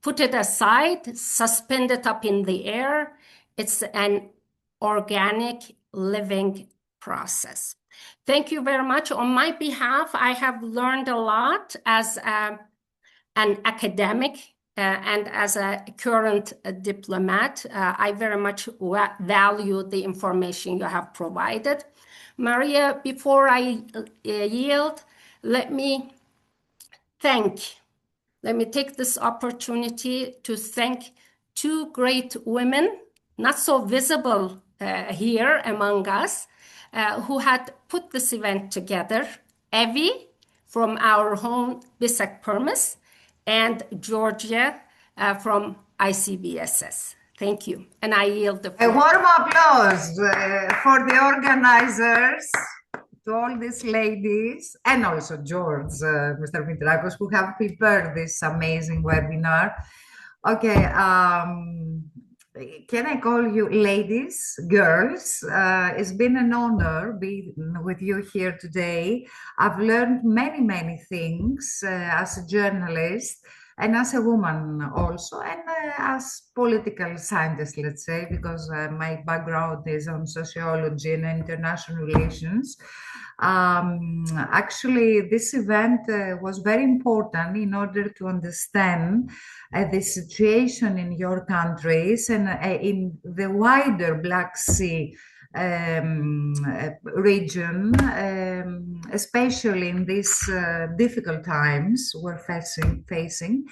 put it aside, suspend it up in the air. It's an organic, living process. Thank you very much. On my behalf, I have learned a lot as an academic and as a current diplomat. I very much value the information you have provided. Maria, before I yield, let me take this opportunity to thank two great women, not so visible here among us, who had put this event together. Evie from our home BSEC PERMIS, and Georgia from ICBSS. Thank you. And I yield the floor. A warm applause for the organizers, to all these ladies, and also George, Mr. Mitrakos, who have prepared this amazing webinar. Okay, can I call you ladies, girls? It's been an honor being with you here today. I've learned many, many things as a journalist and as a woman also, and as political scientist, let's say, because my background is on sociology and international relations. Actually, this event was very important in order to understand the situation in your countries and in the wider Black Sea region, especially in these difficult times we're facing.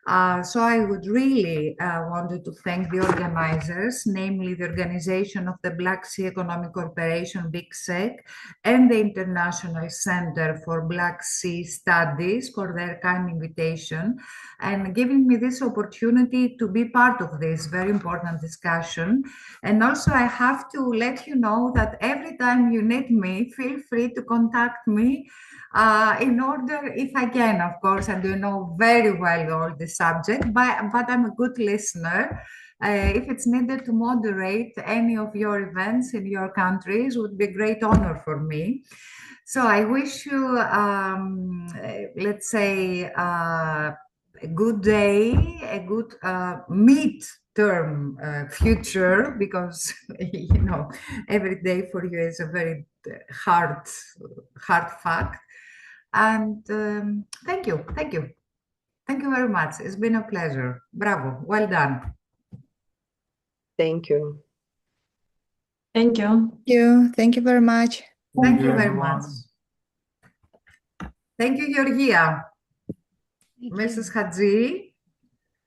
So I would really wanted to thank the organizers, namely the organization of the Black Sea Economic Cooperation, BSEC, and the International Center for Black Sea Studies for their kind invitation and giving me this opportunity to be part of this very important discussion. And also I have to let you know that every time you need me, feel free to contact me in order, if I can, of course. I do know very well all the subject, but I'm a good listener. If it's needed to moderate any of your events in your countries, would be a great honor for me. So I wish you, let's say, a good day, a good mid-term future, because you know every day for you is a very hard fact. And thank you very much. It's been a pleasure. Bravo, well done. Thank you. Thank you. Thank you very much. Thank you very much. Thank you, Georgia. Mrs. Hadji.